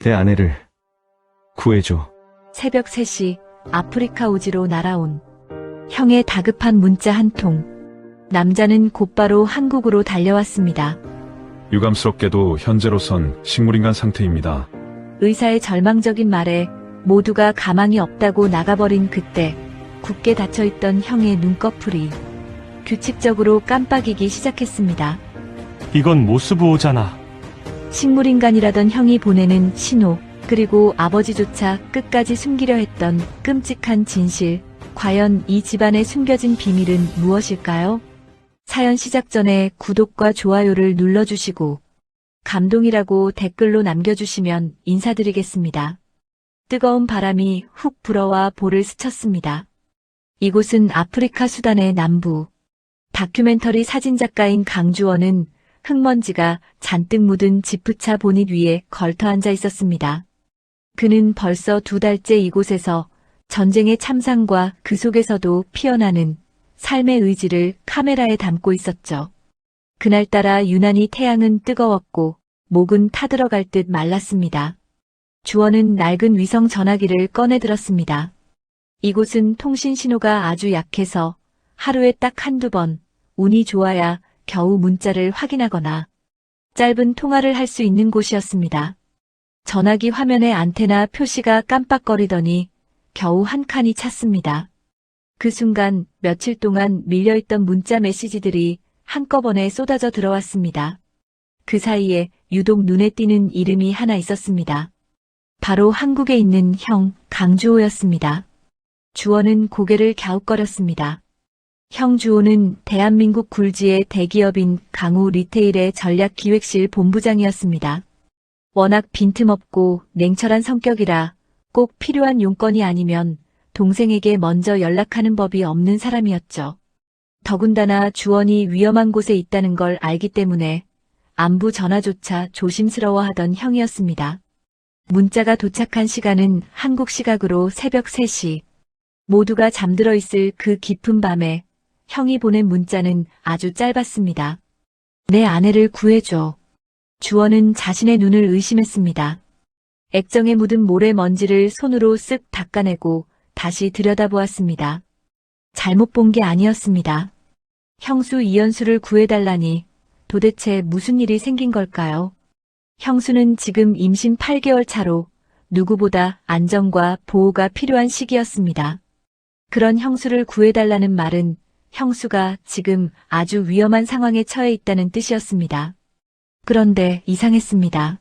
내 아내를 구해줘. 새벽 3시 아프리카 오지로 날아온 형의 다급한 문자 한 통. 남자는 곧바로 한국으로 달려왔습니다. 유감스럽게도 현재로선 식물인간 상태입니다. 의사의 절망적인 말에 모두가 가망이 없다고 나가버린 그때 굳게 닫혀있던 형의 눈꺼풀이 규칙적으로 깜빡이기 시작했습니다. 이건 모스부호잖아. 식물인간이라던 형이 보내는 신호, 그리고 아버지조차 끝까지 숨기려 했던 끔찍한 진실. 과연 이 집안에 숨겨진 비밀은 무엇일까요? 사연 시작 전에 구독과 좋아요를 눌러주시고 감동이라고 댓글로 남겨주시면 인사드리겠습니다. 뜨거운 바람이 훅 불어와 볼을 스쳤습니다. 이곳은 아프리카 수단의 남부. 다큐멘터리 사진작가인 강주원은 흙먼지가 잔뜩 묻은 지프차 보닛 위에 걸터앉아 있었습니다. 그는 벌써 2달째 이곳에서 전쟁의 참상과 그 속에서도 피어나는 삶의 의지를 카메라에 담고 있었죠. 그날따라 유난히 태양은 뜨거웠고 목은 타들어갈 듯 말랐습니다. 주원은 낡은 위성 전화기를 꺼내들었습니다. 이곳은 통신 신호가 아주 약해서 하루에 딱 한두 번, 운이 좋아야 겨우 문자를 확인하거나 짧은 통화를 할 수 있는 곳이었습니다. 전화기 화면에 안테나 표시가 깜빡거리더니 겨우 한 칸이 찼습니다. 그 순간 며칠 동안 밀려있던 문자 메시지들이 한꺼번에 쏟아져 들어왔습니다. 그 사이에 유독 눈에 띄는 이름이 하나 있었습니다. 바로 한국에 있는 형 강주호였습니다. 주원은 고개를 갸웃거렸습니다. 형 주호는 대한민국 굴지의 대기업인 강우 리테일의 전략기획실 본부장이었습니다. 워낙 빈틈없고 냉철한 성격이라 꼭 필요한 용건이 아니면 동생에게 먼저 연락하는 법이 없는 사람이었죠. 더군다나 주원이 위험한 곳에 있다는 걸 알기 때문에 안부 전화조차 조심스러워하던 형이었습니다. 문자가 도착한 시간은 한국 시각으로 새벽 3시. 모두가 잠들어 있을 그 깊은 밤에 형이 보낸 문자는 아주 짧았습니다. 내 아내를 구해줘. 주원은 자신의 눈을 의심했습니다. 액정에 묻은 모래먼지를 손으로 쓱 닦아내고 다시 들여다보았습니다. 잘못 본 게 아니었습니다. 형수 이현수를 구해달라니 도대체 무슨 일이 생긴 걸까요? 형수는 지금 임신 8개월 차로 누구보다 안정과 보호가 필요한 시기였습니다. 그런 형수를 구해달라는 말은 형수가 지금 아주 위험한 상황에 처해 있다는 뜻이었습니다. 그런데 이상했습니다.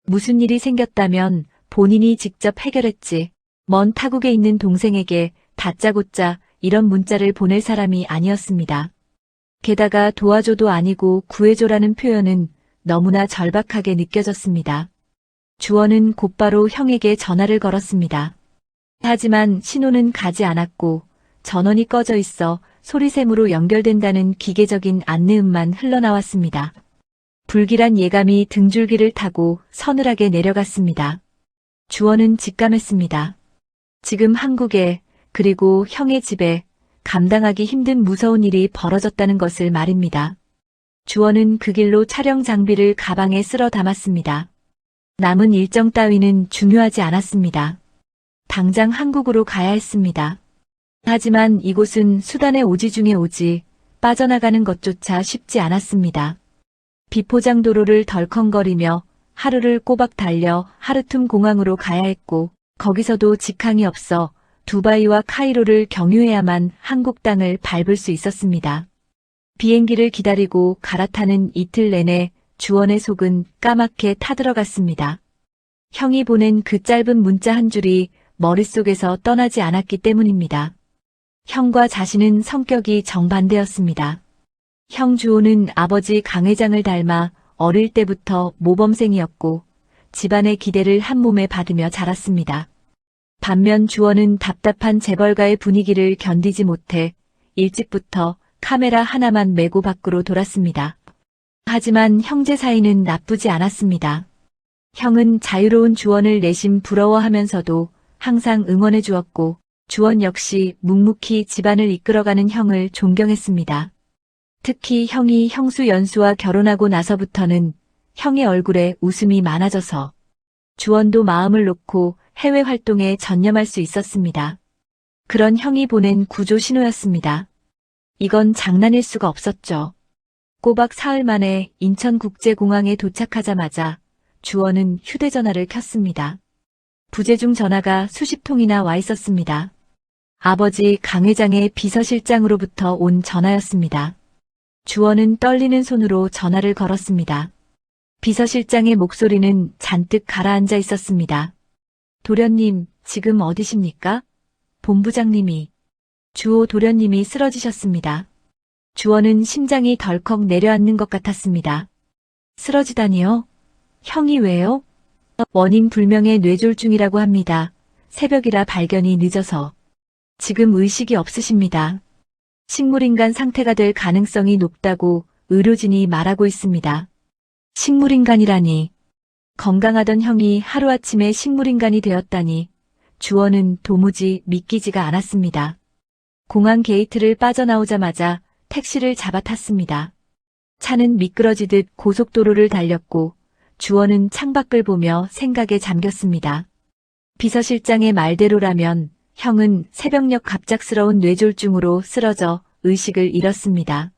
무슨 일이 생겼다면 본인이 직접 해결했지, 먼 타국에 있는 동생에게 다짜고짜 이런 문자를 보낼 사람이 아니었습니다. 게다가 도와줘도 아니고 구해줘라는 표현은 너무나 절박하게 느껴졌습니다. 주원은 곧바로 형에게 전화를 걸었습니다. 하지만 신호는 가지 않았고 전원이 꺼져 있어 소리샘으로 연결된다는 기계적인 안내음만 흘러나왔습니다. 불길한 예감이 등줄기를 타고 서늘하게 내려갔습니다. 주원은 직감했습니다. 지금 한국에, 그리고 형의 집에 감당하기 힘든 무서운 일이 벌어졌다는 것을 말입니다. 주원은 그 길로 촬영 장비를 가방에 쓸어 담았습니다. 남은 일정 따위는 중요하지 않았습니다. 당장 한국으로 가야 했습니다. 하지만 이곳은 수단의 오지 중의 오지, 빠져나가는 것조차 쉽지 않았습니다. 비포장 도로를 덜컹거리며 하루를 꼬박 달려 하르툼 공항으로 가야 했고, 거기서도 직항이 없어 두바이와 카이로를 경유해야만 한국 땅을 밟을 수 있었습니다. 비행기를 기다리고 갈아타는 이틀 내내 주원의 속은 까맣게 타들어갔습니다. 형이 보낸 그 짧은 문자 한 줄이 머릿속에서 떠나지 않았기 때문입니다. 형과 자신은 성격이 정반대였습니다. 형 주호는 아버지 강 회장을 닮아 어릴 때부터 모범생이었고 집안의 기대를 한 몸에 받으며 자랐습니다. 반면 주원은 답답한 재벌가의 분위기를 견디지 못해 일찍부터 카메라 하나만 메고 밖으로 돌았습니다. 하지만 형제 사이는 나쁘지 않았습니다. 형은 자유로운 주원을 내심 부러워하면서도 항상 응원해 주었고, 주원 역시 묵묵히 집안을 이끌어가는 형을 존경했습니다. 특히 형이 형수 연수와 결혼하고 나서부터는 형의 얼굴에 웃음이 많아져서 주원도 마음을 놓고 해외 활동에 전념할 수 있었습니다. 그런 형이 보낸 구조 신호였습니다. 이건 장난일 수가 없었죠. 꼬박 사흘 만에 인천국제공항에 도착하자마자 주원은 휴대전화를 켰습니다. 부재중 전화가 수십 통이나 와 있었습니다. 아버지 강 회장의 비서실장으로부터 온 전화였습니다. 주원은 떨리는 손으로 전화를 걸었습니다. 비서실장의 목소리는 잔뜩 가라앉아 있었습니다. 도련님, 지금 어디십니까? 본부장님이. 주호 도련님이 쓰러지셨습니다. 주원은 심장이 덜컥 내려앉는 것 같았습니다. 쓰러지다니요? 형이 왜요? 원인 불명의 뇌졸중이라고 합니다. 새벽이라 발견이 늦어서. 지금 의식이 없으십니다. 식물인간 상태가 될 가능성이 높다고 의료진이 말하고 있습니다. 식물인간이라니. 건강하던 형이 하루아침에 식물인간이 되었다니 주원은 도무지 믿기지가 않았습니다. 공항 게이트를 빠져나오자마자 택시를 잡아탔습니다. 차는 미끄러지듯 고속도로를 달렸고 주원은 창밖을 보며 생각에 잠겼습니다. 비서실장의 말대로라면 형은 새벽녘 갑작스러운 뇌졸중으로 쓰러져 의식을 잃었습니다.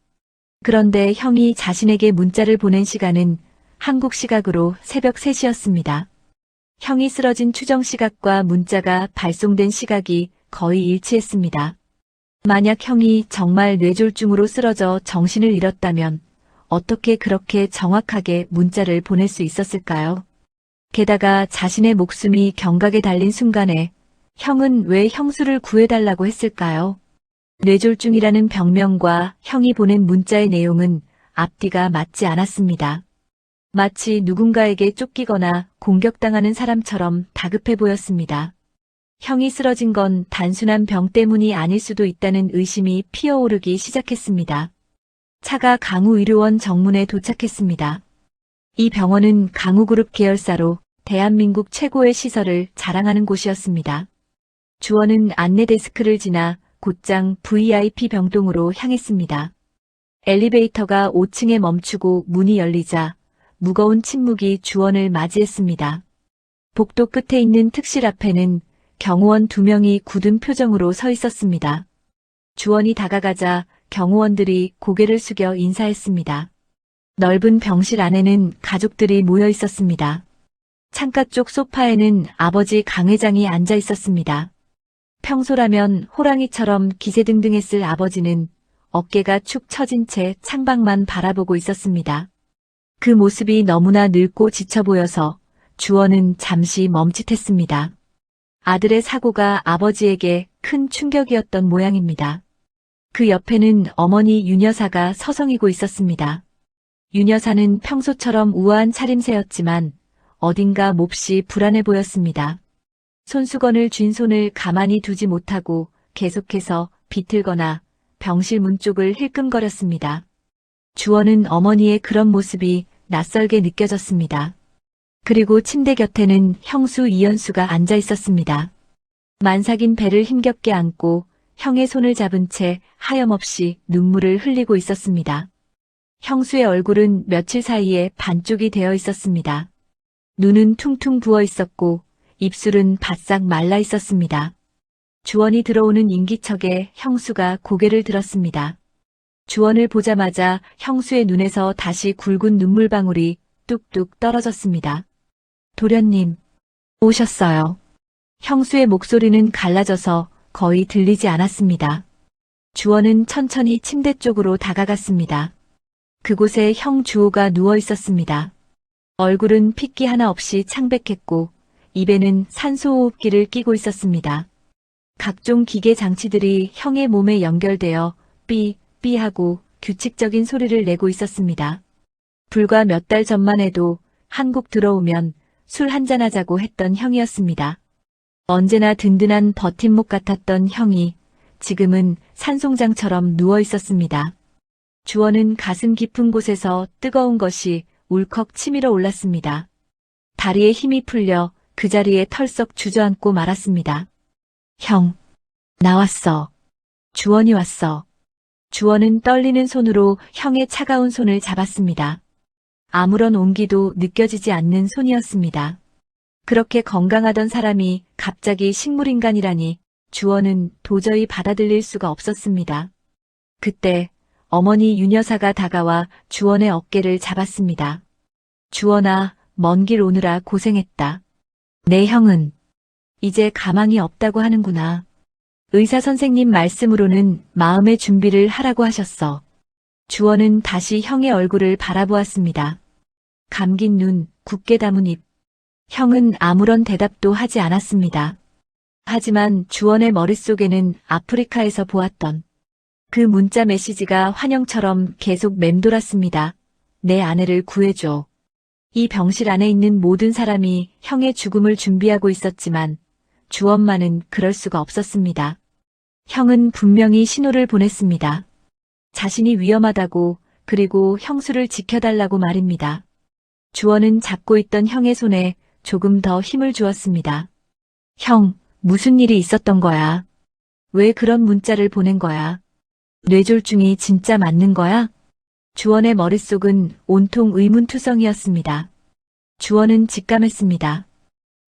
그런데 형이 자신에게 문자를 보낸 시간은 한국 시각으로 새벽 3시였습니다. 형이 쓰러진 추정 시각과 문자가 발송된 시각이 거의 일치했습니다. 만약 형이 정말 뇌졸중으로 쓰러져 정신을 잃었다면 어떻게 그렇게 정확하게 문자를 보낼 수 있었을까요? 게다가 자신의 목숨이 경각에 달린 순간에 형은 왜 형수를 구해달라고 했을까요? 뇌졸중이라는 병명과 형이 보낸 문자의 내용은 앞뒤가 맞지 않았습니다. 마치 누군가에게 쫓기거나 공격당하는 사람처럼 다급해 보였습니다. 형이 쓰러진 건 단순한 병 때문이 아닐 수도 있다는 의심이 피어오르기 시작했습니다. 차가 강우의료원 정문에 도착했습니다. 이 병원은 강우그룹 계열사로 대한민국 최고의 시설을 자랑하는 곳이었습니다. 주원은 안내 데스크를 지나 곧장 VIP 병동으로 향했습니다. 엘리베이터가 5층에 멈추고 문이 열리자 무거운 침묵이 주원을 맞이했습니다. 복도 끝에 있는 특실 앞에는 경호원 2명이 굳은 표정으로 서 있었습니다. 주원이 다가가자 경호원들이 고개를 숙여 인사했습니다. 넓은 병실 안에는 가족들이 모여 있었습니다. 창가 쪽 소파에는 아버지 강 회장이 앉아 있었습니다. 평소라면 호랑이처럼 기세등등했을 아버지는 어깨가 축 처진 채 창밖만 바라보고 있었습니다. 그 모습이 너무나 늙고 지쳐 보여서 주원은 잠시 멈칫했습니다. 아들의 사고가 아버지에게 큰 충격이었던 모양입니다. 그 옆에는 어머니 윤 여사가 서성이고 있었습니다. 윤 여사는 평소처럼 우아한 차림새였지만 어딘가 몹시 불안해 보였습니다. 손수건을 쥔 손을 가만히 두지 못하고 계속해서 비틀거나 병실 문 쪽을 힐끔거렸습니다. 주원은 어머니의 그런 모습이 낯설게 느껴졌습니다. 그리고 침대 곁에는 형수 이현수가 앉아 있었습니다. 만삭인 배를 힘겹게 안고 형의 손을 잡은 채 하염없이 눈물을 흘리고 있었습니다. 형수의 얼굴은 며칠 사이에 반쪽이 되어 있었습니다. 눈은 퉁퉁 부어 있었고 입술은 바싹 말라 있었습니다. 주원이 들어오는 인기척에 형수가 고개를 들었습니다. 주원을 보자마자 형수의 눈에서 다시 굵은 눈물방울이 뚝뚝 떨어졌습니다. 도련님, 오셨어요. 형수의 목소리는 갈라져서 거의 들리지 않았습니다. 주원은 천천히 침대 쪽으로 다가갔습니다. 그곳에 형 주호가 누워 있었습니다. 얼굴은 핏기 하나 없이 창백했고 입에는 산소호흡기를 끼고 있었습니다. 각종 기계 장치들이 형의 몸에 연결되어 삐 하고 규칙적인 소리를 내고 있었습니다. 불과 몇 달 전만 해도 한국 들어오면 술 한잔하자고 했던 형이었습니다. 언제나 든든한 버팀목 같았던 형이 지금은 산송장처럼 누워 있었습니다. 주원은 가슴 깊은 곳에서 뜨거운 것이 울컥 치밀어 올랐습니다. 다리에 힘이 풀려 그 자리에 털썩 주저앉고 말았습니다. 형, 나왔어. 주원이 왔어. 주원은 떨리는 손으로 형의 차가운 손을 잡았습니다. 아무런 온기도 느껴지지 않는 손이었습니다. 그렇게 건강하던 사람이 갑자기 식물인간이라니 주원은 도저히 받아들일 수가 없었습니다. 그때 어머니 윤여사가 다가와 주원의 어깨를 잡았습니다. 주원아, 먼 길 오느라 고생했다. 내 형은 이제 가망이 없다고 하는구나. 의사 선생님 말씀으로는 마음의 준비를 하라고 하셨어. 주원은 다시 형의 얼굴을 바라보았습니다. 감긴 눈, 굳게 담은 입. 형은 아무런 대답도 하지 않았습니다. 하지만 주원의 머릿속에는 아프리카에서 보았던 그 문자 메시지가 환영처럼 계속 맴돌았습니다. 내 아내를 구해줘. 이 병실 안에 있는 모든 사람이 형의 죽음을 준비하고 있었지만 주원만은 그럴 수가 없었습니다. 형은 분명히 신호를 보냈습니다. 자신이 위험하다고, 그리고 형수를 지켜달라고 말입니다. 주원은 잡고 있던 형의 손에 조금 더 힘을 주었습니다. 형, 무슨 일이 있었던 거야? 왜 그런 문자를 보낸 거야? 뇌졸중이 진짜 맞는 거야? 주원의 머릿속은 온통 의문투성이었습니다. 주원은 직감했습니다.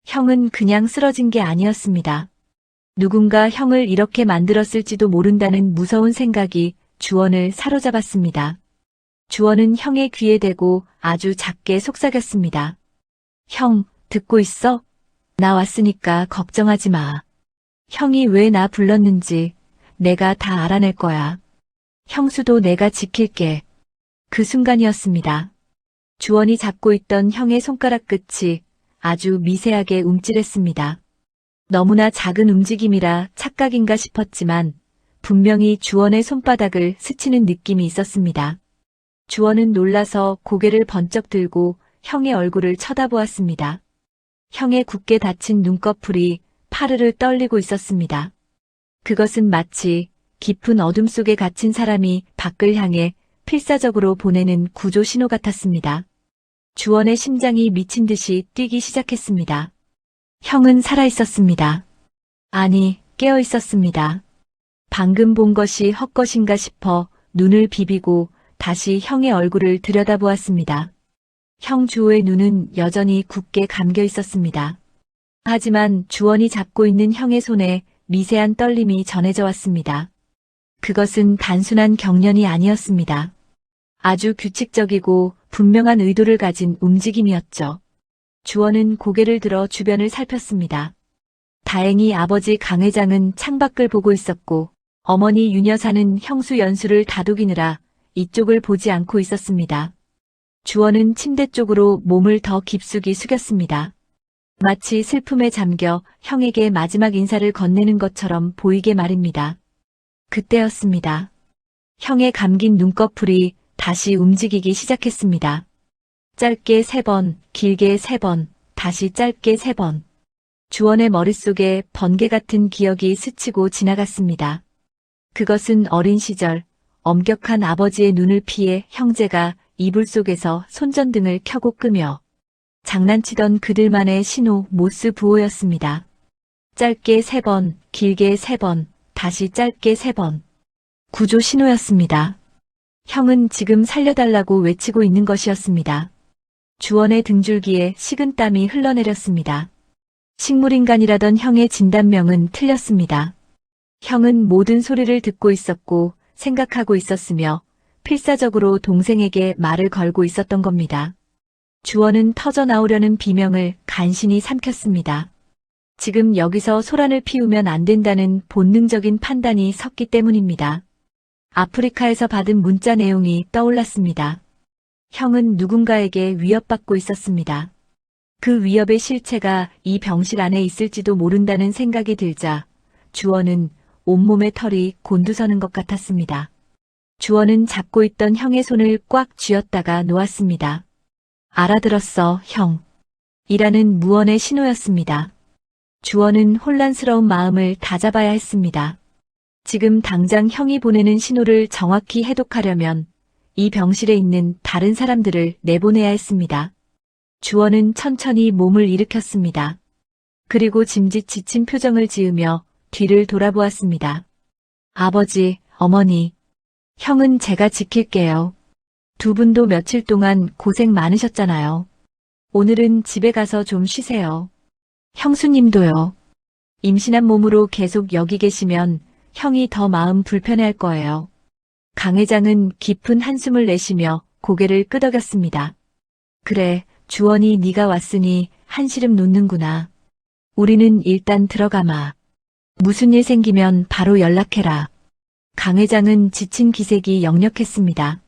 형은 그냥 쓰러진 게 아니었습니다. 누군가 형을 이렇게 만들었을지도 모른다는 무서운 생각이 주원을 사로잡았습니다. 주원은 형의 귀에 대고 아주 작게 속삭였습니다. 형, 듣고 있어? 나 왔으니까 걱정하지 마. 형이 왜 나 불렀는지 내가 다 알아낼 거야. 형수도 내가 지킬게. 그 순간이었습니다. 주원이 잡고 있던 형의 손가락 끝이 아주 미세하게 움찔했습니다. 너무나 작은 움직임이라 착각인가 싶었지만 분명히 주원의 손바닥을 스치는 느낌이 있었습니다. 주원은 놀라서 고개를 번쩍 들고 형의 얼굴을 쳐다보았습니다. 형의 굳게 닫힌 눈꺼풀이 파르르 떨리고 있었습니다. 그것은 마치 깊은 어둠 속에 갇힌 사람이 밖을 향해 필사적으로 보내는 구조 신호 같았습니다. 주원의 심장이 미친 듯이 뛰기 시작했습니다. 형은 살아있었습니다. 아니, 깨어 있었습니다. 방금 본 것이 헛것인가 싶어 눈을 비비고 다시 형의 얼굴을 들여다보았습니다. 형 주호의 눈은 여전히 굳게 감겨 있었습니다. 하지만 주원이 잡고 있는 형의 손에 미세한 떨림이 전해져 왔습니다. 그것은 단순한 경련이 아니었습니다. 아주 규칙적이고 분명한 의도를 가진 움직임이었죠. 주원은 고개를 들어 주변을 살폈습니다. 다행히 아버지 강 회장은 창밖을 보고 있었고 어머니 윤 여사는 형수 연수를 다독이느라 이쪽을 보지 않고 있었습니다. 주원은 침대 쪽으로 몸을 더 깊숙이 숙였습니다. 마치 슬픔에 잠겨 형에게 마지막 인사를 건네는 것처럼 보이게 말입니다. 그때였습니다. 형의 감긴 눈꺼풀이 다시 움직이기 시작했습니다. 짧게 3번, 길게 3번, 다시 짧게 3번. 주원의 머릿속에 번개 같은 기억이 스치고 지나갔습니다. 그것은 어린 시절 엄격한 아버지의 눈을 피해 형제가 이불 속에서 손전등을 켜고 끄며 장난치던 그들만의 신호 모스 부호였습니다. 짧게 3번, 길게 3번, 다시 짧게 3번. 구조 신호였습니다. 형은 지금 살려달라고 외치고 있는 것이었습니다. 주원의 등줄기에 식은땀이 흘러내렸습니다. 식물인간이라던 형의 진단명은 틀렸습니다. 형은 모든 소리를 듣고 있었고 생각하고 있었으며 필사적으로 동생에게 말을 걸고 있었던 겁니다. 주원은 터져나오려는 비명을 간신히 삼켰습니다. 지금 여기서 소란을 피우면 안 된다는 본능적인 판단이 섰기 때문입니다. 아프리카에서 받은 문자 내용이 떠올랐습니다. 형은 누군가에게 위협받고 있었습니다. 그 위협의 실체가 이 병실 안에 있을지도 모른다는 생각이 들자 주원은 온몸의 털이 곤두서는 것 같았습니다. 주원은 잡고 있던 형의 손을 꽉 쥐었다가 놓았습니다. 알아들었어, 형. 이라는 무언의 신호였습니다. 주원은 혼란스러운 마음을 다잡아야 했습니다. 지금 당장 형이 보내는 신호를 정확히 해독하려면 이 병실에 있는 다른 사람들을 내보내야 했습니다. 주원은 천천히 몸을 일으켰습니다. 그리고 짐짓 지친 표정을 지으며 뒤를 돌아보았습니다. 아버지, 어머니, 형은 제가 지킬게요. 두 분도 며칠 동안 고생 많으셨잖아요. 오늘은 집에 가서 좀 쉬세요. 형수님도요. 임신한 몸으로 계속 여기 계시면 형이 더 마음 불편해할 거예요. 강 회장은 깊은 한숨을 내쉬며 고개를 끄덕였습니다. 그래, 주원이 네가 왔으니 한시름 놓는구나. 우리는 일단 들어가마. 무슨 일 생기면 바로 연락해라. 강 회장은 지친 기색이 역력했습니다.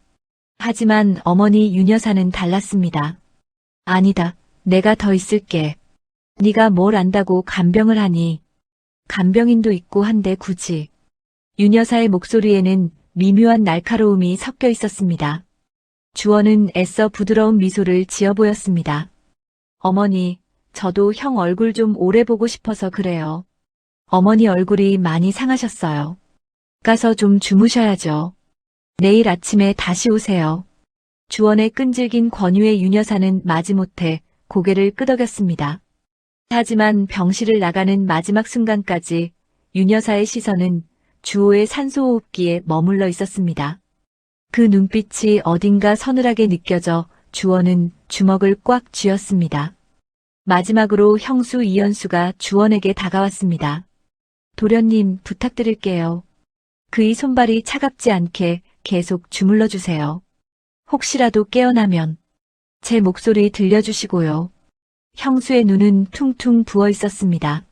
하지만 어머니 윤 여사는 달랐습니다. 아니다, 내가 더 있을게. 네가 뭘 안다고 간병을 하니. 간병인도 있고 한데 굳이. 윤 여사의 목소리에는 미묘한 날카로움이 섞여 있었습니다. 주원은 애써 부드러운 미소를 지어 보였습니다. 어머니, 저도 형 얼굴 좀 오래 보고 싶어서 그래요. 어머니 얼굴이 많이 상하셨어요. 가서 좀 주무셔야죠. 내일 아침에 다시 오세요. 주원의 끈질긴 권유에 윤 여사는 마지못해 고개를 끄덕였습니다. 하지만 병실을 나가는 마지막 순간까지 윤 여사의 시선은 주호의 산소호흡기에 머물러 있었습니다. 그 눈빛이 어딘가 서늘하게 느껴져 주원은 주먹을 꽉 쥐었습니다. 마지막으로 형수 이현수가 주원에게 다가왔습니다. 도련님 부탁드릴게요. 그의 손발이 차갑지 않게 계속 주물러 주세요. 혹시라도 깨어나면 제 목소리 들려주시고요. 형수의 눈은 퉁퉁 부어 있었습니다.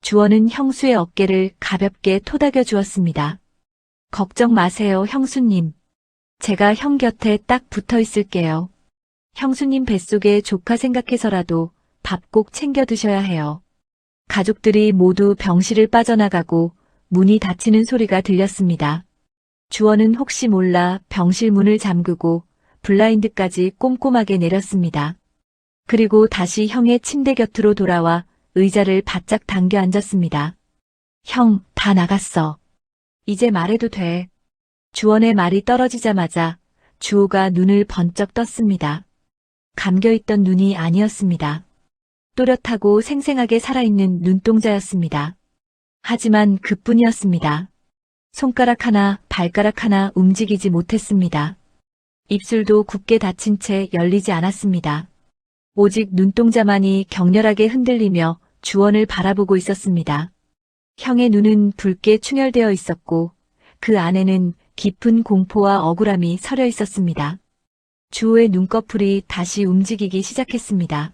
주원은 형수의 어깨를 가볍게 토닥여 주었습니다. 걱정 마세요, 형수님. 제가 형 곁에 딱 붙어 있을게요. 형수님 뱃속에 조카 생각해서라도 밥 꼭 챙겨 드셔야 해요. 가족들이 모두 병실을 빠져나가고 문이 닫히는 소리가 들렸습니다. 주원은 혹시 몰라 병실 문을 잠그고 블라인드까지 꼼꼼하게 내렸습니다. 그리고 다시 형의 침대 곁으로 돌아와 의자를 바짝 당겨 앉았습니다. 형, 다 나갔어. 이제 말해도 돼. 주원의 말이 떨어지자마자 주호가 눈을 번쩍 떴습니다. 감겨있던 눈이 아니었습니다. 또렷하고 생생하게 살아있는 눈동자였습니다. 하지만 그뿐이었습니다. 손가락 하나, 발가락 하나 움직이지 못했습니다. 입술도 굳게 닫힌 채 열리지 않았습니다. 오직 눈동자만이 격렬하게 흔들리며 주원을 바라보고 있었습니다. 형의 눈은 붉게 충혈되어 있었고 그 안에는 깊은 공포와 억울함이 서려 있었습니다. 주호의 눈꺼풀이 다시 움직이기 시작했습니다.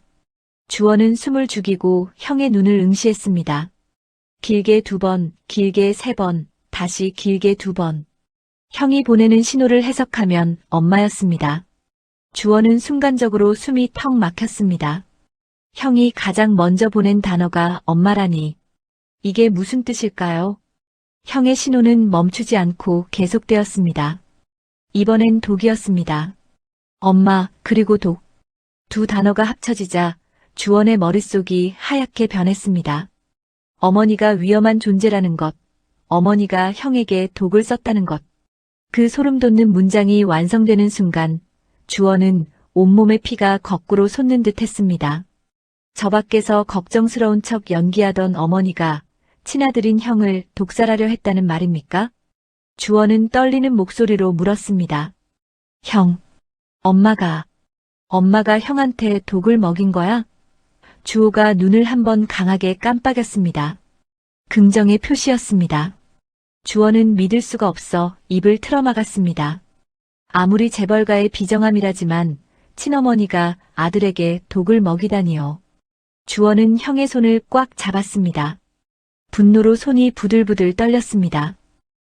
주원은 숨을 죽이고 형의 눈을 응시했습니다. 길게 2번, 길게 3번, 다시 길게 2번. 형이 보내는 신호를 해석하면 엄마였습니다. 주원은 순간적으로 숨이 턱 막혔습니다. 형이 가장 먼저 보낸 단어가 엄마라니. 이게 무슨 뜻일까요? 형의 신호는 멈추지 않고 계속되었습니다. 이번엔 독이었습니다. 엄마, 그리고 독. 두 단어가 합쳐지자 주원의 머릿속이 하얗게 변했습니다. 어머니가 위험한 존재라는 것, 어머니가 형에게 독을 썼다는 것. 그 소름 돋는 문장이 완성되는 순간 주원은 온몸의 피가 거꾸로 솟는 듯 했습니다. 저 밖에서 걱정스러운 척 연기하던 어머니가 친아들인 형을 독살하려 했다는 말입니까? 주원은 떨리는 목소리로 물었습니다. 형, 엄마가 형한테 독을 먹인 거야? 주호가 눈을 한번 강하게 깜빡였습니다. 긍정의 표시였습니다. 주원은 믿을 수가 없어 입을 틀어막았습니다. 아무리 재벌가의 비정함이라지만 친어머니가 아들에게 독을 먹이다니요. 주원은 형의 손을 꽉 잡았습니다. 분노로 손이 부들부들 떨렸습니다.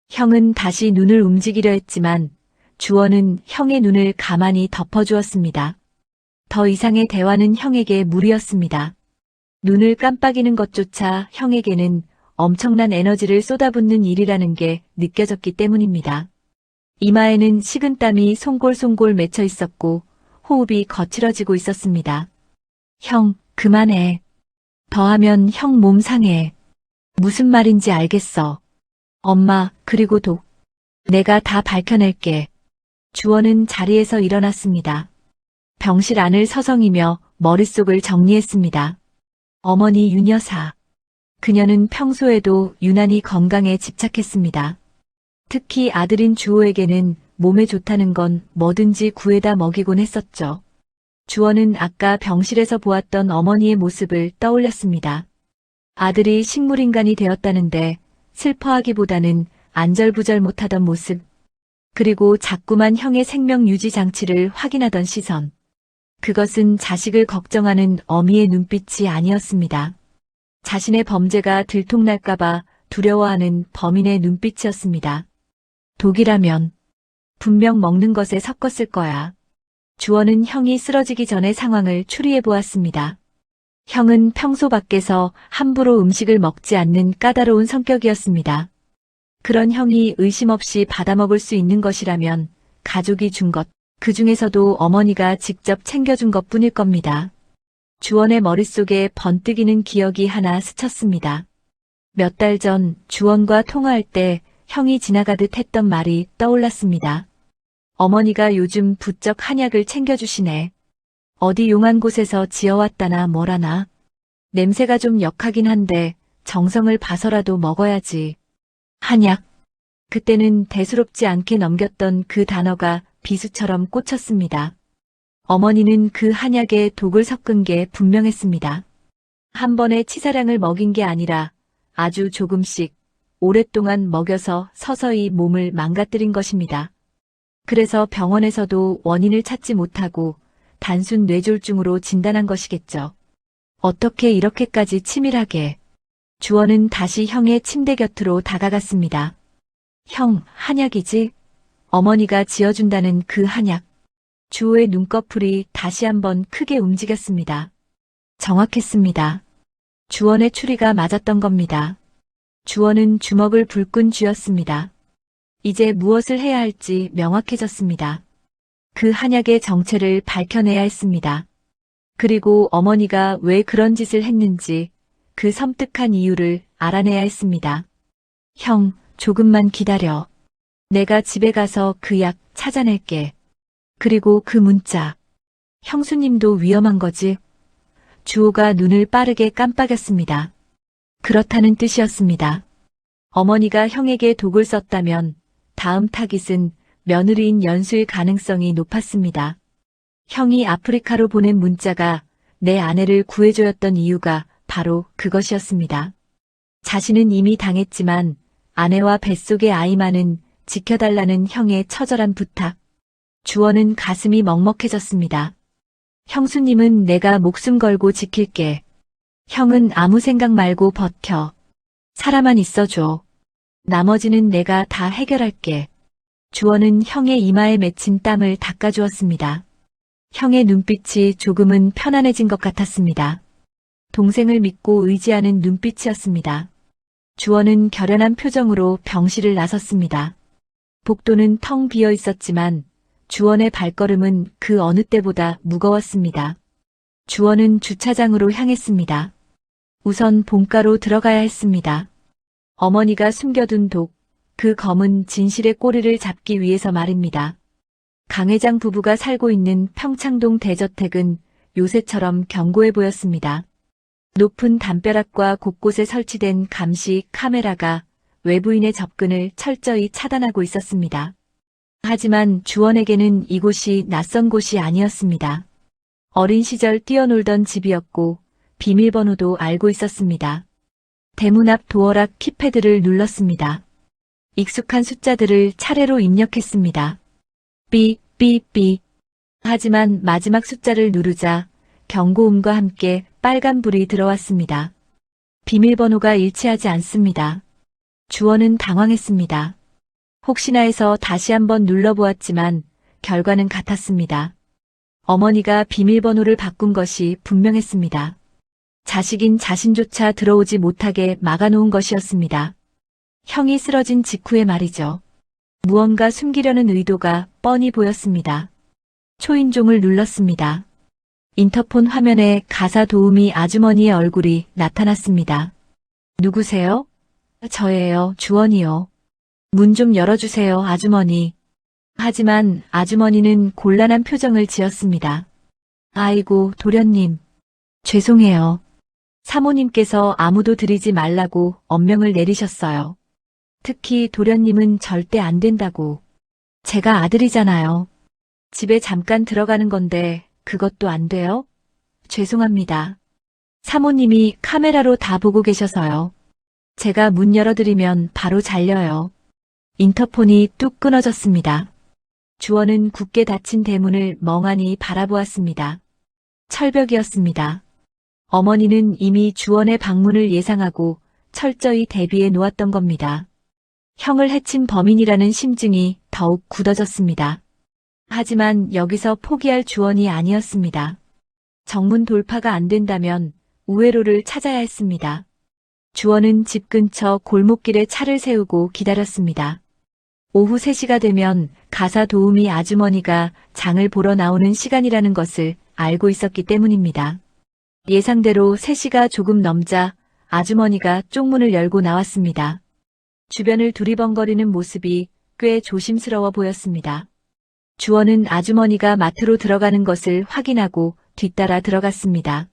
형은 다시 눈을 움직이려 했지만 주원은 형의 눈을 가만히 덮어주었습니다. 더 이상의 대화는 형에게 무리였습니다. 눈을 깜빡이는 것조차 형에게는 엄청난 에너지를 쏟아붓는 일이라는 게 느껴졌기 때문입니다. 이마에는 식은땀이 송골송골 맺혀 있었고 호흡이 거칠어지고 있었습니다. 형, 그만해. 더하면 형 몸 상해. 무슨 말인지 알겠어. 엄마, 그리고 독. 내가 다 밝혀낼게. 주원은 자리에서 일어났습니다. 병실 안을 서성이며 머릿속을 정리했습니다. 어머니 윤 여사. 그녀는 평소에도 유난히 건강에 집착했습니다. 특히 아들인 주호에게는 몸에 좋다는 건 뭐든지 구해다 먹이곤 했었죠. 주원은 아까 병실에서 보았던 어머니의 모습을 떠올렸습니다. 아들이 식물인간이 되었다는데 슬퍼하기보다는 안절부절 못하던 모습, 그리고 자꾸만 형의 생명 유지 장치를 확인하던 시선. 그것은 자식을 걱정하는 어미의 눈빛이 아니었습니다. 자신의 범죄가 들통날까봐 두려워하는 범인의 눈빛이었습니다. 독이라면 분명 먹는 것에 섞었을 거야. 주원은 형이 쓰러지기 전의 상황을 추리해 보았습니다. 형은 평소 밖에서 함부로 음식을 먹지 않는 까다로운 성격이었습니다. 그런 형이 의심 없이 받아먹을 수 있는 것이라면 가족이 준 것, 그 중에서도 어머니가 직접 챙겨준 것뿐일 겁니다. 주원의 머릿속에 번뜩이는 기억이 하나 스쳤습니다. 몇 달 전 주원과 통화할 때 형이 지나가듯 했던 말이 떠올랐습니다. 어머니가 요즘 부쩍 한약을 챙겨주시네. 어디 용한 곳에서 지어왔다나 뭐라나. 냄새가 좀 역하긴 한데 정성을 봐서라도 먹어야지. 한약. 그때는 대수롭지 않게 넘겼던 그 단어가 비수처럼 꽂혔습니다. 어머니는 그 한약에 독을 섞은 게 분명했습니다. 한 번에 치사량을 먹인 게 아니라 아주 조금씩 오랫동안 먹여서 서서히 몸을 망가뜨린 것입니다. 그래서 병원에서도 원인을 찾지 못하고 단순 뇌졸중으로 진단한 것이겠죠. 어떻게 이렇게까지 치밀하게. 주원은 다시 형의 침대 곁으로 다가갔습니다. 형, 한약이지? 어머니가 지어준다는 그 한약. 주호의 눈꺼풀이 다시 한번 크게 움직였습니다. 정확했습니다. 주원의 추리가 맞았던 겁니다. 주원은 주먹을 불끈 쥐었습니다. 이제 무엇을 해야 할지 명확해졌습니다. 그 한약의 정체를 밝혀내야 했습니다. 그리고 어머니가 왜 그런 짓을 했는지 그 섬뜩한 이유를 알아내야 했습니다. 형, 조금만 기다려. 내가 집에 가서 그 약 찾아낼게. 그리고 그 문자. 형수님도 위험한 거지? 주호가 눈을 빠르게 깜빡였습니다. 그렇다는 뜻이었습니다. 어머니가 형에게 독을 썼다면 다음 타깃은 며느리인 연수일 가능성이 높았습니다. 형이 아프리카로 보낸 문자가 내 아내를 구해줘였던 이유가 바로 그것이었습니다. 자신은 이미 당했지만 아내와 뱃속의 아이만은 지켜달라는 형의 처절한 부탁. 주원은 가슴이 먹먹해졌습니다. 형수님은 내가 목숨 걸고 지킬게. 형은 아무 생각 말고 버텨. 살아만 있어줘. 나머지는 내가 다 해결할게. 주원은 형의 이마에 맺힌 땀을 닦아주었습니다. 형의 눈빛이 조금은 편안해진 것 같았습니다. 동생을 믿고 의지하는 눈빛이었습니다. 주원은 결연한 표정으로 병실을 나섰습니다. 복도는 텅 비어 있었지만 주원의 발걸음은 그 어느 때보다 무거웠습니다. 주원은 주차장으로 향했습니다. 우선 본가로 들어가야 했습니다. 어머니가 숨겨둔 독, 그 검은 진실의 꼬리를 잡기 위해서 말입니다. 강 회장 부부가 살고 있는 평창동 대저택은 요새처럼 견고해 보였습니다. 높은 담벼락과 곳곳에 설치된 감시 카메라가 외부인의 접근을 철저히 차단하고 있었습니다. 하지만 주원에게는 이곳이 낯선 곳이 아니었습니다. 어린 시절 뛰어놀던 집이었고 비밀번호도 알고 있었습니다. 대문 앞 도어락 키패드를 눌렀습니다. 익숙한 숫자들을 차례로 입력했습니다. 삐. 하지만 마지막 숫자를 누르자 경고음과 함께 빨간불이 들어왔습니다. 비밀번호가 일치하지 않습니다. 주원은 당황했습니다. 혹시나 해서 다시 한번 눌러보았지만 결과는 같았습니다. 어머니가 비밀번호를 바꾼 것이 분명했습니다. 자식인 자신조차 들어오지 못하게 막아놓은 것이었습니다. 형이 쓰러진 직후의 말이죠. 무언가 숨기려는 의도가 뻔히 보였습니다. 초인종을 눌렀습니다. 인터폰 화면에 가사 도우미 아주머니의 얼굴이 나타났습니다. 누구세요? 저예요, 주원이요. 문 좀 열어주세요, 아주머니. 하지만 아주머니는 곤란한 표정을 지었습니다. 아이고, 도련님. 죄송해요. 사모님께서 아무도 들이지 말라고 엄명을 내리셨어요. 특히 도련님은 절대 안 된다고. 제가 아들이잖아요. 집에 잠깐 들어가는 건데 그것도 안 돼요? 죄송합니다. 사모님이 카메라로 다 보고 계셔서요. 제가 문 열어드리면 바로 잘려요. 인터폰이 뚝 끊어졌습니다. 주원은 굳게 닫힌 대문을 멍하니 바라보았습니다. 철벽이었습니다. 어머니는 이미 주원의 방문을 예상하고 철저히 대비해 놓았던 겁니다. 형을 해친 범인이라는 심증이 더욱 굳어졌습니다. 하지만 여기서 포기할 주원이 아니었습니다. 정문 돌파가 안 된다면 우회로를 찾아야 했습니다. 주원은 집 근처 골목길에 차를 세우고 기다렸습니다. 오후 3시가 되면 가사 도우미 아주머니가 장을 보러 나오는 시간이라는 것을 알고 있었기 때문입니다. 예상대로 3시가 조금 넘자 아주머니가 쪽문을 열고 나왔습니다. 주변을 두리번거리는 모습이 꽤 조심스러워 보였습니다. 주원은 아주머니가 마트로 들어가는 것을 확인하고 뒤따라 들어갔습니다.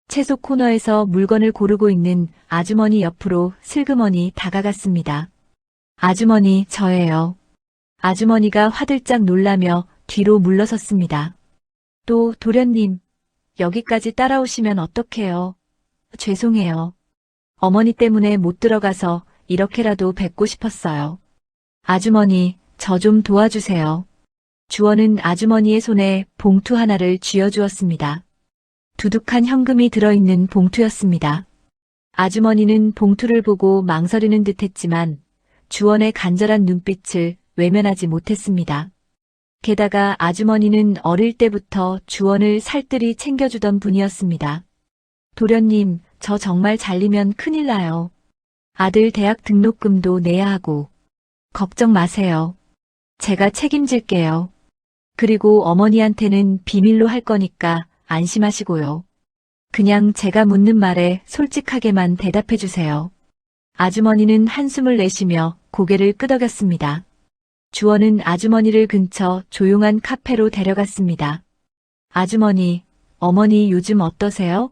채소 코너에서 물건을 고르고 있는 아주머니 옆으로 슬그머니 다가갔습니다. 아주머니, 저예요. 아주머니가 화들짝 놀라며 뒤로 물러섰습니다. 또 도련님, 여기까지 따라오시면 어떡해요? 죄송해요. 어머니 때문에 못 들어가서 이렇게라도 뵙고 싶었어요. 아주머니, 저 좀 도와주세요. 주원은 아주머니의 손에 봉투 하나를 쥐어주었습니다. 두둑한 현금이 들어있는 봉투였습니다. 아주머니는 봉투를 보고 망설이는 듯했지만 주원의 간절한 눈빛을 외면하지 못했습니다. 게다가 아주머니는 어릴 때부터 주원을 살뜰히 챙겨주던 분이었습니다. 도련님, 저 정말 잘리면 큰일 나요. 아들 대학 등록금도 내야 하고. 걱정 마세요. 제가 책임질게요. 그리고 어머니한테는 비밀로 할 거니까 안심하시고요. 그냥 제가 묻는 말에 솔직하게만 대답해 주세요. 아주머니는 한숨을 내쉬며 고개를 끄덕였습니다. 주원은 아주머니를 근처 조용한 카페로 데려갔습니다. 아주머니, 어머니 요즘 어떠세요?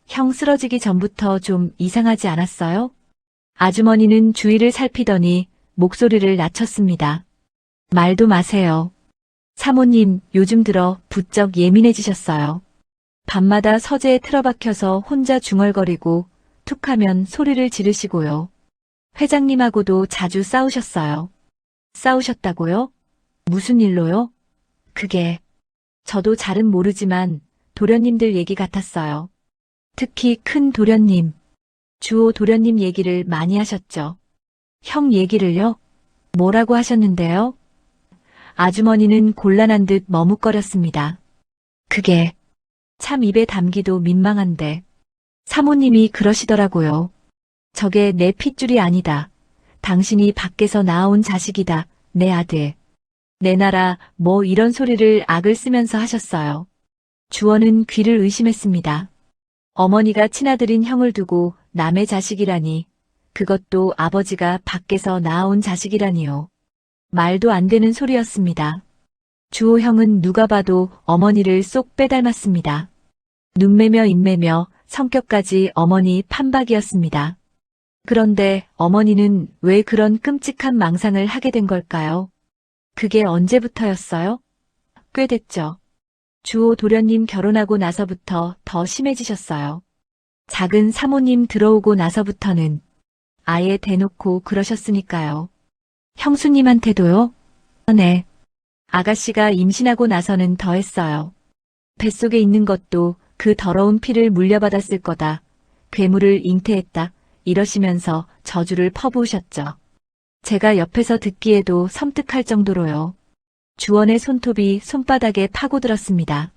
형 쓰러지기 전부터 좀 이상하지 않았어요? 아주머니는 주위를 살피더니 목소리를 낮췄습니다. 말도 마세요. 사모님, 요즘 들어 부쩍 예민해지셨어요. 밤마다 서재에 틀어박혀서 혼자 중얼거리고 툭하면 소리를 지르시고요. 회장님하고도 자주 싸우셨어요. 싸우셨다고요? 무슨 일로요? 그게 저도 잘은 모르지만 도련님들 얘기 같았어요. 특히 큰 도련님, 주호 도련님 얘기를 많이 하셨죠. 형 얘기를요? 뭐라고 하셨는데요? 아주머니는 곤란한 듯 머뭇거렸습니다. 그게 참 입에 담기도 민망한데 사모님이 그러시더라고요. 저게 내 핏줄이 아니다. 당신이 밖에서 낳아온 자식이다. 내 아들. 내 나라 뭐 이런 소리를 악을 쓰면서 하셨어요. 주원은 귀를 의심했습니다. 어머니가 친아들인 형을 두고 남의 자식이라니. 그것도 아버지가 밖에서 낳아온 자식이라니요. 말도 안 되는 소리였습니다. 주호 형은 누가 봐도 어머니를 쏙 빼닮았습니다. 눈매며 입매며 성격까지 어머니 판박이었습니다. 그런데 어머니는 왜 그런 끔찍한 망상을 하게 된 걸까요? 그게 언제부터였어요? 꽤 됐죠. 주호 도련님 결혼하고 나서부터 더 심해지셨어요. 작은 사모님 들어오고 나서부터는 아예 대놓고 그러셨으니까요. 형수님한테도요? 네. 아가씨가 임신하고 나서는 더 했어요. 뱃속에 있는 것도 그 더러운 피를 물려받았을 거다. 괴물을 잉태했다. 이러시면서 저주를 퍼부으셨죠. 제가 옆에서 듣기에도 섬뜩할 정도로요. 주원의 손톱이 손바닥에 파고들었습니다.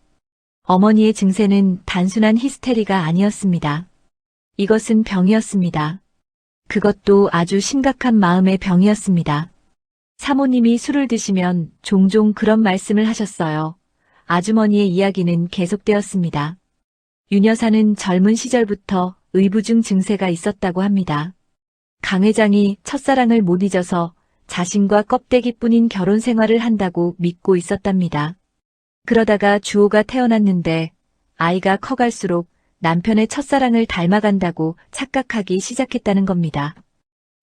어머니의 증세는 단순한 히스테리가 아니었습니다. 이것은 병이었습니다. 그것도 아주 심각한 마음의 병이었습니다. 사모님이 술을 드시면 종종 그런 말씀을 하셨어요. 아주머니의 이야기는 계속되었습니다. 윤 여사는 젊은 시절부터 의부중 증세가 있었다고 합니다. 강 회장이 첫사랑을 못 잊어서 자신과 껍데기뿐인 결혼 생활을 한다고 믿고 있었답니다. 그러다가 주호가 태어났는데 아이가 커갈수록 남편의 첫사랑을 닮아간다고 착각하기 시작했다는 겁니다.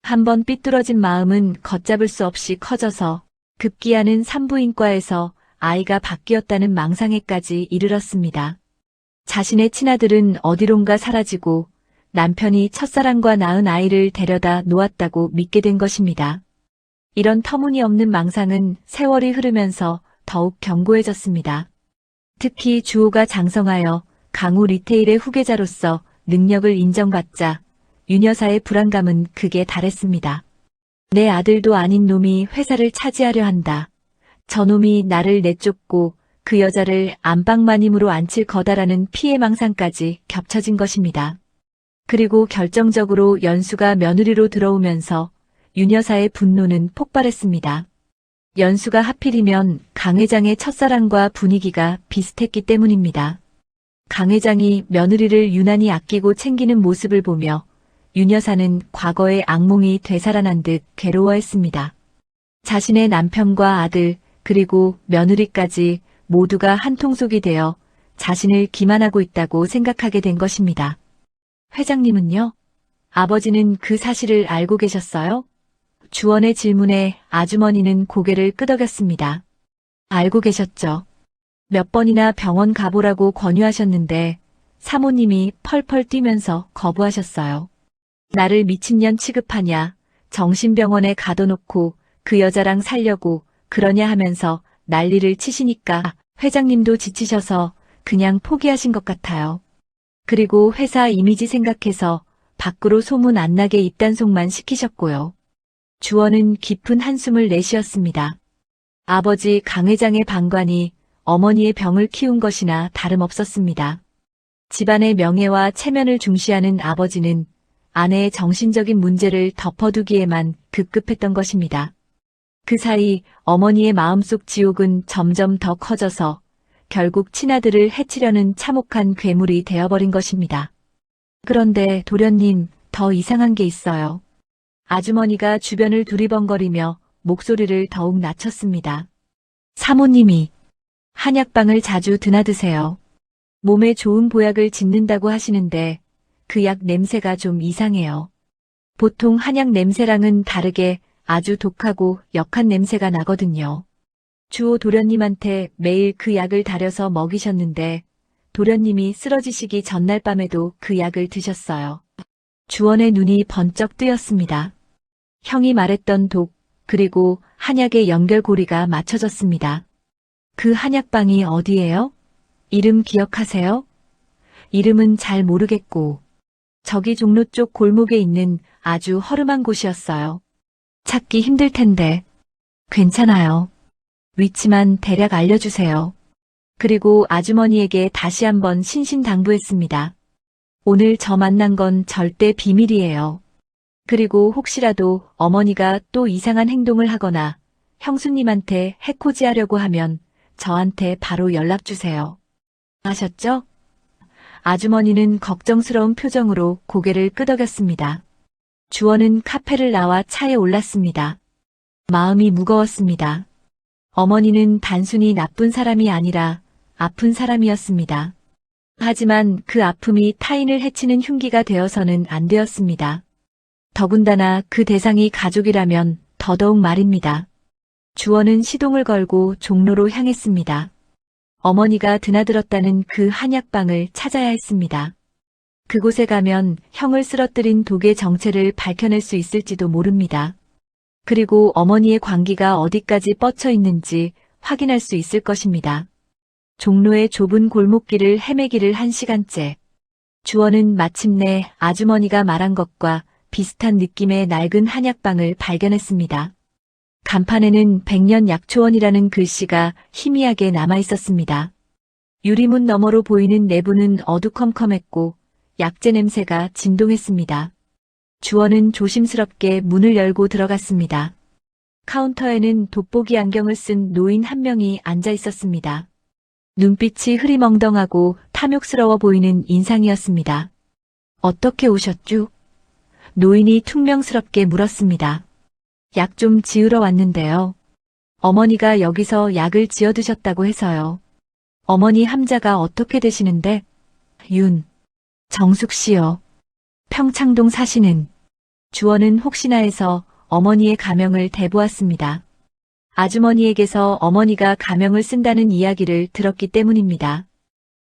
한번 삐뚤어진 마음은 걷잡을 수 없이 커져서 급기야는 산부인과에서 아이가 바뀌었다는 망상에까지 이르렀습니다. 자신의 친아들은 어디론가 사라지고 남편이 첫사랑과 낳은 아이를 데려다 놓았다고 믿게 된 것입니다. 이런 터무니없는 망상은 세월이 흐르면서 더욱 견고해졌습니다. 특히 주호가 장성하여 강우 리테일의 후계자로서 능력을 인정받자 윤 여사의 불안감은 극에 달했습니다. 내 아들도 아닌 놈이 회사를 차지하려 한다. 저놈이 나를 내쫓고 그 여자를 안방마님으로 앉힐 거다라는 피해망상까지 겹쳐진 것입니다. 그리고 결정적으로 연수가 며느리로 들어오면서 윤 여사의 분노는 폭발했습니다. 연수가 하필이면 강 회장의 첫사랑과 분위기가 비슷했기 때문입니다. 강 회장이 며느리를 유난히 아끼고 챙기는 모습을 보며 윤 여사는 과거의 악몽이 되살아난 듯 괴로워했습니다. 자신의 남편과 아들 그리고 며느리까지 모두가 한 통속이 되어 자신을 기만하고 있다고 생각하게 된 것입니다. 회장님은요? 아버지는 그 사실을 알고 계셨어요? 주원의 질문에 아주머니는 고개를 끄덕였습니다. 알고 계셨죠. 몇 번이나 병원 가보라고 권유하셨는데 사모님이 펄펄 뛰면서 거부하셨어요. 나를 미친년 취급하냐, 정신병원에 가둬놓고 그 여자랑 살려고 그러냐 하면서 난리를 치시니까 회장님도 지치셔서 그냥 포기하신 것 같아요. 그리고 회사 이미지 생각해서 밖으로 소문 안 나게 입단속만 시키셨고요. 주원은 깊은 한숨을 내쉬었습니다. 아버지 강 회장의 방관이 어머니의 병을 키운 것이나 다름없었습니다. 집안의 명예와 체면을 중시하는 아버지는 아내의 정신적인 문제를 덮어두기에만 급급했던 것입니다. 그 사이 어머니의 마음속 지옥은 점점 더 커져서 결국 친아들을 해치려는 참혹한 괴물이 되어버린 것입니다. 그런데 도련님, 더 이상한 게 있어요. 아주머니가 주변을 두리번거리며 목소리를 더욱 낮췄습니다. 사모님이 한약방을 자주 드나드세요. 몸에 좋은 보약을 짓는다고 하시는데 그 약 냄새가 좀 이상해요. 보통 한약 냄새랑은 다르게 아주 독하고 역한 냄새가 나거든요. 주호 도련님한테 매일 그 약을 다려서 먹이셨는데 도련님이 쓰러지시기 전날 밤에도 그 약을 드셨어요. 주원의 눈이 번쩍 뜨였습니다. 형이 말했던 독, 그리고 한약의 연결고리가 맞춰졌습니다. 그 한약방이 어디예요? 이름 기억하세요? 이름은 잘 모르겠고 저기 종로 쪽 골목에 있는 아주 허름한 곳이었어요. 찾기 힘들 텐데. 괜찮아요. 위치만 대략 알려주세요. 그리고 아주머니에게 다시 한번 신신당부했습니다. 오늘 저 만난 건 절대 비밀이에요. 그리고 혹시라도 어머니가 또 이상한 행동을 하거나 형수님한테 해코지하려고 하면 저한테 바로 연락주세요. 아셨죠? 아주머니는 걱정스러운 표정으로 고개를 끄덕였습니다. 주원은 카페를 나와 차에 올랐습니다. 마음이 무거웠습니다. 어머니는 단순히 나쁜 사람이 아니라 아픈 사람이었습니다. 하지만 그 아픔이 타인을 해치는 흉기가 되어서는 안 되었습니다. 더군다나 그 대상이 가족이라면 더더욱 말입니다. 주원은 시동을 걸고 종로로 향했습니다. 어머니가 드나들었다는 그 한약방을 찾아야 했습니다. 그곳에 가면 형을 쓰러뜨린 독의 정체를 밝혀낼 수 있을지도 모릅니다. 그리고 어머니의 광기가 어디까지 뻗쳐 있는지 확인할 수 있을 것입니다. 종로의 좁은 골목길을 헤매기를 1시간째. 주원은 마침내 아주머니가 말한 것과 비슷한 느낌의 낡은 한약방을 발견했습니다. 간판에는 백년 약초원이라는 글씨가 희미하게 남아 있었습니다. 유리문 너머로 보이는 내부는 어두컴컴했고 약재 냄새가 진동했습니다. 주원은 조심스럽게 문을 열고 들어갔습니다. 카운터에는 돋보기 안경을 쓴 노인 한 명이 앉아 있었습니다. 눈빛이 흐리멍덩하고 탐욕스러워 보이는 인상이었습니다. 어떻게 오셨죠? 노인이 퉁명스럽게 물었습니다. 약 좀 지으러 왔는데요. 어머니가 여기서 약을 지어 드셨다고 해서요. 어머니 함자가 어떻게 되시는데? 정숙 씨요. 평창동 사시는. 주원은 혹시나 해서 어머니의 가명을 대보았습니다. 아주머니에게서 어머니가 가명을 쓴다는 이야기를 들었기 때문입니다.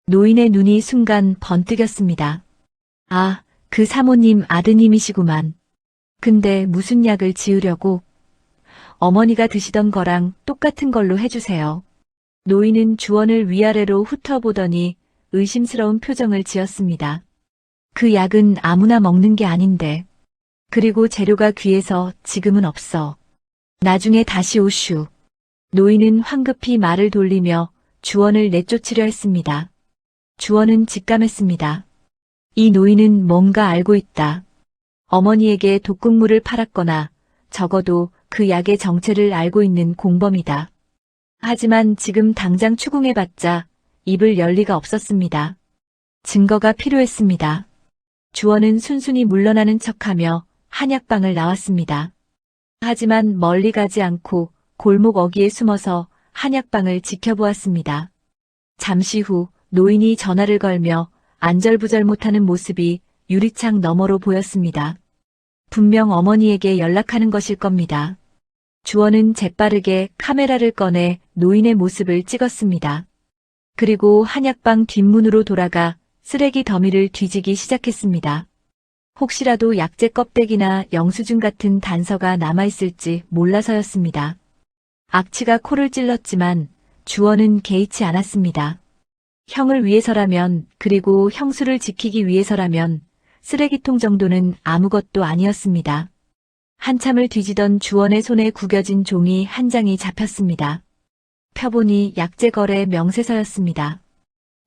노인의 눈이 순간 번뜩였습니다. 아, 그 사모님 아드님이시구만. 근데 무슨 약을 지으려고? 어머니가 드시던 거랑 똑같은 걸로 해주세요. 노인은 주원을 위아래로 훑어보더니 의심스러운 표정을 지었습니다. 그 약은 아무나 먹는 게 아닌데. 그리고 재료가 귀해서 지금은 없어. 나중에 다시 오슈. 노인은 황급히 말을 돌리며 주원을 내쫓으려 했습니다. 주원은 직감했습니다. 이 노인은 뭔가 알고 있다. 어머니에게 독극물을 팔았거나 적어도 그 약의 정체를 알고 있는 공범이다. 하지만 지금 당장 추궁해봤자 입을 열 리가 없었습니다. 증거가 필요했습니다. 주원은 순순히 물러나는 척하며 한약방을 나왔습니다. 하지만 멀리 가지 않고 골목 어귀에 숨어서 한약방을 지켜보았습니다. 잠시 후 노인이 전화를 걸며 안절부절 못하는 모습이 유리창 너머로 보였습니다. 분명 어머니에게 연락하는 것일 겁니다. 주원은 재빠르게 카메라를 꺼내 노인의 모습을 찍었습니다. 그리고 한약방 뒷문으로 돌아가 쓰레기 더미를 뒤지기 시작했습니다. 혹시라도 약재 껍데기나 영수증 같은 단서가 남아있을지 몰라서였습니다. 악취가 코를 찔렀지만 주원은 개의치 않았습니다. 형을 위해서라면, 그리고 형수를 지키기 위해서라면 쓰레기통 정도는 아무것도 아니었습니다. 한참을 뒤지던 주원의 손에 구겨진 종이 한 장이 잡혔습니다. 펴보니 약재 거래 명세서였습니다.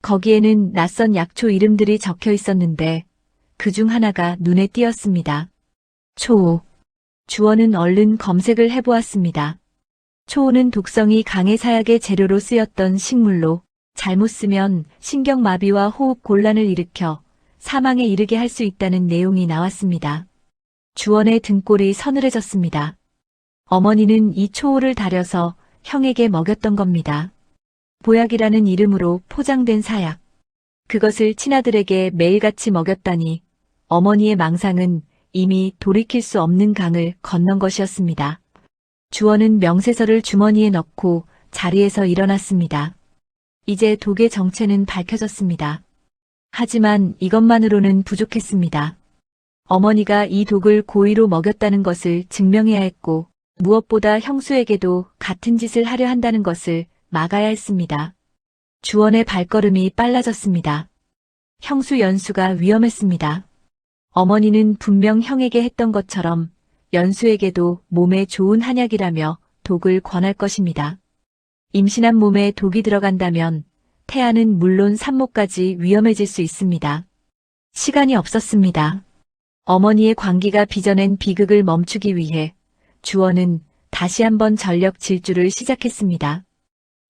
거기에는 낯선 약초 이름들이 적혀 있었는데 그중 하나가 눈에 띄었습니다. 초호. 주원은 얼른 검색을 해보았습니다. 초호는 독성이 강해 사약의 재료로 쓰였던 식물로 잘못 쓰면 신경마비와 호흡 곤란을 일으켜 사망에 이르게 할 수 있다는 내용이 나왔습니다. 주원의 등골이 서늘해졌습니다. 어머니는 이 초호를 다려서 형에게 먹였던 겁니다. 보약이라는 이름으로 포장된 사약. 그것을 친아들에게 매일같이 먹였다니 어머니의 망상은 이미 돌이킬 수 없는 강을 건넌 것이었습니다. 주원은 명세서를 주머니에 넣고 자리에서 일어났습니다. 이제 독의 정체는 밝혀졌습니다. 하지만 이것만으로는 부족했습니다. 어머니가 이 독을 고의로 먹였다는 것을 증명해야 했고 무엇보다 형수에게도 같은 짓을 하려 한다는 것을 막아야 했습니다. 주원의 발걸음이 빨라졌습니다. 형수 연수가 위험했습니다. 어머니는 분명 형에게 했던 것처럼 연수에게도 몸에 좋은 한약이라며 독을 권할 것입니다. 임신한 몸에 독이 들어간다면 태아는 물론 산모까지 위험해질 수 있습니다. 시간이 없었습니다. 어머니의 광기가 빚어낸 비극을 멈추기 위해 주원은 다시 한번 전력 질주를 시작했습니다.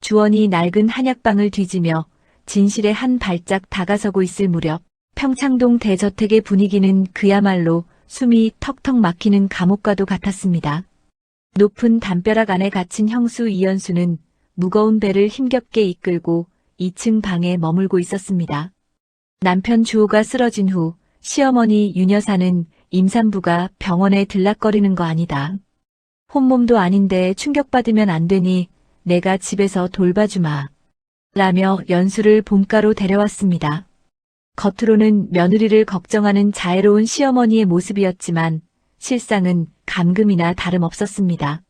주원이 낡은 한약방을 뒤지며 진실에 한 발짝 다가서고 있을 무렵 평창동 대저택의 분위기는 그야말로 숨이 턱턱 막히는 감옥과도 같았습니다. 높은 담벼락 안에 갇힌 형수 이연수는 무거운 배를 힘겹게 이끌고 2층 방에 머물고 있었습니다. 남편 주호가 쓰러진 후 시어머니 윤여사는 임산부가 병원에 들락거리는 거 아니다. 혼몸도 아닌데 충격받으면 안 되니 내가 집에서 돌봐주마. 라며 연수를 본가로 데려왔습니다. 겉으로는 며느리를 걱정하는 자애로운 시어머니의 모습이었지만 실상은 감금이나 다름없었습니다.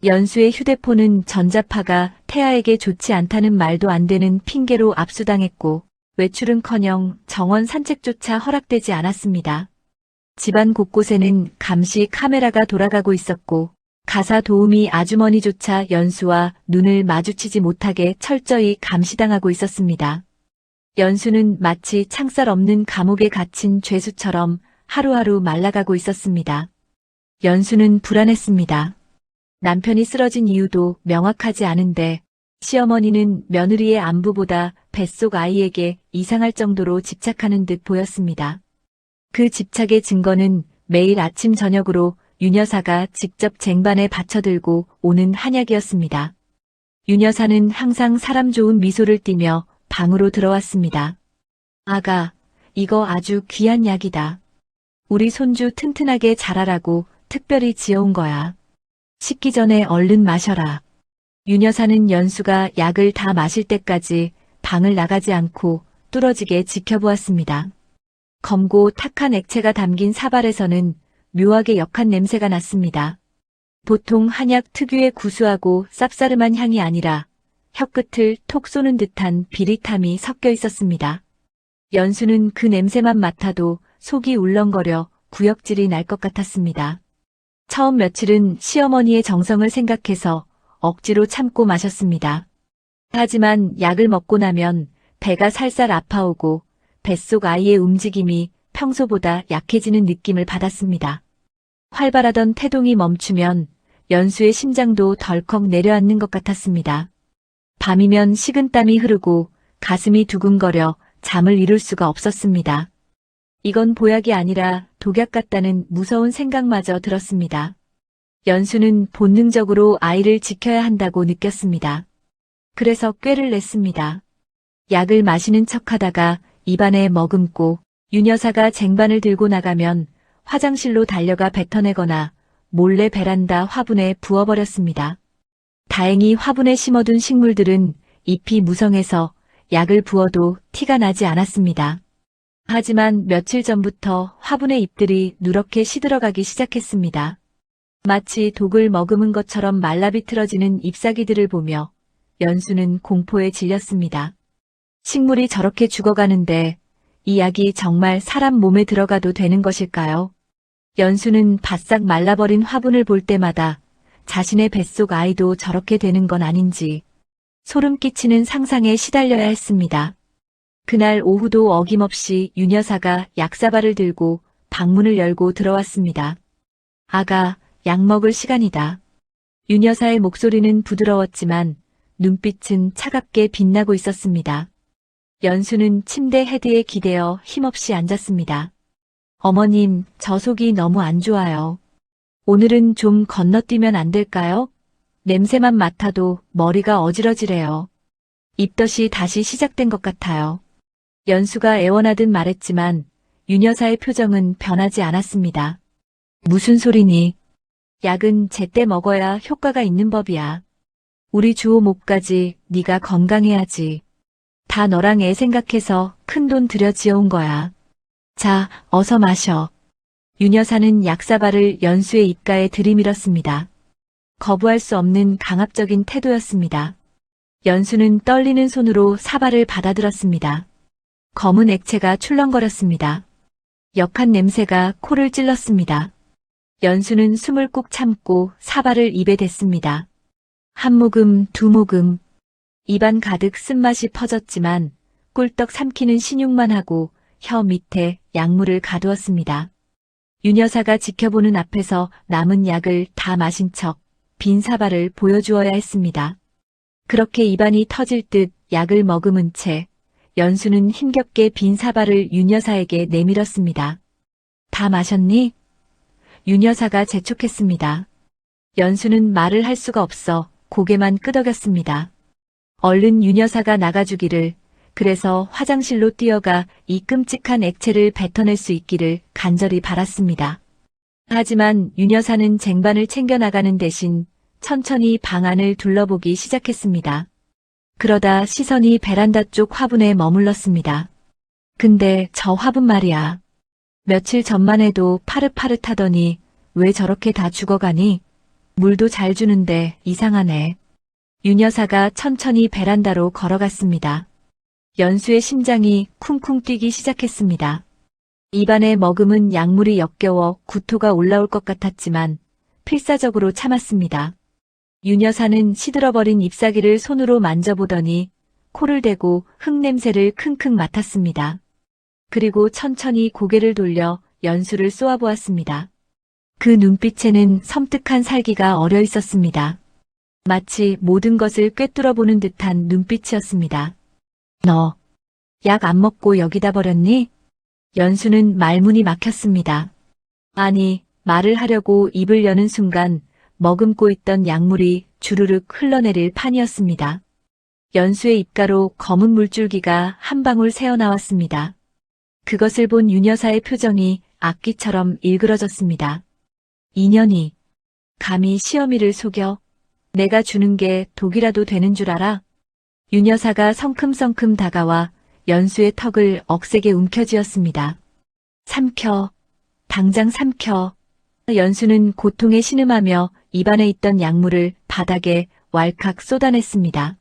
연수의 휴대폰은 전자파가 태아에게 좋지 않다는 말도 안 되는 핑계로 압수당했고 외출은커녕 정원 산책조차 허락되지 않았습니다. 집안 곳곳에는 감시 카메라가 돌아가고 있었고 가사 도우미 아주머니조차 연수와 눈을 마주치지 못하게 철저히 감시당하고 있었습니다. 연수는 마치 창살 없는 감옥에 갇힌 죄수처럼 하루하루 말라가고 있었습니다. 연수는 불안했습니다. 남편이 쓰러진 이유도 명확하지 않은데 시어머니는 며느리의 안부보다 뱃속 아이에게 이상할 정도로 집착하는 듯 보였습니다. 그 집착의 증거는 매일 아침 저녁으로 윤 여사가 직접 쟁반에 받쳐들고 오는 한약이었습니다. 윤 여사는 항상 사람 좋은 미소를 띠며 방으로 들어왔습니다. 아가, 이거 아주 귀한 약이다. 우리 손주 튼튼하게 자라라고 특별히 지어온 거야. 식기 전에 얼른 마셔라. 윤 여사는 연수가 약을 다 마실 때까지 방을 나가지 않고 뚫어지게 지켜보았습니다. 검고 탁한 액체가 담긴 사발에서는 묘하게 역한 냄새가 났습니다. 보통 한약 특유의 구수하고 쌉싸름한 향이 아니라 혀끝을 톡 쏘는 듯한 비릿함이 섞여 있었습니다. 연수는 그 냄새만 맡아도 속이 울렁거려 구역질이 날 것 같았습니다. 처음 며칠은 시어머니의 정성을 생각해서 억지로 참고 마셨습니다. 하지만 약을 먹고 나면 배가 살살 아파오고 뱃속 아이의 움직임이 평소보다 약해지는 느낌을 받았습니다. 활발하던 태동이 멈추면 연수의 심장도 덜컥 내려앉는 것 같았습니다. 밤이면 식은땀이 흐르고 가슴이 두근거려 잠을 이룰 수가 없었습니다. 이건 보약이 아니라 독약 같다는 무서운 생각마저 들었습니다. 연수는 본능적으로 아이를 지켜야 한다고 느꼈습니다. 그래서 꾀를 냈습니다. 약을 마시는 척하다가 입안에 머금고 윤 여사가 쟁반을 들고 나가면 화장실로 달려가 뱉어내거나 몰래 베란다 화분에 부어버렸습니다. 다행히 화분에 심어둔 식물들은 잎이 무성해서 약을 부어도 티가 나지 않았습니다. 하지만 며칠 전부터 화분의 잎들이 누렇게 시들어가기 시작했습니다. 마치 독을 머금은 것처럼 말라비틀어지는 잎사귀들을 보며 연수는 공포에 질렸습니다. 식물이 저렇게 죽어가는데 이 약이 정말 사람 몸에 들어가도 되는 것일까요? 연수는 바싹 말라버린 화분을 볼 때마다 자신의 뱃속 아이도 저렇게 되는 건 아닌지 소름 끼치는 상상에 시달려야 했습니다. 그날 오후도 어김없이 윤 여사가 약사발을 들고 방문을 열고 들어왔습니다. 아가, 약 먹을 시간이다. 윤 여사의 목소리는 부드러웠지만 눈빛은 차갑게 빛나고 있었습니다. 연수는 침대 헤드에 기대어 힘없이 앉았습니다. 어머님, 저 속이 너무 안 좋아요. 오늘은 좀 건너뛰면 안 될까요? 냄새만 맡아도 머리가 어지러지래요. 입덧이 다시 시작된 것 같아요. 연수가 애원하듯 말했지만 윤 여사의 표정은 변하지 않았습니다. 무슨 소리니? 약은 제때 먹어야 효과가 있는 법이야. 우리 주호 목까지 네가 건강해야지. 다 너랑 애 생각해서 큰돈 들여 지어온 거야. 자, 어서 마셔. 윤 여사는 약사발을 연수의 입가에 들이밀었습니다. 거부할 수 없는 강압적인 태도였습니다. 연수는 떨리는 손으로 사발을 받아들었습니다. 검은 액체가 출렁거렸습니다. 역한 냄새가 코를 찔렀습니다. 연수는 숨을 꾹 참고 사발을 입에 댔습니다. 한 모금, 두 모금. 입안 가득 쓴맛이 퍼졌지만 꿀떡 삼키는 신용만 하고 혀 밑에 약물을 가두었습니다. 윤 여사가 지켜보는 앞에서 남은 약을 다 마신 척 빈 사발을 보여주어야 했습니다. 그렇게 입안이 터질 듯 약을 머금은 채 연수는 힘겹게 빈 사발을 윤 여사에게 내밀었습니다. 다 마셨니? 윤 여사가 재촉했습니다. 연수는 말을 할 수가 없어 고개만 끄덕였습니다. 얼른 윤 여사가 나가주기를, 그래서 화장실로 뛰어가 이 끔찍한 액체를 뱉어낼 수 있기를 간절히 바랐습니다. 하지만 윤 여사는 쟁반을 챙겨나가는 대신 천천히 방 안을 둘러보기 시작했습니다. 그러다 시선이 베란다 쪽 화분에 머물렀습니다. 근데 저 화분 말이야. 며칠 전만 해도 파릇파릇하더니 왜 저렇게 다 죽어가니? 물도 잘 주는데 이상하네. 윤 여사가 천천히 베란다로 걸어갔습니다. 연수의 심장이 쿵쿵 뛰기 시작했습니다. 입안에 머금은 약물이 역겨워 구토가 올라올 것 같았지만 필사적으로 참았습니다. 윤 여사는 시들어버린 잎사귀를 손으로 만져보더니 코를 대고 흙냄새를 킁킁 맡았습니다. 그리고 천천히 고개를 돌려 연수를 쏘아보았습니다. 그 눈빛에는 섬뜩한 살기가 어려 있었습니다. 마치 모든 것을 꿰뚫어보는 듯한 눈빛이었습니다. 너, 약 안 먹고 여기다 버렸니? 연수는 말문이 막혔습니다. 아니, 말을 하려고 입을 여는 순간 머금고 있던 약물이 주르륵 흘러내릴 판이었습니다. 연수의 입가로 검은 물줄기가 한 방울 새어나왔습니다. 그것을 본 윤 여사의 표정이 악기처럼 일그러졌습니다. 인연이 감히 시어미를 속여? 내가 주는 게 독이라도 되는 줄 알아? 윤 여사가 성큼성큼 다가와 연수의 턱을 억세게 움켜쥐었습니다. 삼켜. 당장 삼켜. 연수는 고통에 신음하며 입안에 있던 약물을 바닥에 왈칵 쏟아냈습니다.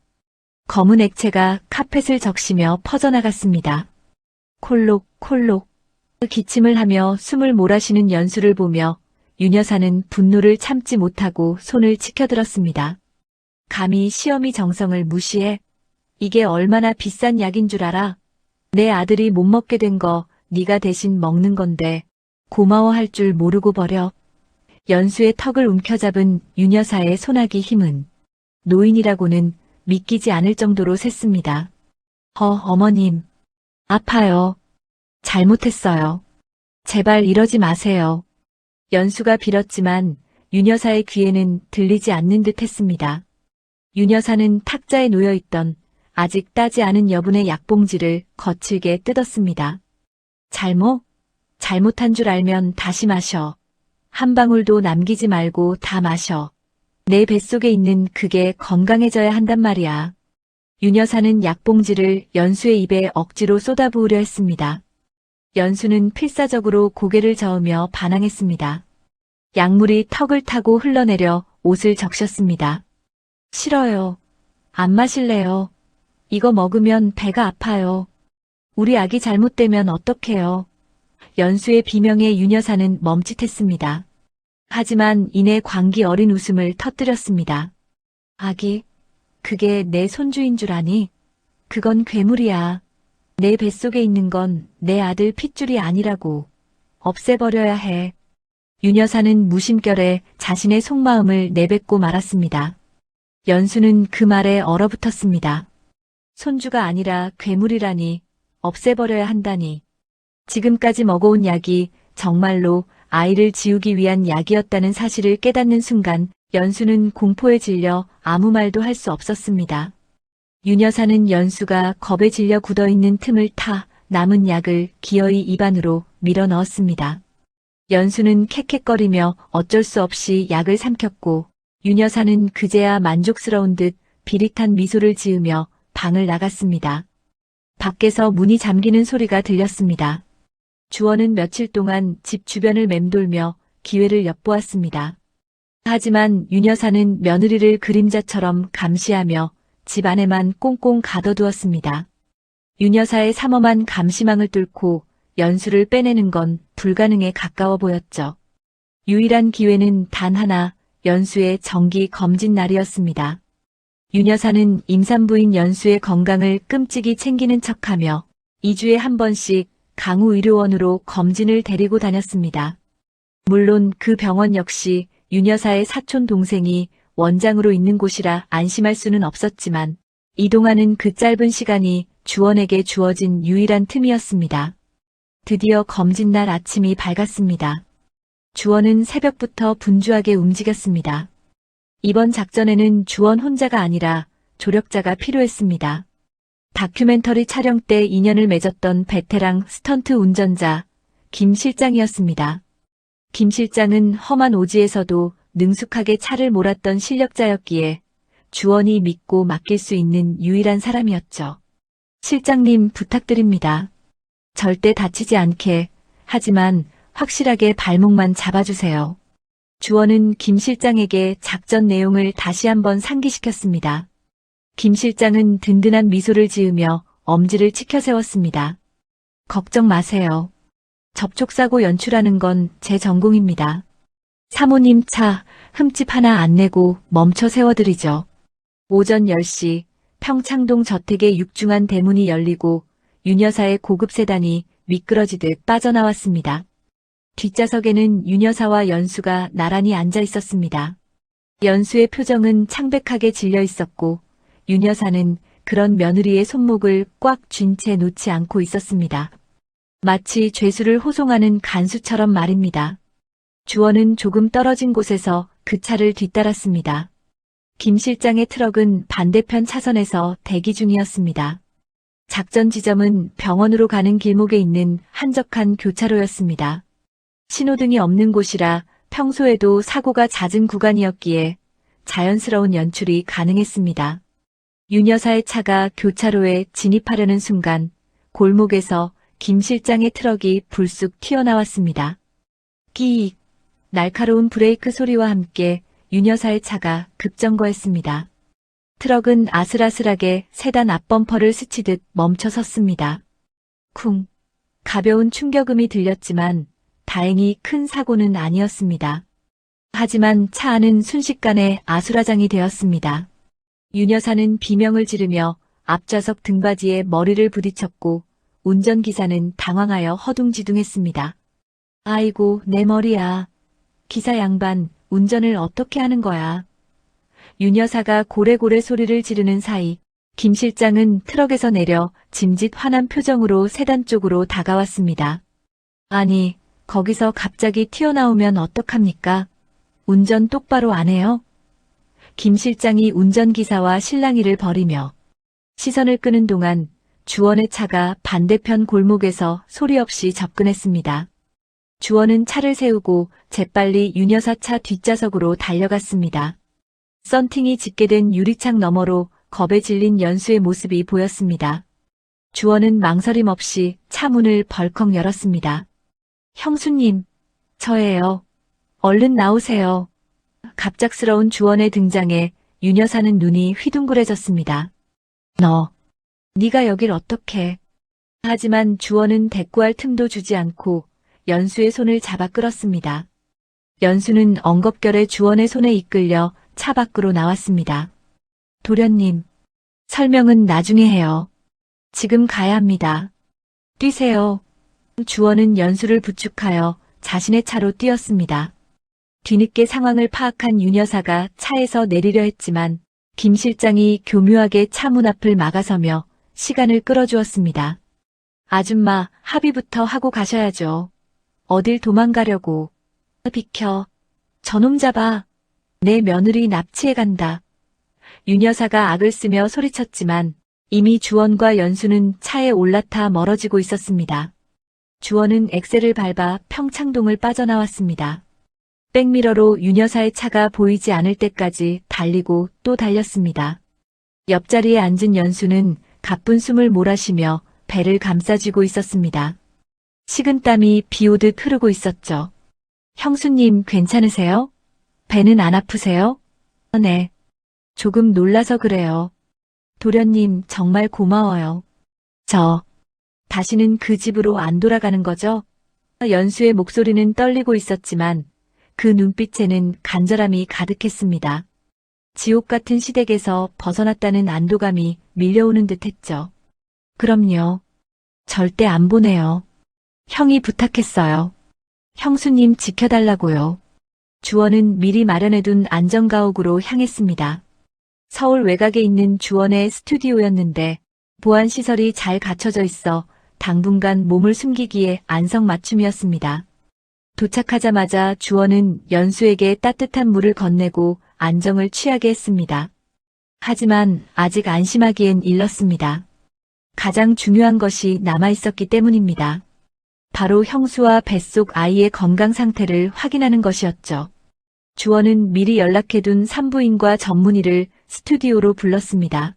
검은 액체가 카펫을 적시며 퍼져나갔습니다. 콜록 콜록. 기침을 하며 숨을 몰아쉬는 연수를 보며 윤 여사는 분노를 참지 못하고 손을 치켜들었습니다. 감히 시어미 정성을 무시해? 이게 얼마나 비싼 약인 줄 알아? 내 아들이 못 먹게 된 거 네가 대신 먹는 건데 고마워할 줄 모르고 버려. 연수의 턱을 움켜잡은 윤 여사의 손아귀 힘은 노인이라고는 믿기지 않을 정도로 셌습니다. 어머님. 아파요. 잘못했어요. 제발 이러지 마세요. 연수가 빌었지만 윤 여사의 귀에는 들리지 않는 듯 했습니다. 윤 여사는 탁자에 놓여있던 아직 따지 않은 여분의 약봉지를 거칠게 뜯었습니다. 잘못한 줄 알면 다시 마셔. 한 방울도 남기지 말고 다 마셔. 내 뱃속에 있는 그게 건강해져야 한단 말이야. 윤 여사는 약봉지를 연수의 입에 억지로 쏟아부으려 했습니다. 연수는 필사적으로 고개를 저으며 반항했습니다. 약물이 턱을 타고 흘러내려 옷을 적셨습니다. 싫어요. 안 마실래요. 이거 먹으면 배가 아파요. 우리 아기 잘못되면 어떡해요. 연수의 비명에 윤 여사는 멈칫했습니다. 하지만 이내 광기 어린 웃음을 터뜨렸습니다. 아기, 그게 내 손주인 줄 아니? 그건 괴물이야. 내 뱃속에 있는 건 내 아들 핏줄이 아니라고. 없애버려야 해. 윤 여사는 무심결에 자신의 속마음을 내뱉고 말았습니다. 연수는 그 말에 얼어붙었습니다. 손주가 아니라 괴물이라니, 없애버려야 한다니. 지금까지 먹어온 약이 정말로 아이를 지우기 위한 약이었다는 사실을 깨닫는 순간 연수는 공포에 질려 아무 말도 할 수 없었습니다. 윤 여사는 연수가 겁에 질려 굳어있는 틈을 타 남은 약을 기어이 입안으로 밀어 넣었습니다. 연수는 캑캑거리며 어쩔 수 없이 약을 삼켰고 윤 여사는 그제야 만족스러운 듯 비릿한 미소를 지으며 방을 나갔습니다. 밖에서 문이 잠기는 소리가 들렸습니다. 주원은 며칠 동안 집 주변을 맴돌며 기회를 엿보았습니다. 하지만 윤 여사는 며느리를 그림자처럼 감시하며 집 안에만 꽁꽁 가둬두었습니다. 윤 여사의 삼엄한 감시망을 뚫고 연수를 빼내는 건 불가능에 가까워 보였죠. 유일한 기회는 단 하나, 연수의 정기 검진 날이었습니다. 윤 여사는 임산부인 연수의 건강을 끔찍이 챙기는 척하며 2주에 한 번씩 강우의료원으로 검진을 데리고 다녔습니다. 물론 그 병원 역시 윤 여사의 사촌 동생이 원장으로 있는 곳이라 안심할 수는 없었지만 이동하는 그 짧은 시간이 주원에게 주어진 유일한 틈이었습니다. 드디어 검진날 아침이 밝았습니다. 주원은 새벽부터 분주하게 움직였습니다. 이번 작전에는 주원 혼자가 아니라 조력자가 필요했습니다. 다큐멘터리 촬영 때 인연을 맺었던 베테랑 스턴트 운전자 김 실장이었습니다. 김 실장은 험한 오지에서도 능숙하게 차를 몰았던 실력자였기에 주원이 믿고 맡길 수 있는 유일한 사람이었죠. 실장님 부탁드립니다. 절대 다치지 않게, 하지만 확실하게 발목만 잡아주세요. 주원은 김 실장에게 작전 내용을 다시 한번 상기시켰습니다. 김 실장은 든든한 미소를 지으며 엄지를 치켜세웠습니다. 걱정 마세요. 접촉사고 연출하는 건 제 전공입니다. 사모님 차 흠집 하나 안 내고 멈춰 세워드리죠. 오전 10시 평창동 저택의 육중한 대문이 열리고 윤 여사의 고급 세단이 미끄러지듯 빠져나왔습니다. 뒷좌석에는 윤 여사와 연수가 나란히 앉아 있었습니다. 연수의 표정은 창백하게 질려 있었고 윤 여사는 그런 며느리의 손목을 꽉 쥔 채 놓지 않고 있었습니다. 마치 죄수를 호송하는 간수처럼 말입니다. 주원은 조금 떨어진 곳에서 그 차를 뒤따랐습니다. 김 실장의 트럭은 반대편 차선에서 대기 중이었습니다. 작전 지점은 병원으로 가는 길목에 있는 한적한 교차로였습니다. 신호등이 없는 곳이라 평소에도 사고가 잦은 구간이었기에 자연스러운 연출이 가능했습니다. 윤 여사의 차가 교차로에 진입하려는 순간 골목에서 김 실장의 트럭이 불쑥 튀어나왔습니다. 끼익! 날카로운 브레이크 소리와 함께 윤 여사의 차가 급정거했습니다. 트럭은 아슬아슬하게 세단 앞범퍼를 스치듯 멈춰 섰습니다. 쿵! 가벼운 충격음이 들렸지만 다행히 큰 사고는 아니었습니다. 하지만 차 안은 순식간에 아수라장이 되었습니다. 윤 여사는 비명을 지르며 앞좌석 등받이에 머리를 부딪혔고 운전기사는 당황하여 허둥지둥했습니다. 아이고, 내 머리야. 기사 양반, 운전을 어떻게 하는 거야. 윤 여사가 고래고래 소리를 지르는 사이 김 실장은 트럭에서 내려 짐짓 화난 표정으로 세단 쪽으로 다가왔습니다. 아니, 거기서 갑자기 튀어나오면 어떡합니까? 운전 똑바로 안 해요? 김 실장이 운전기사와 실랑이를 벌이며 시선을 끄는 동안 주원의 차가 반대편 골목에서 소리 없이 접근했습니다. 주원은 차를 세우고 재빨리 윤 여사 차 뒷좌석으로 달려갔습니다. 썬팅이 짙게된 유리창 너머로 겁에 질린 연수의 모습이 보였습니다. 주원은 망설임 없이 차 문을 벌컥 열었습니다. 형수님, 저예요. 얼른 나오세요. 갑작스러운 주원의 등장에 윤 여사는 눈이 휘둥그레졌습니다. 네가 여길 어떻게? 하지만 주원은 대꾸할 틈도 주지 않고 연수의 손을 잡아 끌었습니다. 연수는 엉겁결에 주원의 손에 이끌려 차 밖으로 나왔습니다. 도련님, 설명은 나중에 해요. 지금 가야 합니다. 뛰세요. 주원은 연수를 부축하여 자신의 차로 뛰었습니다. 뒤늦게 상황을 파악한 윤 여사가 차에서 내리려 했지만 김 실장이 교묘하게 차 문 앞을 막아서며 시간을 끌어주었습니다. 아줌마, 합의부터 하고 가셔야죠. 어딜 도망가려고. 비켜. 저놈 잡아. 내 며느리 납치해 간다. 윤 여사가 악을 쓰며 소리쳤지만 이미 주원과 연수는 차에 올라타 멀어지고 있었습니다. 주원은 엑셀을 밟아 평창동을 빠져나왔습니다. 백미러로 윤 여사의 차가 보이지 않을 때까지 달리고 또 달렸습니다. 옆자리에 앉은 연수는 가쁜 숨을 몰아쉬며 배를 감싸쥐고 있었습니다. 식은땀이 비오듯 흐르고 있었죠. 형수님 괜찮으세요? 배는 안 아프세요? 네. 조금 놀라서 그래요. 도련님 정말 고마워요. 다시는 그 집으로 안 돌아가는 거죠? 연수의 목소리는 떨리고 있었지만 그 눈빛에는 간절함이 가득했습니다. 지옥 같은 시댁에서 벗어났다는 안도감이 밀려오는 듯 했죠. 그럼요. 절대 안 보내요. 형이 부탁했어요. 형수님 지켜달라고요. 주원은 미리 마련해둔 안전가옥으로 향했습니다. 서울 외곽에 있는 주원의 스튜디오였는데 보안시설이 잘 갖춰져 있어 당분간 몸을 숨기기에 안성맞춤이었습니다. 도착하자마자 주원은 연수에게 따뜻한 물을 건네고 안정을 취하게 했습니다. 하지만 아직 안심하기엔 일렀습니다. 가장 중요한 것이 남아있었기 때문입니다. 바로 형수와 뱃속 아이의 건강 상태를 확인하는 것이었죠. 주원은 미리 연락해둔 산부인과 전문의를 스튜디오로 불렀습니다.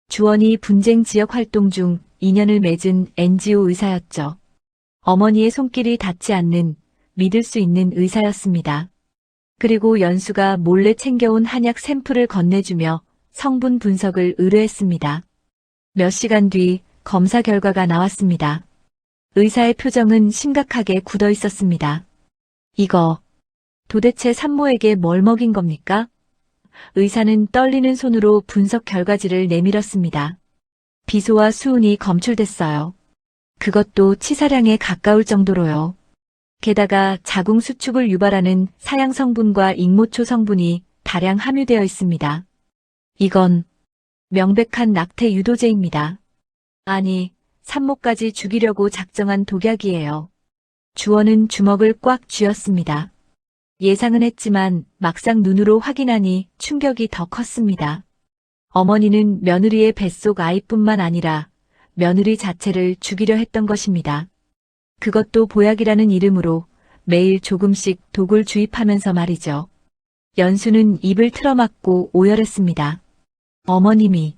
주원이 분쟁 지역 활동 중 인연을 맺은 NGO 의사였죠. 어머니의 손길이 닿지 않는 믿을 수 있는 의사였습니다. 그리고 연수가 몰래 챙겨온 한약 샘플을 건네주며 성분 분석을 의뢰했습니다. 몇 시간 뒤 검사 결과가 나왔습니다. 의사의 표정은 심각하게 굳어 있었습니다. 이거 도대체 산모에게 뭘 먹인 겁니까? 의사는 떨리는 손으로 분석 결과지를 내밀었습니다. 비소와 수은이 검출됐어요. 그것도 치사량에 가까울 정도로요. 게다가 자궁 수축을 유발하는 사양 성분과 익모초 성분이 다량 함유되어 있습니다. 이건 명백한 낙태 유도제입니다. 아니, 산모까지 죽이려고 작정한 독약이에요. 주원은 주먹을 꽉 쥐었습니다. 예상은 했지만 막상 눈으로 확인하니 충격이 더 컸습니다. 어머니는 며느리의 뱃속 아이뿐만 아니라 며느리 자체를 죽이려 했던 것입니다. 그것도 보약이라는 이름으로 매일 조금씩 독을 주입하면서 말이죠. 연수는 입을 틀어막고 오열했습니다. 어머님이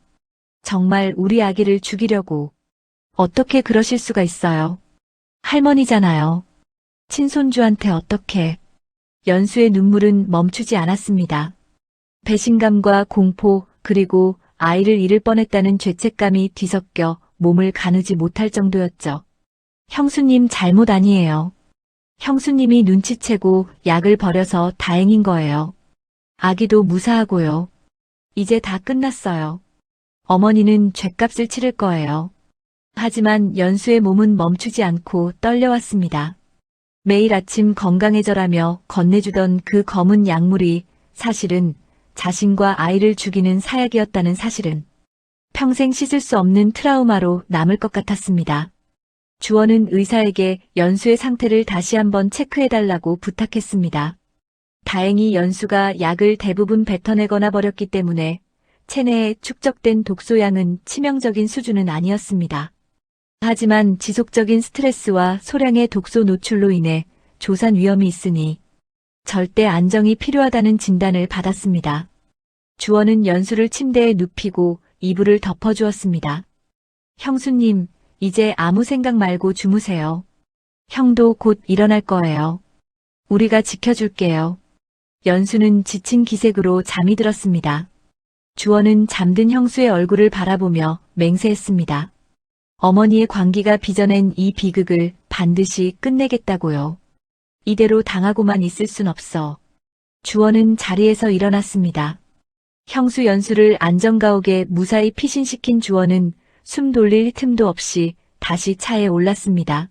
정말 우리 아기를 죽이려고 어떻게 그러실 수가 있어요? 할머니잖아요. 친손주한테 어떻게? 연수의 눈물은 멈추지 않았습니다. 배신감과 공포 그리고 아이를 잃을 뻔했다는 죄책감이 뒤섞여 몸을 가누지 못할 정도였죠. 형수님 잘못 아니에요. 형수님이 눈치채고 약을 버려서 다행인 거예요. 아기도 무사하고요. 이제 다 끝났어요. 어머니는 죗값을 치를 거예요. 하지만 연수의 몸은 멈추지 않고 떨려왔습니다. 매일 아침 건강해져라며 건네주던 그 검은 약물이 사실은 자신과 아이를 죽이는 사약이었다는 사실은 평생 씻을 수 없는 트라우마로 남을 것 같았습니다. 주원은 의사에게 연수의 상태를 다시 한번 체크해달라고 부탁했습니다. 다행히 연수가 약을 대부분 뱉어내거나 버렸기 때문에 체내에 축적된 독소량은 치명적인 수준은 아니었습니다. 하지만 지속적인 스트레스와 소량의 독소 노출로 인해 조산 위험이 있으니 절대 안정이 필요하다는 진단을 받았습니다. 주원은 연수를 침대에 눕히고 이불을 덮어주었습니다. 형수님, 이제 아무 생각 말고 주무세요. 형도 곧 일어날 거예요. 우리가 지켜줄게요. 연수는 지친 기색으로 잠이 들었습니다. 주원은 잠든 형수의 얼굴을 바라보며 맹세했습니다. 어머니의 광기가 빚어낸 이 비극을 반드시 끝내겠다고요. 이대로 당하고만 있을 순 없어. 주원은 자리에서 일어났습니다. 형수 연수를 안전가옥에 무사히 피신시킨 주원은 숨 돌릴 틈도 없이 다시 차에 올랐습니다.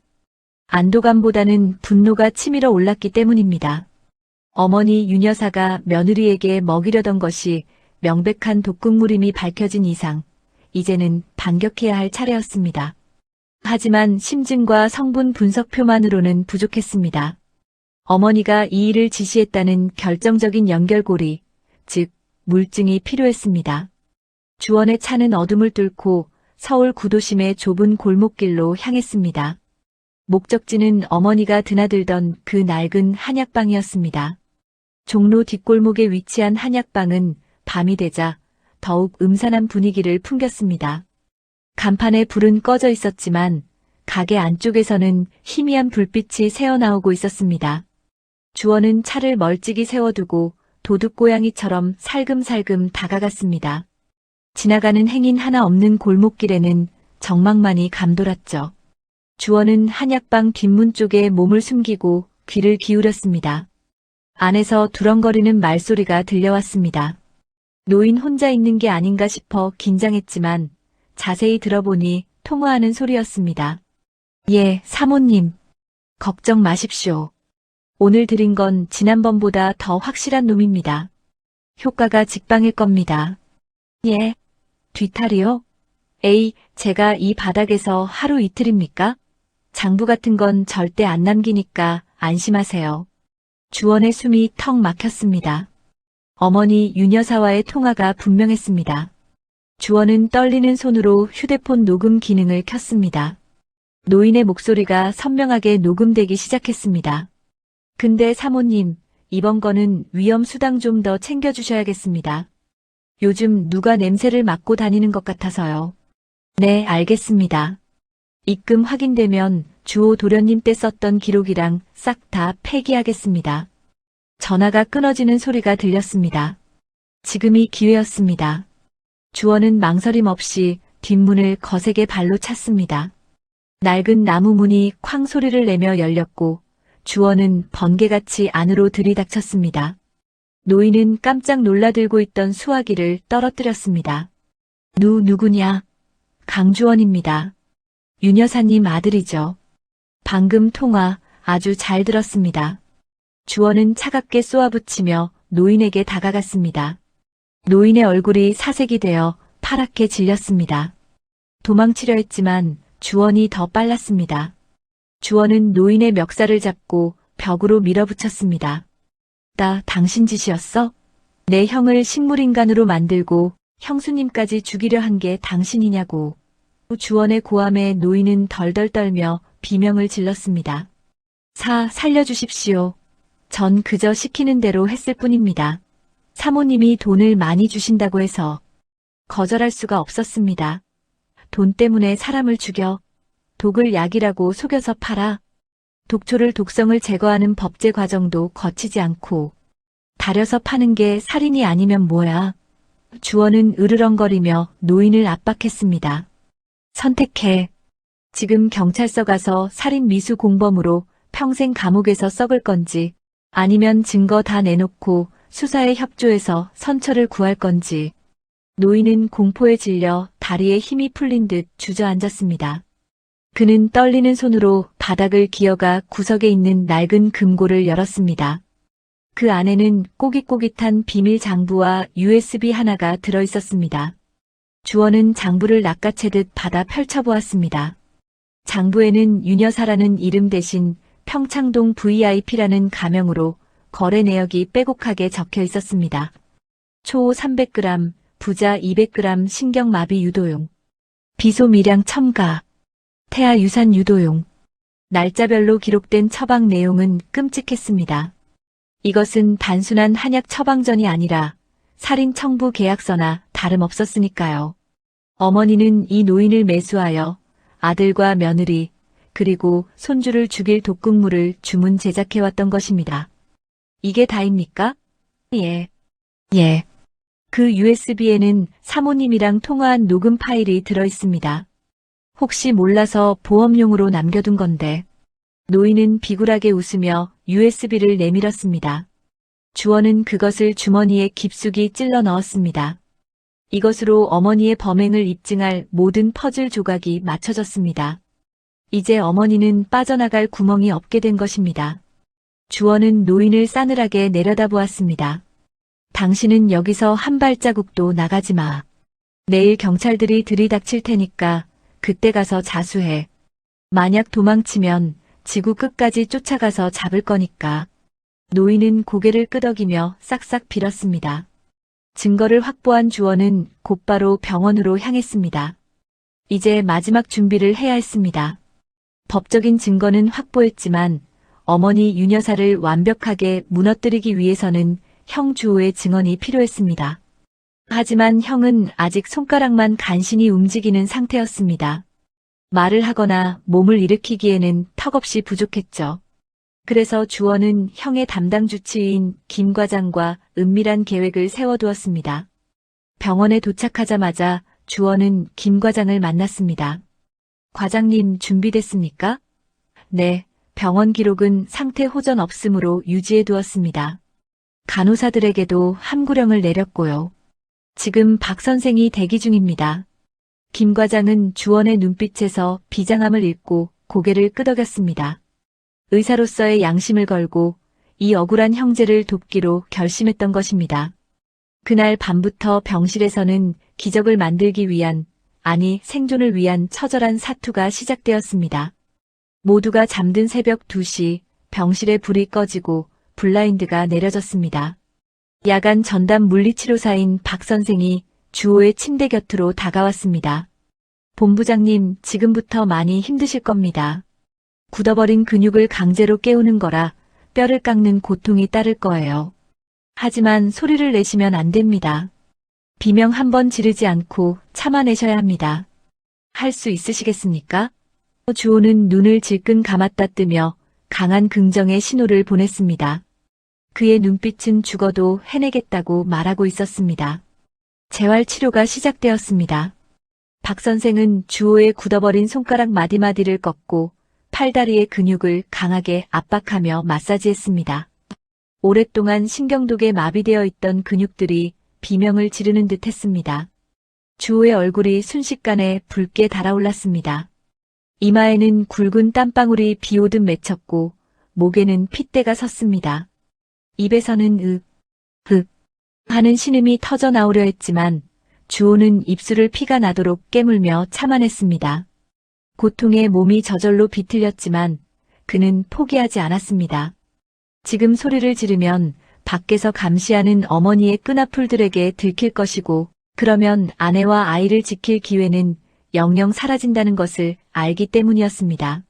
안도감보다는 분노가 치밀어 올랐기 때문입니다. 어머니 윤 여사가 며느리에게 먹이려던 것이 명백한 독극물임이 밝혀진 이상 이제는 반격해야 할 차례였습니다. 하지만 심증과 성분 분석표만으로는 부족했습니다. 어머니가 이 일을 지시했다는 결정적인 연결고리, 즉 물증이 필요했습니다. 주원의 차는 어둠을 뚫고 서울 구도심의 좁은 골목길로 향했습니다. 목적지는 어머니가 드나들던 그 낡은 한약방이었습니다. 종로 뒷골목에 위치한 한약방은 밤이 되자 더욱 음산한 분위기를 풍겼습니다. 간판에 불은 꺼져 있었지만 가게 안쪽에서는 희미한 불빛이 새어나오고 있었습니다. 주원은 차를 멀찍이 세워두고 도둑고양이처럼 살금살금 다가갔습니다. 지나가는 행인 하나 없는 골목길에는 정막만이 감돌았죠. 주원은 한약방 뒷문 쪽에 몸을 숨기고 귀를 기울였습니다. 안에서 두렁거리는 말소리가 들려왔습니다. 노인 혼자 있는 게 아닌가 싶어 긴장했지만 자세히 들어보니 통화하는 소리였습니다. 예, 사모님. 걱정 마십시오. 오늘 드린 건 지난번보다 더 확실한 놈입니다. 효과가 직방일 겁니다. 예. 뒤탈이요? 에이, 제가 이 바닥에서 하루 이틀입니까? 장부 같은 건 절대 안 남기니까 안심하세요. 주원의 숨이 턱 막혔습니다. 어머니 윤 여사와의 통화가 분명했습니다. 주원은 떨리는 손으로 휴대폰 녹음 기능을 켰습니다. 노인의 목소리가 선명하게 녹음되기 시작했습니다. 근데 사모님, 이번 거는 위험 수당 좀 더 챙겨주셔야겠습니다. 요즘 누가 냄새를 맡고 다니는 것 같아서요. 네, 알겠습니다. 입금 확인되면 주호 도련님 때 썼던 기록이랑 싹 다 폐기하겠습니다. 전화가 끊어지는 소리가 들렸습니다. 지금이 기회였습니다. 주원은 망설임 없이 뒷문을 거세게 발로 찼습니다. 낡은 나무 문이 쾅 소리를 내며 열렸고 주원은 번개같이 안으로 들이닥쳤습니다. 노인은 깜짝 놀라들고 있던 수화기를 떨어뜨렸습니다. 누구냐? 강주원입니다. 윤 여사님 아들이죠. 방금 통화 아주 잘 들었습니다. 주원은 차갑게 쏘아붙이며 노인에게 다가갔습니다. 노인의 얼굴이 사색이 되어 파랗게 질렸습니다. 도망치려 했지만 주원이 더 빨랐습니다. 주원은 노인의 멱살을 잡고 벽으로 밀어붙였습니다. 나 당신 짓이었어? 내 형을 식물인간으로 만들고 형수님까지 죽이려 한 게 당신이냐고. 주원의 고함에 노인은 덜덜 떨며 비명을 질렀습니다. 살려주십시오. 전 그저 시키는 대로 했을 뿐입니다. 사모님이 돈을 많이 주신다고 해서 거절할 수가 없었습니다. 돈 때문에 사람을 죽여 독을 약이라고 속여서 팔아 독초를 독성을 제거하는 법제 과정도 거치지 않고 다려서 파는 게 살인이 아니면 뭐야. 주원은 으르렁거리며 노인을 압박했습니다. 선택해. 지금 경찰서 가서 살인 미수 공범으로 평생 감옥에서 썩을 건지 아니면 증거 다 내놓고 수사에 협조해서 선처를 구할 건지. 노인은 공포에 질려 다리에 힘이 풀린 듯 주저앉았습니다. 그는 떨리는 손으로 바닥을 기어가 구석에 있는 낡은 금고를 열었습니다. 그 안에는 꼬깃꼬깃한 비밀 장부와 USB 하나가 들어 있었습니다. 주원은 장부를 낚아채듯 받아 펼쳐보았습니다. 장부에는 윤여사라는 이름 대신 평창동 VIP라는 가명으로 거래 내역이 빼곡하게 적혀 있었습니다. 초 300g, 부자 200g 신경마비 유도용, 비소미량 첨가, 태아 유산 유도용. 날짜별로 기록된 처방 내용은 끔찍했습니다. 이것은 단순한 한약 처방전이 아니라 살인 청부 계약서나 다름없었으니까요. 어머니는 이 노인을 매수하여 아들과 며느리 그리고 손주를 죽일 독극물을 주문 제작해왔던 것입니다. 이게 다입니까? 예. 그 USB에는 사모님이랑 통화한 녹음 파일이 들어있습니다. 혹시 몰라서 보험용으로 남겨둔 건데. 노인은 비굴하게 웃으며 USB를 내밀었습니다. 주원은 그것을 주머니에 깊숙이 찔러 넣었습니다. 이것으로 어머니의 범행을 입증할 모든 퍼즐 조각이 맞춰졌습니다. 이제 어머니는 빠져나갈 구멍이 없게 된 것입니다. 주원은 노인을 싸늘하게 내려다보았습니다. 당신은 여기서 한 발자국도 나가지 마. 내일 경찰들이 들이닥칠 테니까 그때 가서 자수해. 만약 도망치면 지구 끝까지 쫓아가서 잡을 거니까. 노인은 고개를 끄덕이며 싹싹 빌었습니다. 증거를 확보한 주원은 곧바로 병원으로 향했습니다. 이제 마지막 준비를 해야 했습니다. 법적인 증거는 확보했지만 어머니 윤여사를 완벽하게 무너뜨리기 위해서는 형 주호의 증언이 필요했습니다. 하지만 형은 아직 손가락만 간신히 움직이는 상태였습니다. 말을 하거나 몸을 일으키기에는 턱없이 부족했죠. 그래서 주원은 형의 담당 주치의인 김 과장과 은밀한 계획을 세워두었습니다. 병원에 도착하자마자 주원은 김 과장을 만났습니다. 과장님 준비됐습니까? 네, 병원 기록은 상태 호전 없음으로 유지해두었습니다. 간호사들에게도 함구령을 내렸고요. 지금 박 선생이 대기 중입니다. 김 과장은 주원의 눈빛에서 비장함을 읽고 고개를 끄덕였습니다. 의사로서의 양심을 걸고 이 억울한 형제를 돕기로 결심했던 것입니다. 그날 밤부터 병실에서는 기적을 만들기 위한, 아니 생존을 위한 처절한 사투가 시작되었습니다. 모두가 잠든 새벽 2시 병실에 불이 꺼지고 블라인드가 내려졌습니다. 야간 전담 물리치료사인 박 선생이 주호의 침대 곁으로 다가왔습니다. 본부장님, 지금부터 많이 힘드실 겁니다. 굳어버린 근육을 강제로 깨우는 거라 뼈를 깎는 고통이 따를 거예요. 하지만 소리를 내시면 안 됩니다. 비명 한 번 지르지 않고 참아내셔야 합니다. 할 수 있으시겠습니까? 주호는 눈을 질끈 감았다 뜨며 강한 긍정의 신호를 보냈습니다. 그의 눈빛은 죽어도 해내겠다고 말하고 있었습니다. 재활치료가 시작되었습니다. 박 선생은 주호의 굳어버린 손가락 마디마디를 꺾고 팔다리의 근육을 강하게 압박하며 마사지했습니다. 오랫동안 신경독에 마비되어 있던 근육들이 비명을 지르는 듯 했습니다. 주호의 얼굴이 순식간에 붉게 달아올랐습니다. 이마에는 굵은 땀방울이 비오듯 맺혔고 목에는 핏대가 섰습니다. 입에서는 하는 신음이 터져 나오려 했지만 주호는 입술을 피가 나도록 깨물며 참아냈습니다. 고통에 몸이 저절로 비틀렸지만 그는 포기하지 않았습니다. 지금 소리를 지르면 밖에서 감시하는 어머니의 끈앞풀들에게 들킬 것이고 그러면 아내와 아이를 지킬 기회는 영영 사라진다는 것을 알기 때문이었습니다.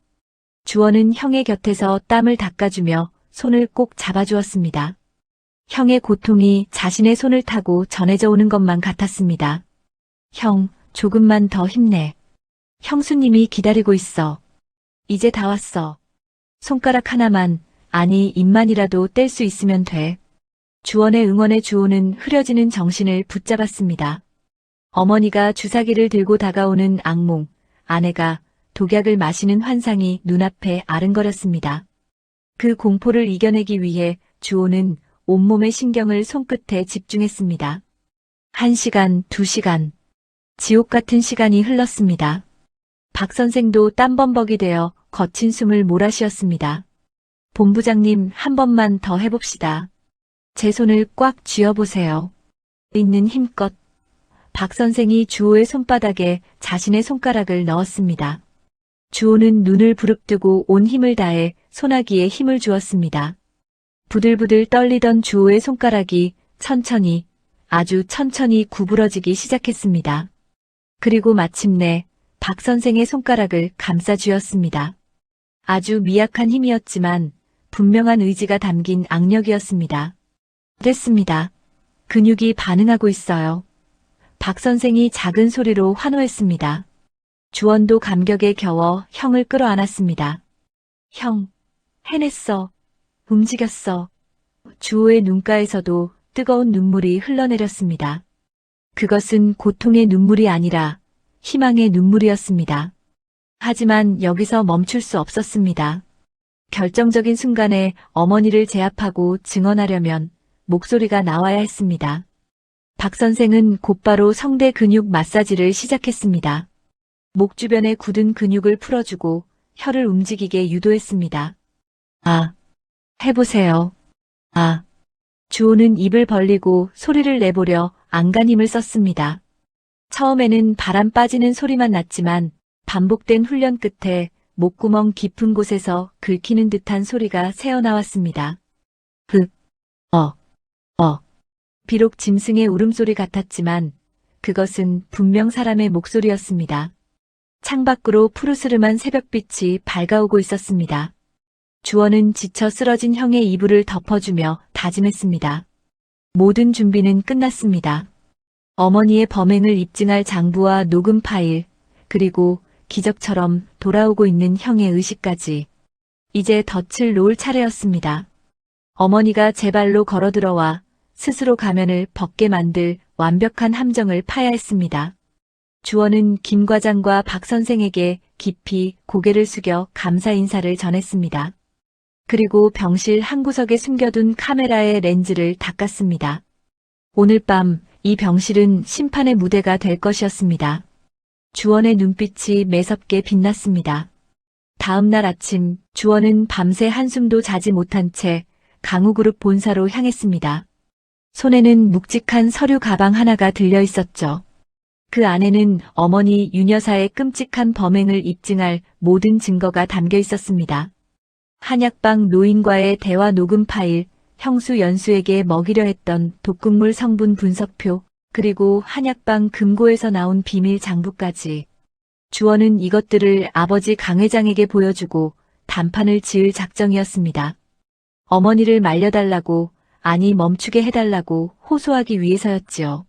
주원은 형의 곁에서 땀을 닦아주며 손을 꼭 잡아주었습니다. 형의 고통이 자신의 손을 타고 전해져 오는 것만 같았습니다. 형, 조금만 더 힘내. 형수님이 기다리고 있어. 이제 다 왔어. 손가락 하나만, 아니 입만이라도 뗄 수 있으면 돼. 주원의 응원에 주호는 흐려지는 정신을 붙잡았습니다. 어머니가 주사기를 들고 다가오는 악몽, 아내가 독약을 마시는 환상이 눈앞에 아른거렸습니다. 그 공포를 이겨내기 위해 주호는 온몸의 신경을 손끝에 집중했습니다. 1시간, 2시간. 지옥 같은 시간이 흘렀습니다. 박 선생도 땀범벅이 되어 거친 숨을 몰아쉬었습니다. 본부장님, 한 번만 더 해봅시다. 제 손을 꽉 쥐어보세요. 있는 힘껏. 박 선생이 주호의 손바닥에 자신의 손가락을 넣었습니다. 주호는 눈을 부릅뜨고 온 힘을 다해 소나기에 힘을 주었습니다. 부들부들 떨리던 주호의 손가락이 천천히, 아주 천천히 구부러지기 시작했습니다. 그리고 마침내 박 선생의 손가락을 감싸 쥐었습니다. 아주 미약한 힘이었지만 분명한 의지가 담긴 악력이었습니다. 됐습니다. 근육이 반응하고 있어요. 박 선생이 작은 소리로 환호했습니다. 주원도 감격에 겨워 형을 끌어안았습니다. 형, 해냈어. 움직였어. 주호의 눈가에서도 뜨거운 눈물이 흘러내렸습니다. 그것은 고통의 눈물이 아니라 희망의 눈물이었습니다. 하지만 여기서 멈출 수 없었습니다. 결정적인 순간에 어머니를 제압하고 증언하려면 목소리가 나와야 했습니다. 박 선생은 곧바로 성대 근육 마사지를 시작했습니다. 목 주변의 굳은 근육을 풀어주고 혀를 움직이게 유도했습니다. 아, 해보세요. 아. 주호는 입을 벌리고 소리를 내보려 안간힘을 썼습니다. 처음에는 바람 빠지는 소리만 났지만 반복된 훈련 끝에 목구멍 깊은 곳에서 긁히는 듯한 소리가 새어나왔습니다. 흑, 비록 짐승의 울음소리 같았지만 그것은 분명 사람의 목소리였습니다. 창밖으로 푸르스름한 새벽빛이 밝아오고 있었습니다. 주원은 지쳐 쓰러진 형의 이불을 덮어주며 다짐했습니다. 모든 준비는 끝났습니다. 어머니의 범행을 입증할 장부와 녹음 파일, 그리고 기적처럼 돌아오고 있는 형의 의식까지. 이제 덫을 놓을 차례였습니다. 어머니가 제 발로 걸어들어와 스스로 가면을 벗게 만들 완벽한 함정을 파야 했습니다. 주원은 김 과장과 박 선생에게 깊이 고개를 숙여 감사 인사를 전했습니다. 그리고 병실 한 구석에 숨겨둔 카메라의 렌즈를 닦았습니다. 오늘 밤 이 병실은 심판의 무대가 될 것이었습니다. 주원의 눈빛이 매섭게 빛났습니다. 다음 날 아침 주원은 밤새 한숨도 자지 못한 채 강우그룹 본사로 향했습니다. 손에는 묵직한 서류 가방 하나가 들려 있었죠. 그 안에는 어머니 윤 여사의 끔찍한 범행을 입증할 모든 증거가 담겨 있었습니다. 한약방 노인과의 대화 녹음 파일, 형수 연수에게 먹이려 했던 독극물 성분 분석표, 그리고 한약방 금고에서 나온 비밀 장부까지. 주원은 이것들을 아버지 강 회장에게 보여주고 단판을 지을 작정이었습니다. 어머니를 말려달라고, 아니 멈추게 해달라고 호소하기 위해서였지요.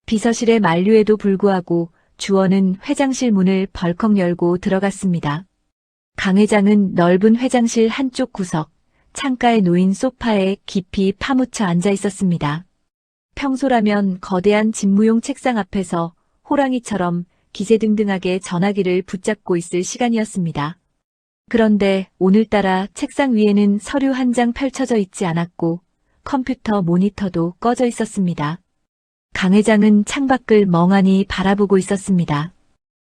비서실의 만류에도 불구하고 주원은 회장실 문을 벌컥 열고 들어갔습니다. 강 회장은 넓은 회장실 한쪽 구석, 창가에 놓인 소파에 깊이 파묻혀 앉아 있었습니다. 평소라면 거대한 집무용 책상 앞에서 호랑이처럼 기세등등하게 전화기를 붙잡고 있을 시간이었습니다. 그런데 오늘따라 책상 위에는 서류 한 장 펼쳐져 있지 않았고 컴퓨터 모니터도 꺼져 있었습니다. 강 회장은 창밖을 멍하니 바라보고 있었습니다.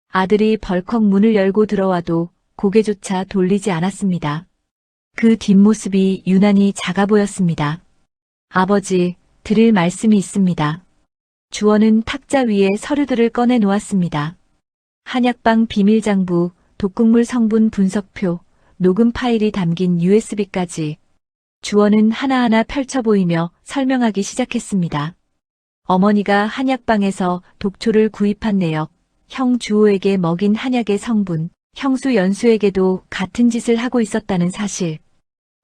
아들이 벌컥 문을 열고 들어와도 고개조차 돌리지 않았습니다. 그 뒷모습이 유난히 작아 보였습니다. 아버지, 드릴 말씀이 있습니다. 주원은 탁자 위에 서류들을 꺼내 놓았습니다. 한약방 비밀장부, 독극물 성분 분석표, 녹음 파일이 담긴 USB까지. 주원은 하나하나 펼쳐 보이며 설명하기 시작했습니다. 어머니가 한약방에서 독초를 구입한 내역, 형 주호에게 먹인 한약의 성분, 형수 연수에게도 같은 짓을 하고 있었다는 사실.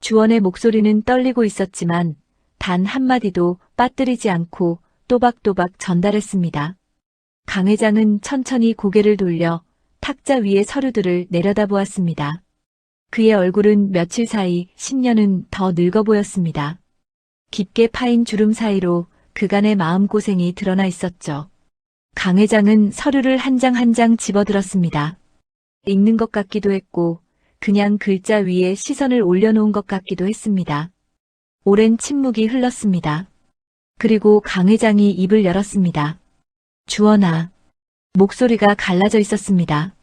주원의 목소리는 떨리고 있었지만 단 한마디도 빠뜨리지 않고 또박또박 전달했습니다. 강 회장은 천천히 고개를 돌려 탁자 위의 서류들을 내려다보았습니다. 그의 얼굴은 며칠 사이 10년은 더 늙어 보였습니다. 깊게 파인 주름 사이로 그간의 마음고생이 드러나 있었죠. 강 회장은 서류를 한 장 한 장 집어들었습니다. 읽는 것 같기도 했고 그냥 글자 위에 시선을 올려놓은 것 같기도 했습니다. 오랜 침묵이 흘렀습니다. 그리고 강 회장이 입을 열었습니다. 주원아. 목소리가 갈라져 있었습니다.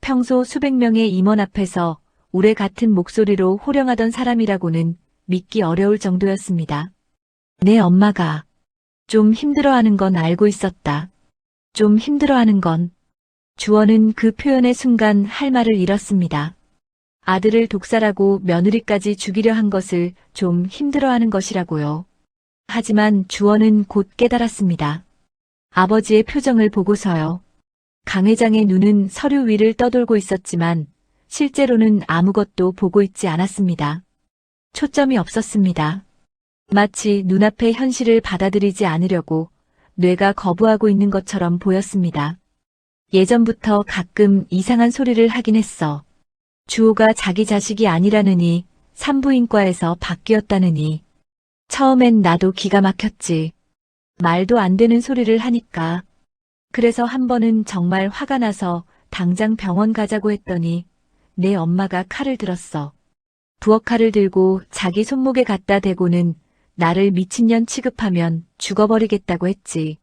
평소 수백 명의 임원 앞에서 우레 같은 목소리로 호령하던 사람이라고는 믿기 어려울 정도였습니다. 내 엄마가 좀 힘들어하는 건 알고 있었다. 좀 힘들어하는 건. 주원은 그 표현의 순간 할 말을 잃었습니다. 아들을 독살하고 며느리까지 죽이려 한 것을 좀 힘들어하는 것이라고요. 하지만 주원은 곧 깨달았습니다. 아버지의 표정을 보고서요. 강 회장의 눈은 서류 위를 떠돌고 있었지만 실제로는 아무것도 보고 있지 않았습니다. 초점이 없었습니다. 마치 눈앞의 현실을 받아들이지 않으려고 뇌가 거부하고 있는 것처럼 보였습니다. 예전부터 가끔 이상한 소리를 하긴 했어. 주호가 자기 자식이 아니라느니 산부인과에서 바뀌었다느니. 처음엔 나도 기가 막혔지. 말도 안 되는 소리를 하니까. 그래서 한 번은 정말 화가 나서 당장 병원 가자고 했더니 내 엄마가 칼을 들었어. 부엌칼을 들고 자기 손목에 갖다 대고는 나를 미친년 취급하면 죽어버리겠다고 했지.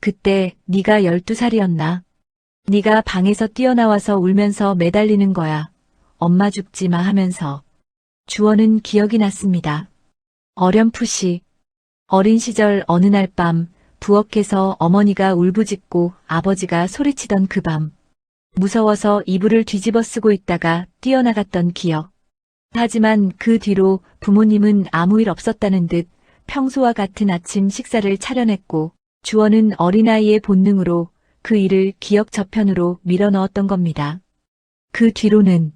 그때 네가 12살이었나? 네가 방에서 뛰어나와서 울면서 매달리는 거야. 엄마 죽지 마 하면서. 주원은 기억이 났습니다. 어렴풋이. 어린 시절 어느 날 밤 부엌에서 어머니가 울부짖고 아버지가 소리치던 그 밤. 무서워서 이불을 뒤집어 쓰고 있다가 뛰어나갔던 기억. 하지만 그 뒤로 부모님은 아무 일 없었다는 듯 평소와 같은 아침 식사를 차려냈고 주원은 어린아이의 본능으로 그 일을 기억 저편으로 밀어넣었던 겁니다. 그 뒤로는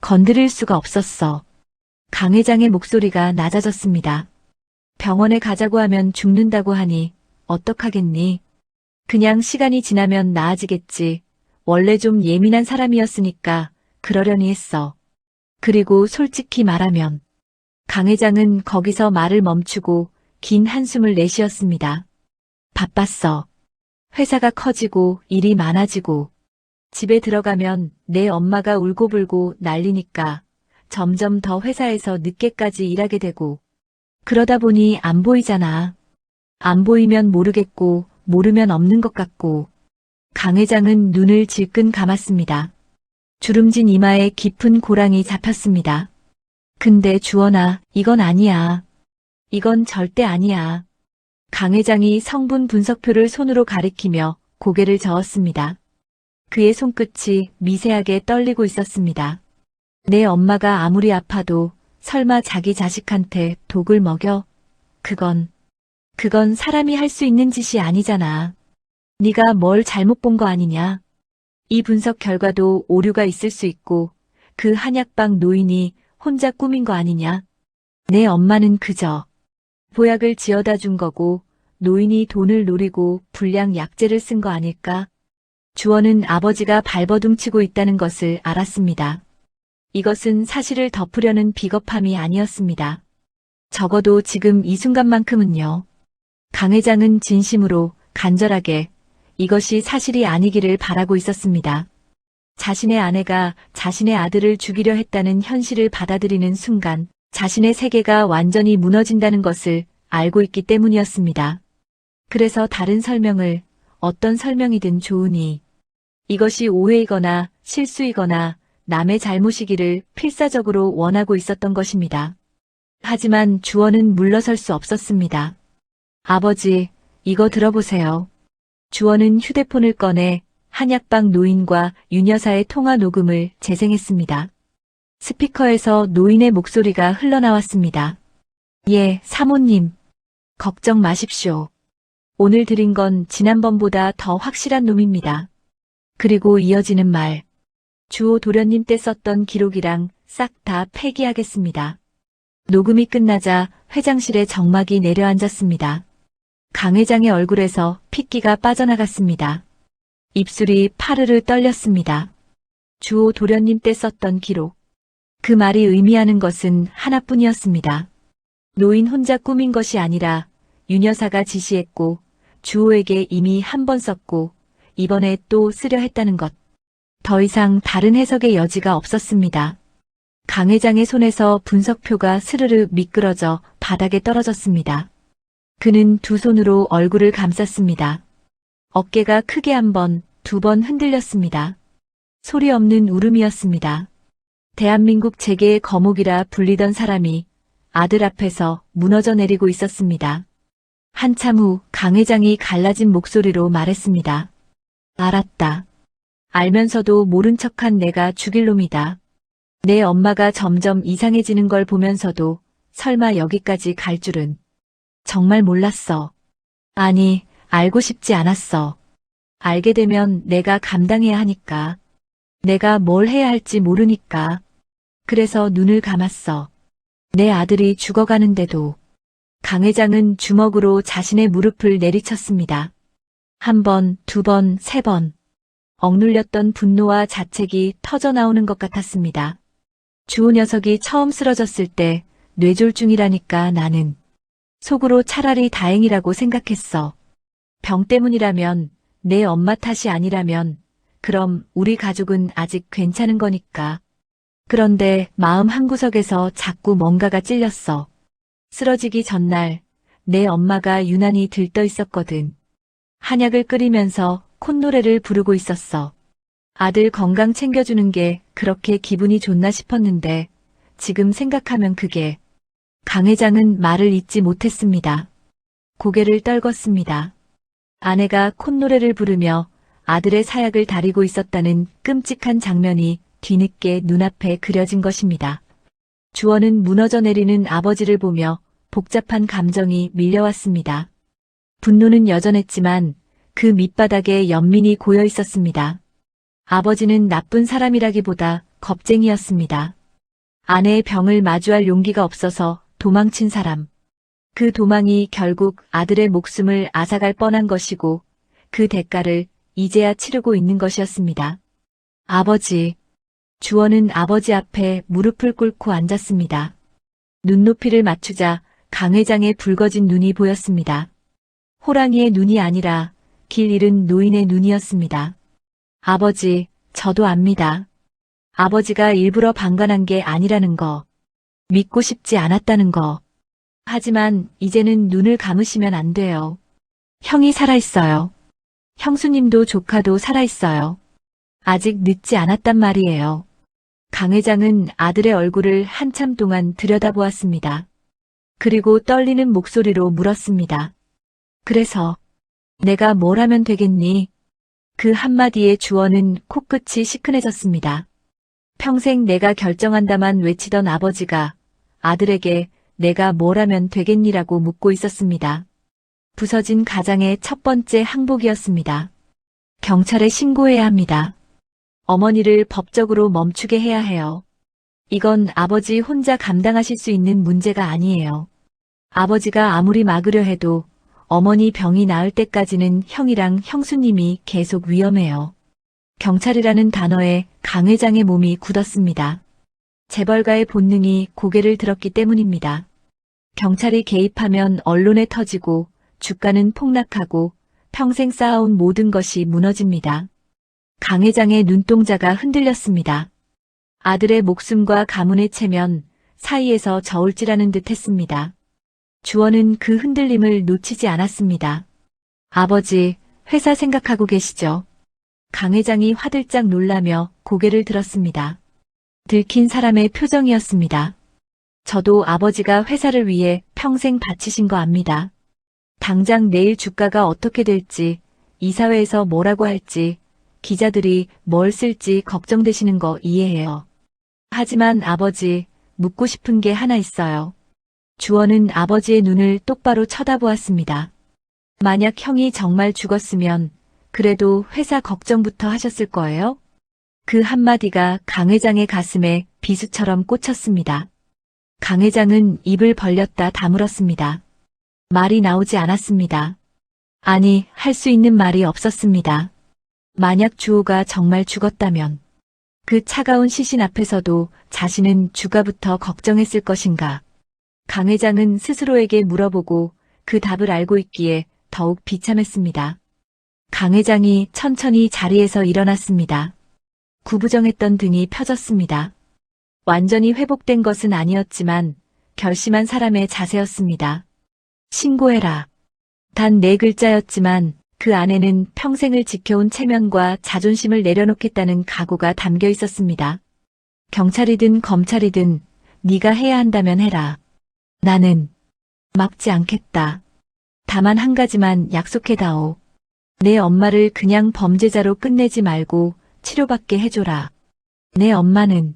건드릴 수가 없었어. 강 회장의 목소리가 낮아졌습니다. 병원에 가자고 하면 죽는다고 하니 어떡하겠니? 그냥 시간이 지나면 나아지겠지. 원래 좀 예민한 사람이었으니까 그러려니 했어. 그리고 솔직히 말하면 강 회장은 거기서 말을 멈추고 긴 한숨을 내쉬었습니다. 바빴어. 회사가 커지고 일이 많아지고 집에 들어가면 내 엄마가 울고불고 난리니까 점점 더 회사에서 늦게까지 일하게 되고 그러다 보니 안 보이잖아. 안 보이면 모르겠고 모르면 없는 것 같고. 강 회장은 눈을 질끈 감았습니다. 주름진 이마에 깊은 고랑이 잡혔습니다. 근데 주원아, 이건 아니야. 이건 절대 아니야. 강 회장이 성분 분석표를 손으로 가리키며 고개를 저었습니다. 그의 손끝이 미세하게 떨리고 있었습니다. 내 엄마가 아무리 아파도 설마 자기 자식한테 독을 먹여? 그건 사람이 할 수 있는 짓이 아니잖아. 네가 뭘 잘못 본 거 아니냐? 이 분석 결과도 오류가 있을 수 있고 그 한약방 노인이 혼자 꾸민 거 아니냐? 내 엄마는 그저 보약을 지어다 준 거고 노인이 돈을 노리고 불량 약재를 쓴 거 아닐까? 주원은 아버지가 발버둥치고 있다는 것을 알았습니다. 이것은 사실을 덮으려는 비겁함이 아니었습니다. 적어도 지금 이 순간만큼은요. 강 회장은 진심으로 간절하게 이것이 사실이 아니기를 바라고 있었습니다. 자신의 아내가 자신의 아들을 죽이려 했다는 현실을 받아들이는 순간 자신의 세계가 완전히 무너진다는 것을 알고 있기 때문이었습니다. 그래서 다른 설명을 어떤 설명이든 좋으니 이것이 오해이거나 실수이거나 남의 잘못이기를 필사적으로 원하고 있었던 것입니다. 하지만 주원은 물러설 수 없었습니다. 아버지, 이거 들어보세요. 주원은 휴대폰을 꺼내 한약방 노인과 윤 여사의 통화 녹음을 재생했습니다. 스피커에서 노인의 목소리가 흘러나왔습니다. 예, 사모님. 걱정 마십시오. 오늘 드린 건 지난번보다 더 확실한 놈입니다. 그리고 이어지는 말. 주호 도련님 때 썼던 기록이랑 싹 다 폐기하겠습니다. 녹음이 끝나자 회장실에 정막이 내려앉았습니다. 강 회장의 얼굴에서 핏기가 빠져나갔습니다. 입술이 파르르 떨렸습니다. 주호 도련님 때 썼던 기록. 그 말이 의미하는 것은 하나뿐이었습니다. 노인 혼자 꾸민 것이 아니라 윤 여사가 지시했고 주호에게 이미 한 번 썼고 이번에 또 쓰려 했다는 것. 더 이상 다른 해석의 여지가 없었습니다. 강 회장의 손에서 분석표가 스르르 미끄러져 바닥에 떨어졌습니다. 그는 두 손으로 얼굴을 감쌌습니다. 어깨가 크게 한 번, 두 번 흔들렸습니다. 소리 없는 울음이었습니다. 대한민국 재계의 거목이라 불리던 사람이 아들 앞에서 무너져 내리고 있었습니다. 한참 후 강 회장이 갈라진 목소리로 말했습니다. 알았다. 알면서도 모른 척한 내가 죽일 놈이다. 내 엄마가 점점 이상해지는 걸 보면서도 설마 여기까지 갈 줄은 정말 몰랐어. 아니, 알고 싶지 않았어. 알게 되면 내가 감당해야 하니까. 내가 뭘 해야 할지 모르니까. 그래서 눈을 감았어. 내 아들이 죽어가는데도. 강 회장은 주먹으로 자신의 무릎을 내리쳤습니다. 한 번, 두 번, 세 번. 억눌렸던 분노와 자책이 터져나오는 것 같았습니다. 주호 녀석이 처음 쓰러졌을 때 뇌졸중이라니까 나는 속으로 차라리 다행이라고 생각했어. 병 때문이라면, 내 엄마 탓이 아니라면 그럼 우리 가족은 아직 괜찮은 거니까. 그런데 마음 한구석에서 자꾸 뭔가가 찔렸어. 쓰러지기 전날 내 엄마가 유난히 들떠 있었거든. 한약을 끓이면서 콧노래를 부르고 있었어. 아들 건강 챙겨주는 게 그렇게 기분이 좋나 싶었는데 지금 생각하면 그게. 강 회장은 말을 잇지 못했습니다. 고개를 떨궜습니다. 아내가 콧노래를 부르며 아들의 사약을 다리고 있었다는 끔찍한 장면이 뒤늦게 눈앞에 그려진 것입니다. 주원은 무너져 내리는 아버지를 보며 복잡한 감정이 밀려왔습니다. 분노는 여전했지만 그 밑바닥에 연민이 고여 있었습니다. 아버지는 나쁜 사람이라기보다 겁쟁이였습니다. 아내의 병을 마주할 용기가 없어서 도망친 사람. 그 도망이 결국 아들의 목숨을 앗아갈 뻔한 것이고 그 대가를 이제야 치르고 있는 것이었습니다. 아버지. 주원은 아버지 앞에 무릎을 꿇고 앉았습니다. 눈높이를 맞추자 강 회장의 붉어진 눈이 보였습니다. 호랑이의 눈이 아니라 길 잃은 노인의 눈이었습니다. 아버지, 저도 압니다. 아버지가 일부러 방관한 게 아니라는 거. 믿고 싶지 않았다는 거. 하지만 이제는 눈을 감으시면 안 돼요. 형이 살아있어요. 형수님도 조카도 살아있어요. 아직 늦지 않았단 말이에요. 강 회장은 아들의 얼굴을 한참 동안 들여다보았습니다. 그리고 떨리는 목소리로 물었습니다. 그래서 내가 뭘 하면 되겠니? 그 한마디에 주원은 코끝이 시큰해졌습니다. 평생 내가 결정한다만 외치던 아버지가 아들에게 내가 뭘 하면 되겠니라고 묻고 있었습니다. 부서진 가장의 첫 번째 항복이었습니다. 경찰에 신고해야 합니다. 어머니를 법적으로 멈추게 해야 해요. 이건 아버지 혼자 감당하실 수 있는 문제가 아니에요. 아버지가 아무리 막으려 해도 어머니 병이 나을 때까지는 형이랑 형수님이 계속 위험해요. 경찰이라는 단어에 강 회장의 몸이 굳었습니다. 재벌가의 본능이 고개를 들었기 때문입니다. 경찰이 개입하면 언론에 터지고 주가는 폭락하고 평생 쌓아온 모든 것이 무너집니다. 강 회장의 눈동자가 흔들렸습니다. 아들의 목숨과 가문의 체면 사이에서 저울질하는 듯 했습니다. 주원은 그 흔들림을 놓치지 않았습니다. 아버지, 회사 생각하고 계시죠? 강 회장이 화들짝 놀라며 고개를 들었습니다. 들킨 사람의 표정이었습니다. 저도 아버지가 회사를 위해 평생 바치신 거 압니다. 당장 내일 주가가 어떻게 될지, 이사회에서 뭐라고 할지, 기자들이 뭘 쓸지 걱정되시는 거 이해해요. 하지만 아버지, 묻고 싶은 게 하나 있어요. 주원은 아버지의 눈을 똑바로 쳐다보았습니다. 만약 형이 정말 죽었으면 그래도 회사 걱정부터 하셨을 거예요? 그 한마디가 강 회장의 가슴에 비수처럼 꽂혔습니다. 강 회장은 입을 벌렸다 다물었습니다. 말이 나오지 않았습니다. 아니, 할 수 있는 말이 없었습니다. 만약 주호가 정말 죽었다면 그 차가운 시신 앞에서도 자신은 주가부터 걱정했을 것인가. 강 회장은 스스로에게 물어보고 그 답을 알고 있기에 더욱 비참했습니다. 강 회장이 천천히 자리에서 일어났습니다. 구부정했던 등이 펴졌습니다. 완전히 회복된 것은 아니었지만 결심한 사람의 자세였습니다. 신고해라. 단 4글자였지만 그 안에는 평생을 지켜온 체면과 자존심을 내려놓겠다는 각오가 담겨 있었습니다. 경찰이든 검찰이든 네가 해야 한다면 해라. 나는 막지 않겠다. 다만 한 가지만 약속해다오. 내 엄마를 그냥 범죄자로 끝내지 말고 치료받게 해줘라. 내 엄마는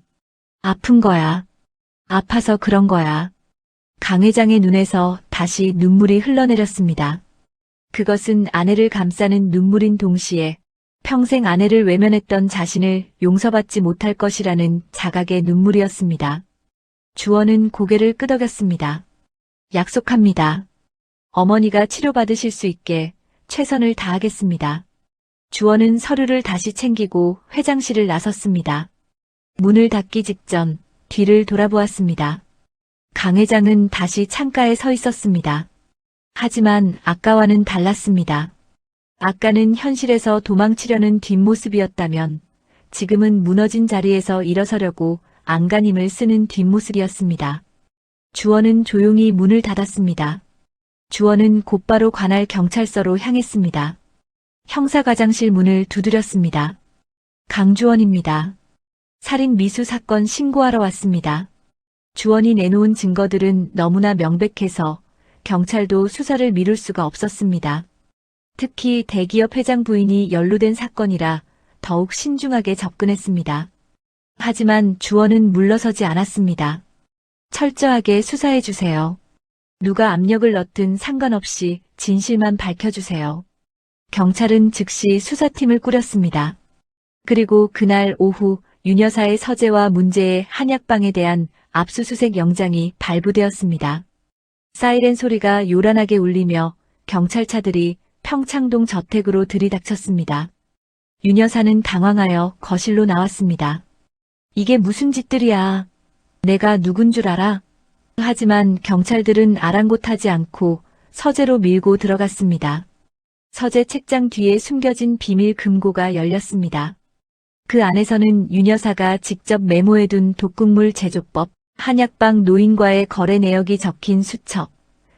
아픈 거야. 아파서 그런 거야. 강 회장의 눈에서 다시 눈물이 흘러내렸습니다. 그것은 아내를 감싸는 눈물인 동시에 평생 아내를 외면했던 자신을 용서받지 못할 것이라는 자각의 눈물이었습니다. 주원은 고개를 끄덕였습니다. 약속합니다. 어머니가 치료받으실 수 있게 최선을 다하겠습니다. 주원은 서류를 다시 챙기고 회장실을 나섰습니다. 문을 닫기 직전 뒤를 돌아보았습니다. 강 회장은 다시 창가에 서 있었습니다. 하지만 아까와는 달랐습니다. 아까는 현실에서 도망치려는 뒷모습이었다면 지금은 무너진 자리에서 일어서려고 안간힘을 쓰는 뒷모습이었습니다. 주원은 조용히 문을 닫았습니다. 주원은 곧바로 관할 경찰서로 향했습니다. 형사과장실 문을 두드렸습니다. 강주원입니다. 살인 미수 사건 신고하러 왔습니다. 주원이 내놓은 증거들은 너무나 명백해서 경찰도 수사를 미룰 수가 없었습니다. 특히 대기업 회장 부인이 연루된 사건이라 더욱 신중하게 접근했습니다. 하지만 주원은 물러서지 않았습니다. 철저하게 수사해 주세요. 누가 압력을 넣든 상관없이 진실만 밝혀주세요. 경찰은 즉시 수사팀을 꾸렸습니다. 그리고 그날 오후 윤 여사의 서재와 문제의 한약방에 대한 압수수색 영장이 발부되었습니다. 사이렌 소리가 요란하게 울리며 경찰차들이 평창동 저택으로 들이닥쳤습니다. 윤 여사는 당황하여 거실로 나왔습니다. 이게 무슨 짓들이야. 내가 누군 줄 알아? 하지만 경찰들은 아랑곳하지 않고 서재로 밀고 들어갔습니다. 서재 책장 뒤에 숨겨진 비밀 금고가 열렸습니다. 그 안에서는 윤 여사가 직접 메모해둔 독극물 제조법, 한약방 노인과의 거래 내역이 적힌 수첩,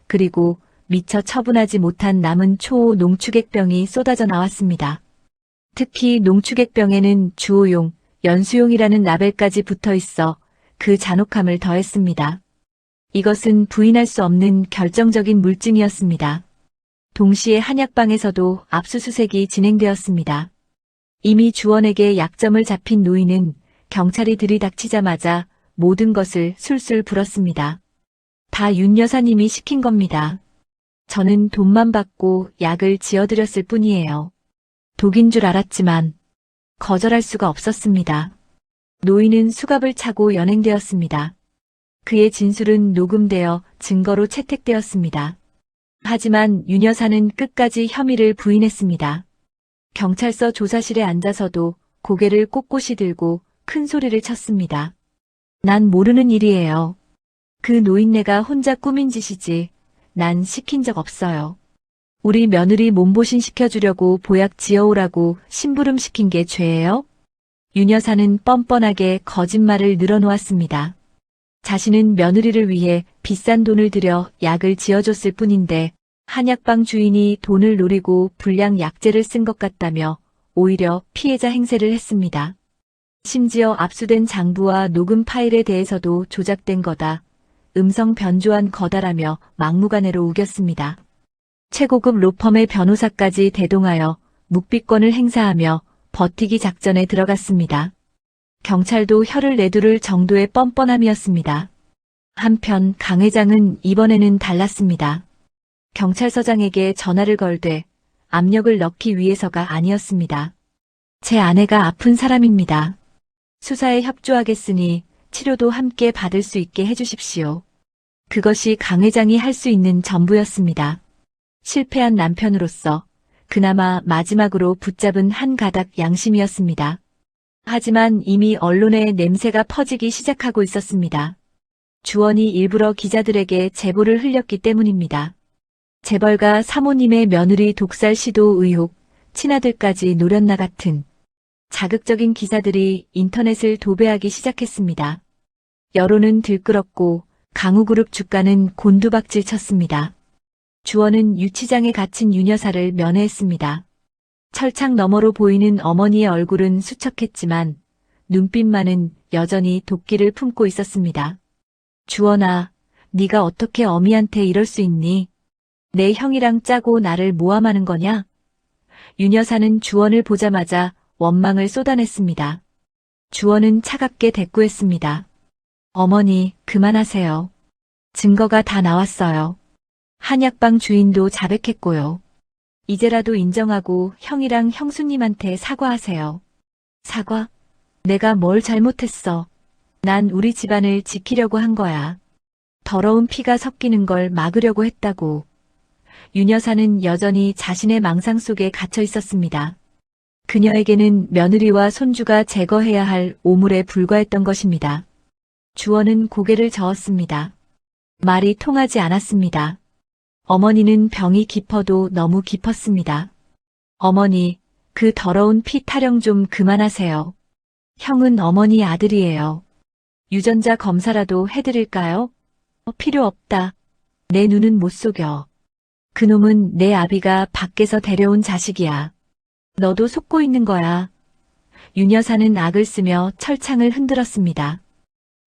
그리고 미처 처분하지 못한 남은 초호 농축액병이 쏟아져 나왔습니다. 특히 농축액병에는 주호용, 연수용이라는 라벨까지 붙어 있어 그 잔혹함을 더했습니다. 이것은 부인할 수 없는 결정적인 물증이었습니다. 동시에 한약방에서도 압수수색이 진행되었습니다. 이미 주원에게 약점을 잡힌 노인은 경찰이 들이닥치자마자 모든 것을 술술 불었습니다. 다 윤 여사님이 시킨 겁니다. 저는 돈만 받고 약을 지어드렸을 뿐이에요. 독인 줄 알았지만 거절할 수가 없었습니다. 노인은 수갑을 차고 연행되었습니다. 그의 진술은 녹음되어 증거로 채택되었습니다. 하지만 윤 여사는 끝까지 혐의를 부인했습니다. 경찰서 조사실에 앉아서도 고개를 꼿꼿이 들고 큰 소리를 쳤습니다. 난 모르는 일이에요. 그 노인네가 혼자 꾸민 짓이지. 난 시킨 적 없어요. 우리 며느리 몸보신 시켜주려고 보약 지어오라고 심부름 시킨 게 죄예요? 윤 여사는 뻔뻔하게 거짓말을 늘어놓았습니다. 자신은 며느리를 위해 비싼 돈을 들여 약을 지어줬을 뿐인데 한약방 주인이 돈을 노리고 불량 약재를 쓴 것 같다며 오히려 피해자 행세를 했습니다. 심지어 압수된 장부와 녹음 파일에 대해서도 조작된 거다. 음성 변조한 거다라며 막무가내로 우겼습니다. 최고급 로펌의 변호사까지 대동하여 묵비권을 행사하며 버티기 작전에 들어갔습니다. 경찰도 혀를 내두를 정도의 뻔뻔함이었습니다. 한편 강 회장은 이번에는 달랐습니다. 경찰서장에게 전화를 걸되 압력을 넣기 위해서가 아니었습니다. 제 아내가 아픈 사람입니다. 수사에 협조하겠으니 치료도 함께 받을 수 있게 해주십시오. 그것이 강 회장이 할 수 있는 전부였습니다. 실패한 남편으로서 그나마 마지막으로 붙잡은 한 가닥 양심이었습니다. 하지만 이미 언론에 냄새가 퍼지기 시작하고 있었습니다. 주원이 일부러 기자들에게 제보를 흘렸기 때문입니다. 재벌가 사모님의 며느리 독살 시도 의혹, 친아들까지 노렸나 같은 자극적인 기사들이 인터넷을 도배하기 시작했습니다. 여론은 들끓었고 강우그룹 주가는 곤두박질 쳤습니다. 주원은 유치장에 갇힌 유여사를 면회했습니다. 철창 너머로 보이는 어머니의 얼굴은 수척했지만 눈빛만은 여전히 도끼를 품고 있었습니다. 주원아, 네가 어떻게 어미한테 이럴 수 있니? 내 형이랑 짜고 나를 모함하는 거냐? 유여사는 주원을 보자마자 원망을 쏟아냈습니다. 주원은 차갑게 대꾸했습니다. 어머니, 그만하세요. 증거가 다 나왔어요. 한약방 주인도 자백했고요. 이제라도 인정하고 형이랑 형수님한테 사과하세요. 사과? 내가 뭘 잘못했어. 난 우리 집안을 지키려고 한 거야. 더러운 피가 섞이는 걸 막으려고 했다고. 윤여사는 여전히 자신의 망상 속에 갇혀 있었습니다. 그녀에게는 며느리와 손주가 제거해야 할 오물에 불과했던 것입니다. 주원은 고개를 저었습니다. 말이 통하지 않았습니다. 어머니는 병이 깊어도 너무 깊었습니다. 어머니, 그 더러운 피 타령 좀 그만하세요. 형은 어머니 아들이에요. 유전자 검사라도 해드릴까요? 필요 없다. 내 눈은 못 속여. 그놈은 내 아비가 밖에서 데려온 자식이야. 너도 속고 있는 거야. 윤여사는 악을 쓰며 철창을 흔들었습니다.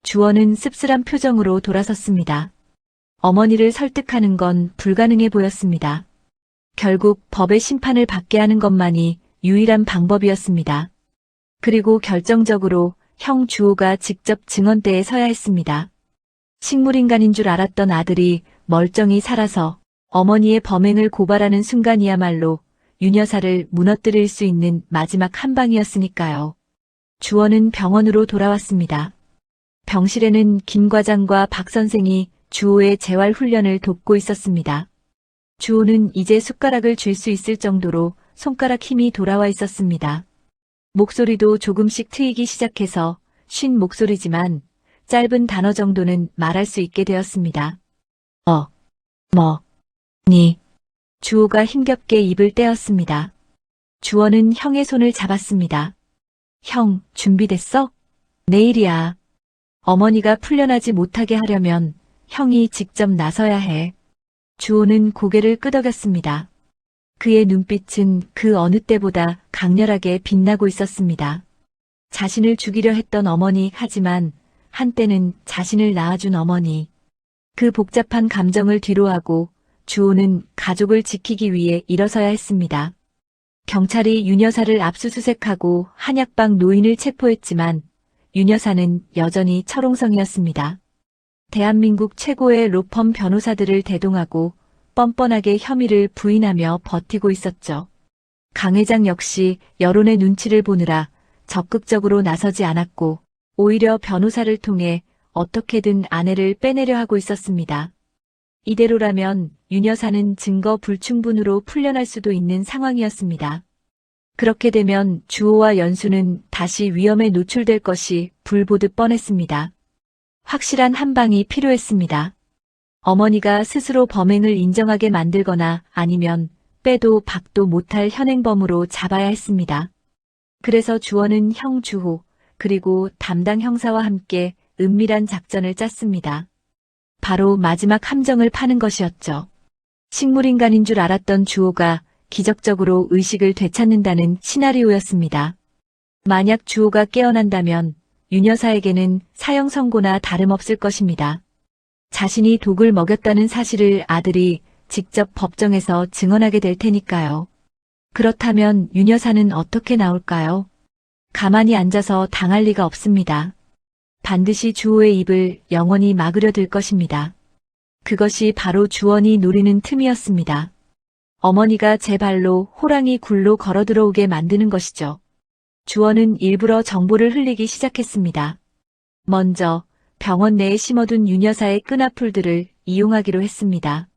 주원은 씁쓸한 표정으로 돌아섰습니다. 어머니를 설득하는 건 불가능해 보였습니다. 결국 법의 심판을 받게 하는 것만이 유일한 방법이었습니다. 그리고 결정적으로 형 주호가 직접 증언대에 서야 했습니다. 식물인간인 줄 알았던 아들이 멀쩡히 살아서 어머니의 범행을 고발하는 순간이야말로 윤여사를 무너뜨릴 수 있는 마지막 한 방이었으니까요. 주원은 병원으로 돌아왔습니다. 병실에는 김 과장과 박 선생이 주호의 재활 훈련을 돕고 있었습니다. 주호는 이제 숟가락을 쥘 수 있을 정도로 손가락 힘이 돌아와 있었습니다. 목소리도 조금씩 트이기 시작해서 쉰 목소리지만 짧은 단어 정도는 말할 수 있게 되었습니다. 니. 주호가 힘겹게 입을 떼었습니다. 주원은 형의 손을 잡았습니다. 형, 준비됐어? 내일이야. 어머니가 풀려나지 못하게 하려면 형이 직접 나서야 해. 주호는 고개를 끄덕였습니다. 그의 눈빛은 그 어느 때보다 강렬하게 빛나고 있었습니다. 자신을 죽이려 했던 어머니, 하지만 한때는 자신을 낳아준 어머니. 그 복잡한 감정을 뒤로하고 주호는 가족을 지키기 위해 일어서야 했습니다. 경찰이 윤여사를 압수수색하고 한약방 노인을 체포했지만 윤여사는 여전히 철옹성이었습니다. 대한민국 최고의 로펌 변호사들을 대동하고 뻔뻔하게 혐의를 부인하며 버티고 있었죠. 강 회장 역시 여론의 눈치를 보느라 적극적으로 나서지 않았고 오히려 변호사를 통해 어떻게든 아내를 빼내려 하고 있었습니다. 이대로라면 윤여사는 증거 불충분으로 풀려날 수도 있는 상황이었습니다. 그렇게 되면 주호와 연수는 다시 위험에 노출될 것이 불보듯 뻔했습니다. 확실한 한 방이 필요했습니다. 어머니가 스스로 범행을 인정하게 만들거나 아니면 빼도 박도 못할 현행범으로 잡아야 했습니다. 그래서 주원은 형 주호 그리고 담당 형사와 함께 은밀한 작전을 짰습니다. 바로 마지막 함정을 파는 것이었죠. 식물인간인 줄 알았던 주호가 기적적으로 의식을 되찾는다는 시나리오였습니다. 만약 주호가 깨어난다면 윤여사에게는 사형 선고나 다름없을 것입니다. 자신이 독을 먹였다는 사실을 아들이 직접 법정에서 증언하게 될 테니까요. 그렇다면 윤여사는 어떻게 나올까요? 가만히 앉아서 당할 리가 없습니다. 반드시 주호의 입을 영원히 막으려 들 것입니다. 그것이 바로 주원이 노리는 틈이었습니다. 어머니가 제 발로 호랑이 굴로 걸어 들어오게 만드는 것이죠. 주원은 일부러 정보를 흘리기 시작했습니다. 먼저 병원 내에 심어둔 윤 여사의 끈앞풀들을 이용하기로 했습니다.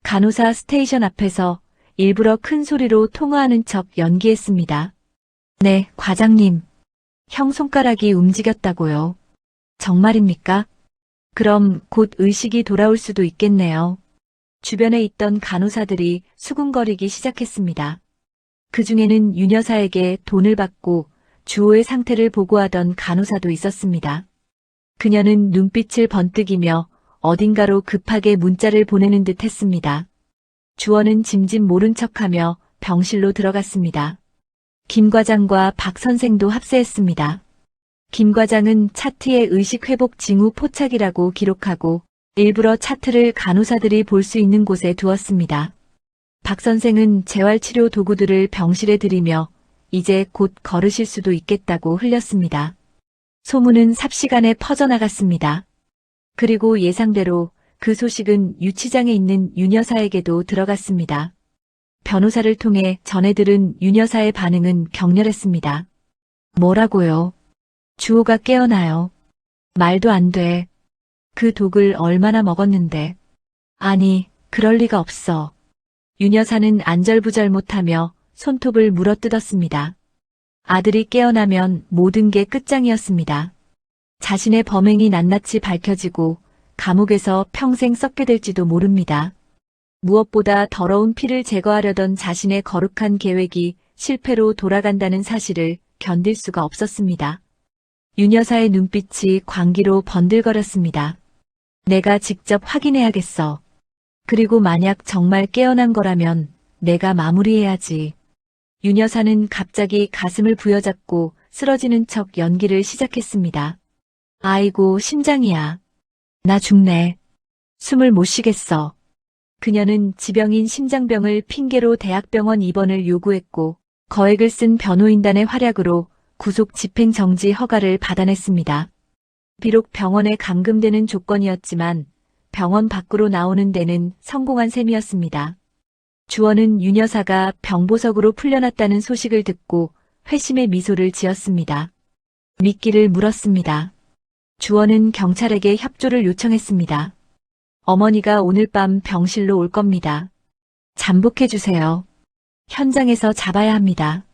간호사 스테이션 앞에서 일부러 큰 소리로 통화하는 척 연기했습니다. 네, 과장님. 형 손가락이 움직였다고요. 정말입니까? 그럼 곧 의식이 돌아올 수도 있겠네요. 주변에 있던 간호사들이 수군거리기 시작했습니다. 그 중에는 윤 여사에게 돈을 받고 주호의 상태를 보고하던 간호사도 있었습니다. 그녀는 눈빛을 번뜩이며 어딘가로 급하게 문자를 보내는 듯 했습니다. 주호는 짐짓 모른 척하며 병실로 들어갔습니다. 김 과장과 박 선생도 합세했습니다. 김 과장은 차트에 의식회복 징후 포착이라고 기록하고 일부러 차트를 간호사들이 볼 수 있는 곳에 두었습니다. 박 선생은 재활치료 도구들을 병실에 들이며 이제 곧 걸으실 수도 있겠다고 흘렸습니다. 소문은 삽시간에 퍼져나갔습니다. 그리고 예상대로 그 소식은 유치장에 있는 윤 여사에게도 들어갔습니다. 변호사를 통해 전해들은 윤 여사의 반응은 격렬했습니다. 뭐라고요? 주호가 깨어나요. 말도 안 돼. 그 독을 얼마나 먹었는데. 아니, 그럴 리가 없어. 윤 여사는 안절부절 못하며 손톱을 물어뜯었습니다. 아들이 깨어나면 모든 게 끝장이었습니다. 자신의 범행이 낱낱이 밝혀지고 감옥에서 평생 썩게 될지도 모릅니다. 무엇보다 더러운 피를 제거하려던 자신의 거룩한 계획이 실패로 돌아간다는 사실을 견딜 수가 없었습니다. 윤 여사의 눈빛이 광기로 번들거렸습니다. 내가 직접 확인해야겠어. 그리고 만약 정말 깨어난 거라면 내가 마무리해야지. 윤 여사는 갑자기 가슴을 부여잡고 쓰러지는 척 연기를 시작했습니다. 아이고, 심장이야. 나 죽네. 숨을 못 쉬겠어. 그녀는 지병인 심장병을 핑계로 대학병원 입원을 요구했고 거액을 쓴 변호인단의 활약으로 구속 집행정지 허가를 받아냈습니다. 비록 병원에 감금되는 조건이었지만 병원 밖으로 나오는 데는 성공한 셈이었습니다. 주원은 윤 여사가 병보석으로 풀려났다는 소식을 듣고 회심의 미소를 지었습니다. 미끼를 물었습니다. 주원은 경찰에게 협조를 요청했습니다. 어머니가 오늘 밤 병실로 올 겁니다. 잠복해주세요. 현장에서 잡아야 합니다.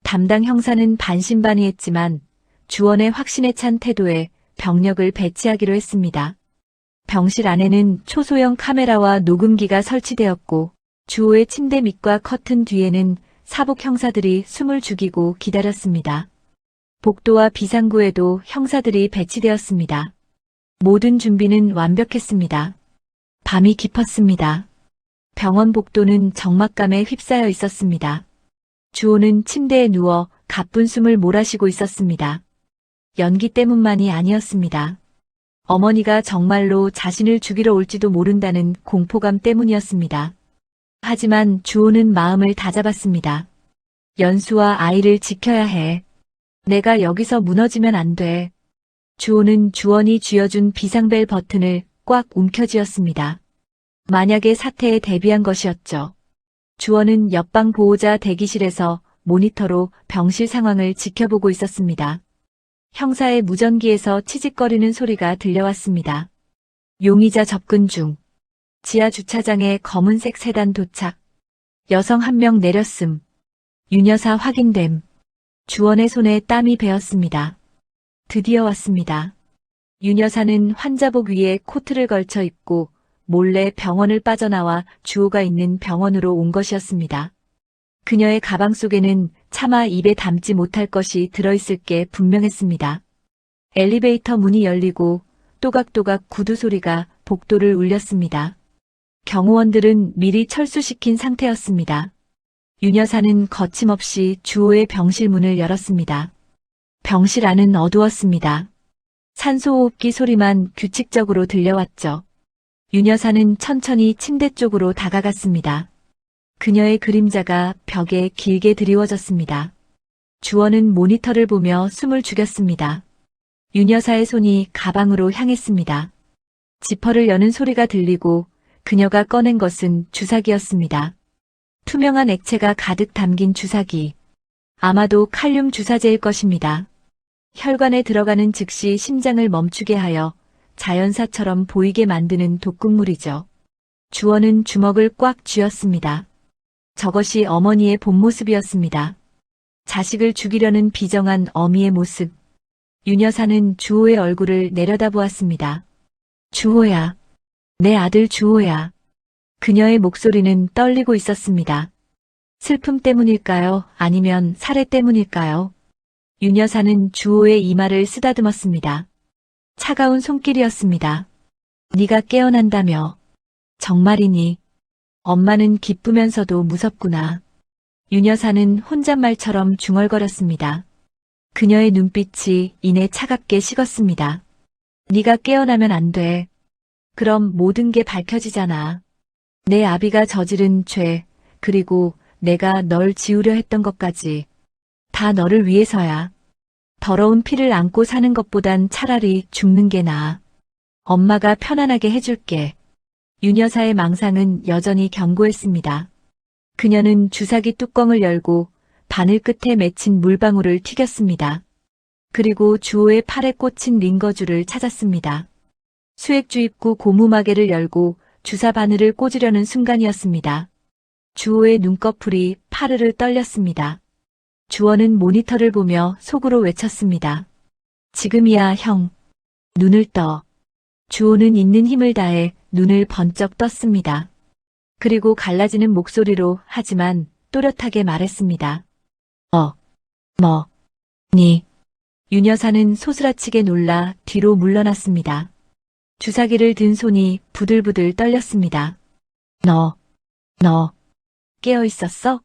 담당 형사는 반신반의했지만 주원의 확신에 찬 태도에 병력을 배치하기로 했습니다. 병실 안에는 초소형 카메라와 녹음기가 설치되었고 주호의 침대 밑과 커튼 뒤에는 사복 형사들이 숨을 죽이고 기다렸습니다. 복도와 비상구에도 형사들이 배치되었습니다. 모든 준비는 완벽했습니다. 밤이 깊었습니다. 병원 복도는 적막감에 휩싸여 있었습니다. 주호는 침대에 누워 가쁜 숨을 몰아쉬고 있었습니다. 연기 때문만이 아니었습니다. 어머니가 정말로 자신을 죽이러 올지도 모른다는 공포감 때문이었습니다. 하지만 주호는 마음을 다잡았습니다. 연수와 아이를 지켜야 해. 내가 여기서 무너지면 안 돼. 주호는 주원이 쥐어준 비상벨 버튼을 꽉 움켜쥐었습니다. 만약의 사태에 대비한 것이었죠. 주원은 옆방 보호자 대기실에서 모니터로 병실 상황을 지켜보고 있었습니다. 형사의 무전기에서 치직거리는 소리가 들려왔습니다. 용의자 접근 중. 지하 주차장에 검은색 세단 도착. 여성 한 명 내렸음. 윤 여사 확인됨. 주원의 손에 땀이 배었습니다. 드디어 왔습니다. 윤 여사는 환자복 위에 코트를 걸쳐 입고 몰래 병원을 빠져나와 주호가 있는 병원으로 온 것이었습니다. 그녀의 가방 속에는 차마 입에 담지 못할 것이 들어있을 게 분명했습니다. 엘리베이터 문이 열리고 또각또각 구두 소리가 복도를 울렸습니다. 경호원들은 미리 철수시킨 상태였습니다. 윤 여사는 거침없이 주호의 병실 문을 열었습니다. 병실 안은 어두웠습니다. 산소호흡기 소리만 규칙적으로 들려왔죠. 윤 여사는 천천히 침대 쪽으로 다가갔습니다. 그녀의 그림자가 벽에 길게 드리워졌습니다. 주원은 모니터를 보며 숨을 죽였습니다. 윤 여사의 손이 가방으로 향했습니다. 지퍼를 여는 소리가 들리고 그녀가 꺼낸 것은 주사기였습니다. 투명한 액체가 가득 담긴 주사기. 아마도 칼륨 주사제일 것입니다. 혈관에 들어가는 즉시 심장을 멈추게 하여 자연사처럼 보이게 만드는 독극물이죠. 주원은 주먹을 꽉 쥐었습니다. 저것이 어머니의 본 모습이었습니다. 자식을 죽이려는 비정한 어미의 모습. 윤 여사는 주호의 얼굴을 내려다보았습니다. 주호야. 내 아들 주호야. 그녀의 목소리는 떨리고 있었습니다. 슬픔 때문일까요? 아니면 살해 때문일까요? 윤 여사는 주호의 이마를 쓰다듬었습니다. 차가운 손길이었습니다. 네가 깨어난다며. 정말이니? 엄마는 기쁘면서도 무섭구나. 윤 여사는 혼잣말처럼 중얼거렸습니다. 그녀의 눈빛이 이내 차갑게 식었습니다. 네가 깨어나면 안 돼. 그럼 모든 게 밝혀지잖아. 내 아비가 저지른 죄, 그리고 내가 널 지우려 했던 것까지. 다 너를 위해서야. 더러운 피를 안고 사는 것보단 차라리 죽는 게 나아. 엄마가 편안하게 해줄게. 윤 여사의 망상은 여전히 견고했습니다. 그녀는 주사기 뚜껑을 열고 바늘 끝에 맺힌 물방울을 튀겼습니다. 그리고 주호의 팔에 꽂힌 링거줄을 찾았습니다. 수액주입구 고무마개를 열고 주사 바늘을 꽂으려는 순간이었습니다. 주호의 눈꺼풀이 파르르 떨렸습니다. 주원은 모니터를 보며 속으로 외쳤습니다. 지금이야, 형. 눈을 떠. 주호는 있는 힘을 다해 눈을 번쩍 떴습니다. 그리고 갈라지는 목소리로 하지만 또렷하게 말했습니다. 니. 윤 여사는 소스라치게 놀라 뒤로 물러났습니다. 주사기를 든 손이 부들부들 떨렸습니다. 너 깨어 있었어?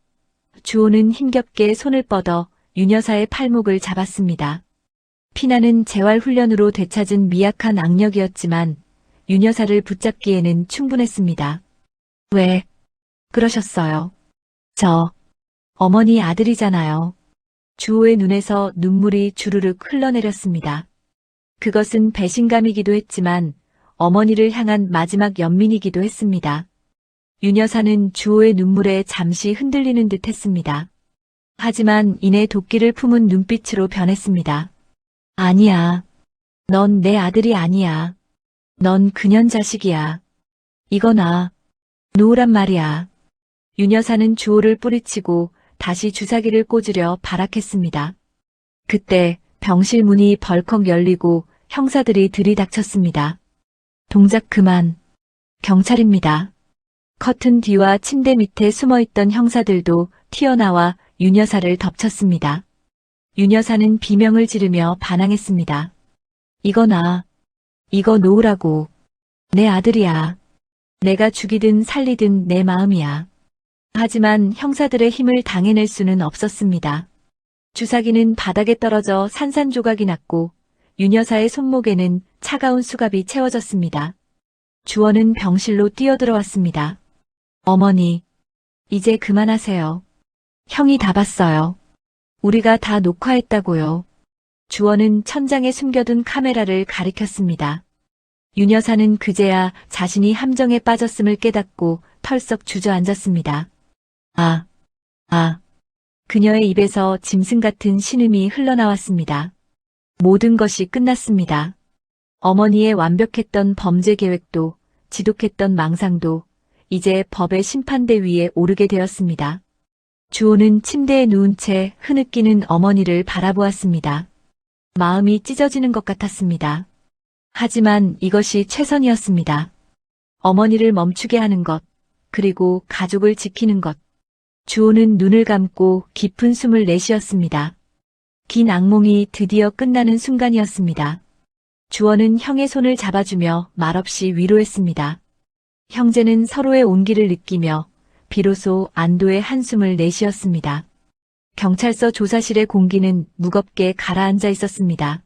주호는 힘겹게 손을 뻗어 윤 여사의 팔목을 잡았습니다. 피나는 재활훈련으로 되찾은 미약한 악력이었지만 윤 여사를 붙잡기에는 충분했습니다. 왜 그러셨어요? 저 어머니 아들이잖아요. 주호의 눈에서 눈물이 주르륵 흘러내렸습니다. 그것은 배신감이기도 했지만 어머니를 향한 마지막 연민이기도 했습니다. 윤 여사는 주호의 눈물에 잠시 흔들리는 듯 했습니다. 하지만 이내 도끼를 품은 눈빛으로 변했습니다. 아니야. 넌 내 아들이 아니야. 넌 그년 자식이야. 이거 나 놓으란 말이야. 윤 여사는 주호를 뿌리치고 다시 주사기를 꽂으려 발악했습니다. 그때 병실 문이 벌컥 열리고 형사들이 들이닥쳤습니다. 동작 그만. 경찰입니다. 커튼 뒤와 침대 밑에 숨어있던 형사들도 튀어나와 윤 여사를 덮쳤습니다. 윤 여사는 비명을 지르며 반항했습니다. 이거 놓으라고. 내 아들이야. 내가 죽이든 살리든 내 마음이야. 하지만 형사들의 힘을 당해낼 수는 없었습니다. 주사기는 바닥에 떨어져 산산조각이 났고 윤 여사의 손목에는 차가운 수갑이 채워졌습니다. 주원은 병실로 뛰어들어왔습니다. 어머니, 이제 그만하세요. 형이 다 봤어요. 우리가 다 녹화했다고요. 주원은 천장에 숨겨둔 카메라를 가리켰습니다. 윤 여사는 그제야 자신이 함정에 빠졌음을 깨닫고 털썩 주저앉았습니다. 그녀의 입에서 짐승 같은 신음이 흘러나왔습니다. 모든 것이 끝났습니다. 어머니의 완벽했던 범죄 계획도 지독했던 망상도 이제 법의 심판대 위에 오르게 되었습니다. 주호는 침대에 누운 채 흐느끼는 어머니를 바라보았습니다. 마음이 찢어지는 것 같았습니다. 하지만 이것이 최선이었습니다. 어머니를 멈추게 하는 것, 그리고 가족을 지키는 것. 주호는 눈을 감고 깊은 숨을 내쉬었습니다. 긴 악몽이 드디어 끝나는 순간이었습니다. 주원은 형의 손을 잡아주며 말없이 위로했습니다. 형제는 서로의 온기를 느끼며 비로소 안도의 한숨을 내쉬었습니다. 경찰서 조사실의 공기는 무겁게 가라앉아 있었습니다.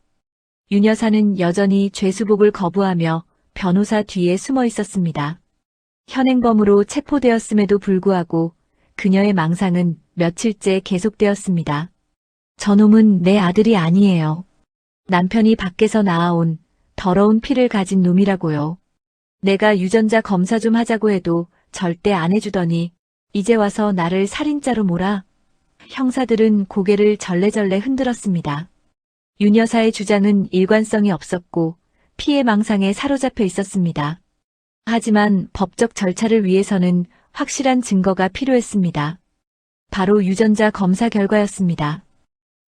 윤 여사는 여전히 죄수복을 거부하며 변호사 뒤에 숨어 있었습니다. 현행범으로 체포되었음에도 불구하고 그녀의 망상은 며칠째 계속되었습니다. 저놈은 내 아들이 아니에요. 남편이 밖에서 낳아온 더러운 피를 가진 놈이라고요. 내가 유전자 검사 좀 하자고 해도 절대 안 해주더니 이제 와서 나를 살인자로 몰아. 형사들은 고개를 절레절레 흔들었습니다. 윤 여사의 주장은 일관성이 없었고 피해망상에 사로잡혀 있었습니다. 하지만 법적 절차를 위해서는 확실한 증거가 필요했습니다. 바로 유전자 검사 결과였습니다.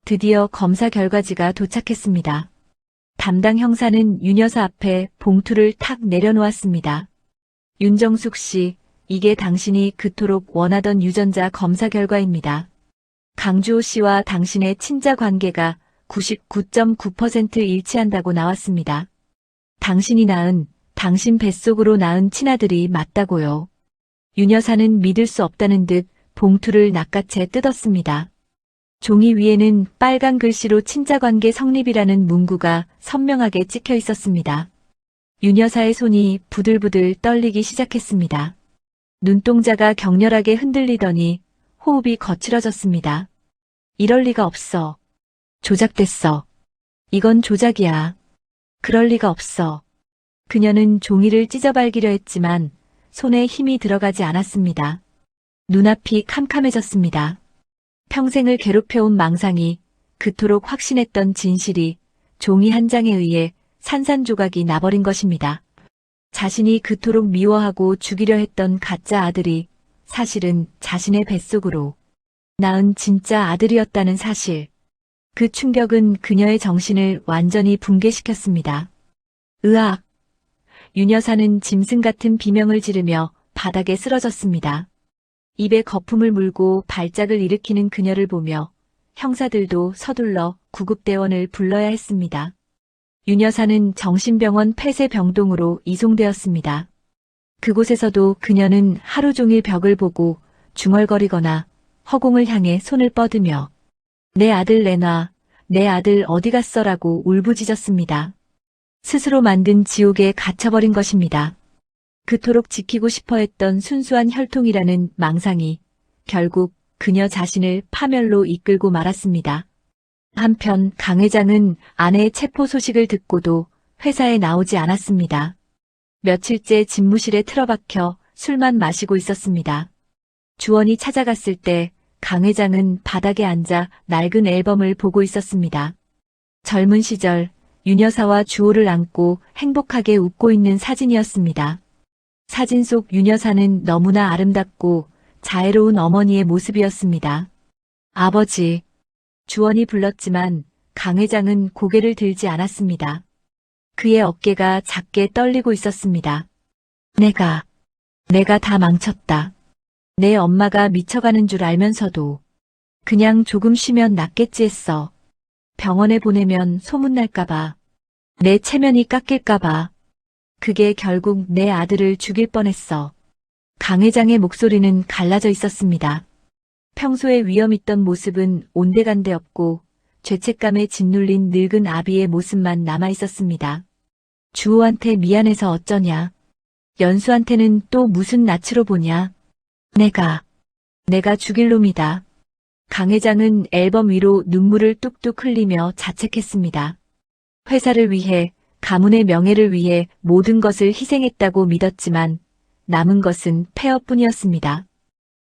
드디어 검사 결과지가 도착했습니다. 담당 형사는 윤 여사 앞에 봉투를 탁 내려놓았습니다. 윤정숙 씨, 이게 당신이 그토록 원하던 유전자 검사 결과입니다. 강주호 씨와 당신의 친자 관계가 99.9% 일치한다고 나왔습니다. 당신이 낳은, 당신 뱃속으로 낳은 친아들이 맞다고요. 윤 여사는 믿을 수 없다는 듯 봉투를 낚아채 뜯었습니다. 종이 위에는 빨간 글씨로 친자관계 성립이라는 문구가 선명하게 찍혀 있었습니다. 윤 여사의 손이 부들부들 떨리기 시작했습니다. 눈동자가 격렬하게 흔들리더니 호흡이 거칠어졌습니다. 이럴 리가 없어. 조작됐어. 이건 조작이야. 그럴 리가 없어. 그녀는 종이를 찢어발기려 했지만 손에 힘이 들어가지 않았습니다. 눈앞이 캄캄해졌습니다. 평생을 괴롭혀온 망상이, 그토록 확신했던 진실이 종이 한 장에 의해 산산조각이 나버린 것입니다. 자신이 그토록 미워하고 죽이려 했던 가짜 아들이 사실은 자신의 뱃속으로 낳은 진짜 아들이었다는 사실. 그 충격은 그녀의 정신을 완전히 붕괴시켰습니다. 으악! 윤 여사는 짐승 같은 비명을 지르며 바닥에 쓰러졌습니다. 입에 거품을 물고 발작을 일으키는 그녀를 보며 형사들도 서둘러 구급대원을 불러야 했습니다. 윤 여사는 정신병원 폐쇄병동으로 이송되었습니다. 그곳에서도 그녀는 하루 종일 벽을 보고 중얼거리거나 허공을 향해 손을 뻗으며 내 아들 내놔, 내 아들 어디 갔어라고 울부짖었습니다. 스스로 만든 지옥에 갇혀버린 것입니다. 그토록 지키고 싶어 했던 순수한 혈통이라는 망상이 결국 그녀 자신을 파멸로 이끌고 말았습니다. 한편 강 회장은 아내의 체포 소식을 듣고도 회사에 나오지 않았습니다. 며칠째 집무실에 틀어박혀 술만 마시고 있었습니다. 주원이 찾아갔을 때 강 회장은 바닥에 앉아 낡은 앨범을 보고 있었습니다. 젊은 시절 윤 여사와 주호를 안고 행복하게 웃고 있는 사진이었습니다. 사진 속 윤 여사는 너무나 아름답고 자애로운 어머니의 모습이었습니다. 아버지, 주원이 불렀지만 강 회장은 고개를 들지 않았습니다. 그의 어깨가 작게 떨리고 있었습니다. 내가 다 망쳤다. 내 엄마가 미쳐가는 줄 알면서도 그냥 조금 쉬면 낫겠지 했어. 병원에 보내면 소문날까봐, 내 체면이 깎일까봐. 그게 결국 내 아들을 죽일 뻔했어. 강 회장의 목소리는 갈라져 있었습니다. 평소에 위엄있던 모습은 온데간데 없고 죄책감에 짓눌린 늙은 아비의 모습만 남아있었습니다. 주호한테 미안해서 어쩌냐. 연수한테는 또 무슨 낯으로 보냐. 내가 죽일 놈이다. 강 회장은 앨범 위로 눈물을 뚝뚝 흘리며 자책했습니다. 회사를 위해, 가문의 명예를 위해 모든 것을 희생했다고 믿었지만 남은 것은 폐허뿐이었습니다.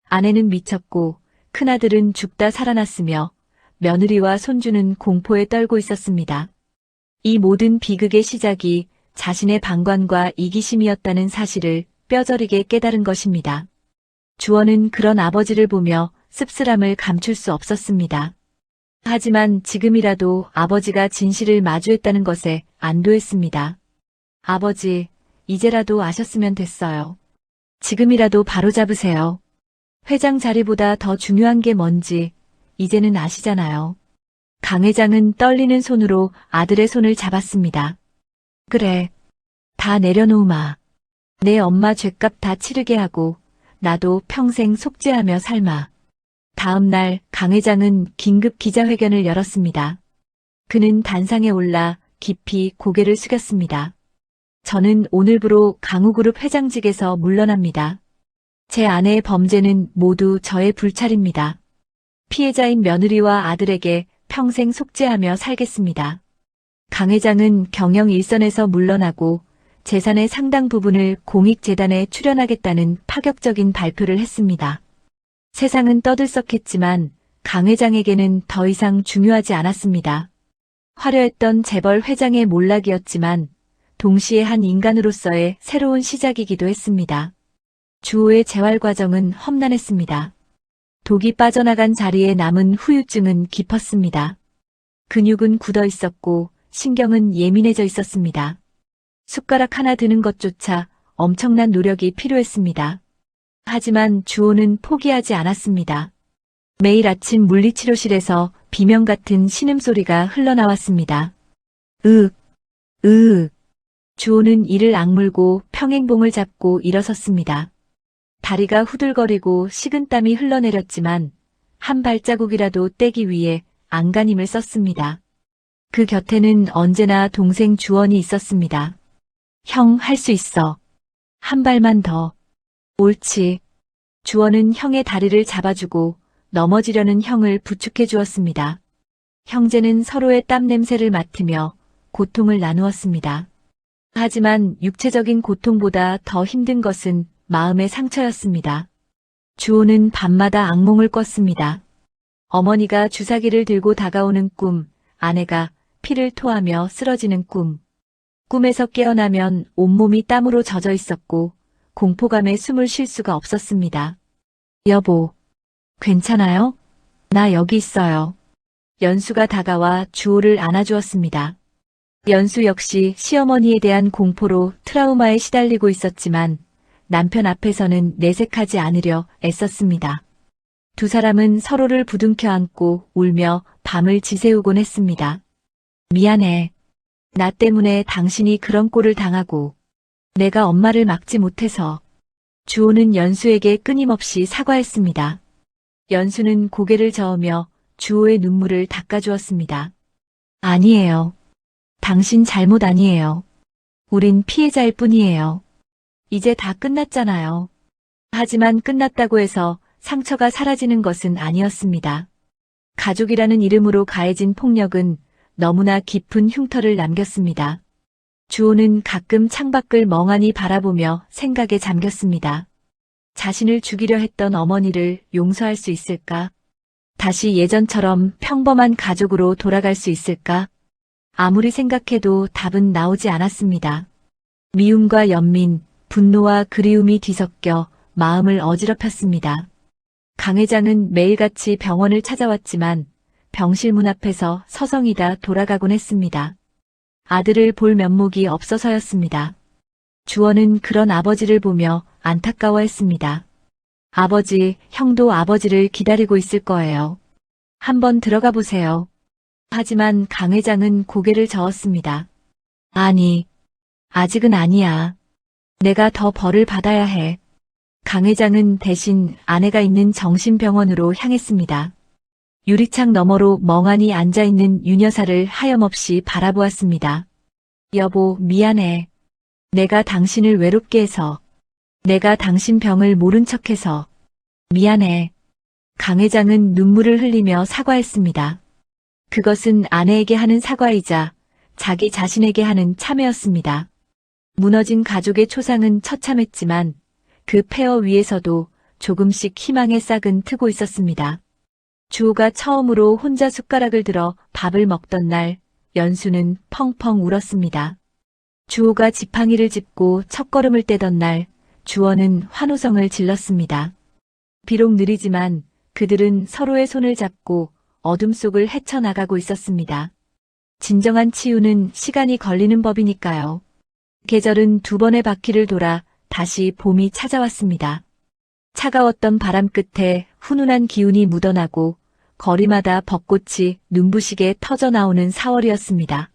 아내는 미쳤고 큰아들은 죽다 살아났으며 며느리와 손주는 공포에 떨고 있었습니다. 이 모든 비극의 시작이 자신의 방관과 이기심이었다는 사실을 뼈저리게 깨달은 것입니다. 주원은 그런 아버지를 보며 씁쓸함을 감출 수 없었습니다. 하지만 지금이라도 아버지가 진실을 마주했다는 것에 안도했습니다. 아버지, 이제라도 아셨으면 됐어요. 지금이라도 바로잡으세요. 회장 자리보다 더 중요한 게 뭔지 이제는 아시잖아요. 강 회장은 떨리는 손으로 아들의 손을 잡았습니다. 그래, 다 내려놓으마. 내 엄마 죗값 다 치르게 하고 나도 평생 속죄하며 삶아. 다음 날 강 회장은 긴급 기자회견을 열었습니다. 그는 단상에 올라 깊이 고개를 숙였습니다. 저는 오늘부로 강우그룹 회장직에서 물러납니다. 제 아내의 범죄는 모두 저의 불찰입니다. 피해자인 며느리와 아들에게 평생 속죄하며 살겠습니다. 강 회장은 경영 일선에서 물러나고 재산의 상당 부분을 공익재단에 출연하겠다는 파격적인 발표를 했습니다. 세상은 떠들썩했지만 강 회장에게는 더 이상 중요하지 않았습니다. 화려했던 재벌 회장의 몰락이었지만 동시에 한 인간으로서의 새로운 시작이기도 했습니다. 주호의 재활 과정은 험난했습니다. 독이 빠져나간 자리에 남은 후유증은 깊었습니다. 근육은 굳어 있었고 신경은 예민해져 있었습니다. 숟가락 하나 드는 것조차 엄청난 노력이 필요했습니다. 하지만 주호는 포기하지 않았습니다. 매일 아침 물리치료실에서 비명 같은 신음소리가 흘러나왔습니다. 으윽, 으윽. 주호는 이를 악물고 평행봉을 잡고 일어섰습니다. 다리가 후들거리고 식은땀이 흘러내렸지만 한 발자국이라도 떼기 위해 안간힘을 썼습니다. 그 곁에는 언제나 동생 주원이 있었습니다. 형, 할 수 있어. 한 발만 더. 옳지. 주원은 형의 다리를 잡아주고 넘어지려는 형을 부축해 주었습니다. 형제는 서로의 땀 냄새를 맡으며 고통을 나누었습니다. 하지만 육체적인 고통보다 더 힘든 것은 마음의 상처였습니다. 주호는 밤마다 악몽을 꿨습니다. 어머니가 주사기를 들고 다가오는 꿈, 아내가 피를 토하며 쓰러지는 꿈. 꿈에서 깨어나면 온몸이 땀으로 젖어 있었고 공포감에 숨을 쉴 수가 없었습니다. 여보, 괜찮아요? 나 여기 있어요. 연수가 다가와 주호를 안아주었습니다. 연수 역시 시어머니에 대한 공포로 트라우마에 시달리고 있었지만 남편 앞에서는 내색하지 않으려 애썼습니다. 두 사람은 서로를 부둥켜 안고 울며 밤을 지새우곤 했습니다. 미안해. 나 때문에 당신이 그런 꼴을 당하고 내가 엄마를 막지 못해서. 주호는 연수에게 끊임없이 사과했습니다. 연수는 고개를 저으며 주호의 눈물을 닦아주었습니다. 아니에요. 당신 잘못 아니에요. 우린 피해자일 뿐이에요. 이제 다 끝났잖아요. 하지만 끝났다고 해서 상처가 사라지는 것은 아니었습니다. 가족이라는 이름으로 가해진 폭력은 너무나 깊은 흉터를 남겼습니다. 주호는 가끔 창밖을 멍하니 바라보며 생각에 잠겼습니다. 자신을 죽이려 했던 어머니를 용서할 수 있을까? 다시 예전처럼 평범한 가족으로 돌아갈 수 있을까? 아무리 생각해도 답은 나오지 않았습니다. 미움과 연민, 분노와 그리움이 뒤섞여 마음을 어지럽혔습니다. 강 회장은 매일같이 병원을 찾아왔지만 병실 문 앞에서 서성이다 돌아가곤 했습니다. 아들을 볼 면목이 없어서였습니다. 주원은 그런 아버지를 보며 안타까워했습니다. 아버지, 형도 아버지를 기다리고 있을 거예요. 한번 들어가 보세요. 하지만 강 회장은 고개를 저었습니다. 아니, 아직은 아니야. 내가 더 벌을 받아야 해. 강 회장은 대신 아내가 있는 정신병원으로 향했습니다. 유리창 너머로 멍하니 앉아있는 윤 여사를 하염없이 바라보았습니다. 여보, 미안해. 내가 당신을 외롭게 해서. 내가 당신 병을 모른 척해서. 미안해. 강 회장은 눈물을 흘리며 사과했습니다. 그것은 아내에게 하는 사과이자 자기 자신에게 하는 참회였습니다. 무너진 가족의 초상은 처참했지만 그 폐허 위에서도 조금씩 희망의 싹은 트고 있었습니다. 주호가 처음으로 혼자 숟가락을 들어 밥을 먹던 날 연수는 펑펑 울었습니다. 주호가 지팡이를 짚고 첫걸음을 떼던 날 주원은 환호성을 질렀습니다. 비록 느리지만 그들은 서로의 손을 잡고 어둠 속을 헤쳐나가고 있었습니다. 진정한 치유는 시간이 걸리는 법이니까요. 계절은 두 번의 바퀴를 돌아 다시 봄이 찾아왔습니다. 차가웠던 바람 끝에 훈훈한 기운이 묻어나고 거리마다 벚꽃이 눈부시게 터져나오는 4월이었습니다.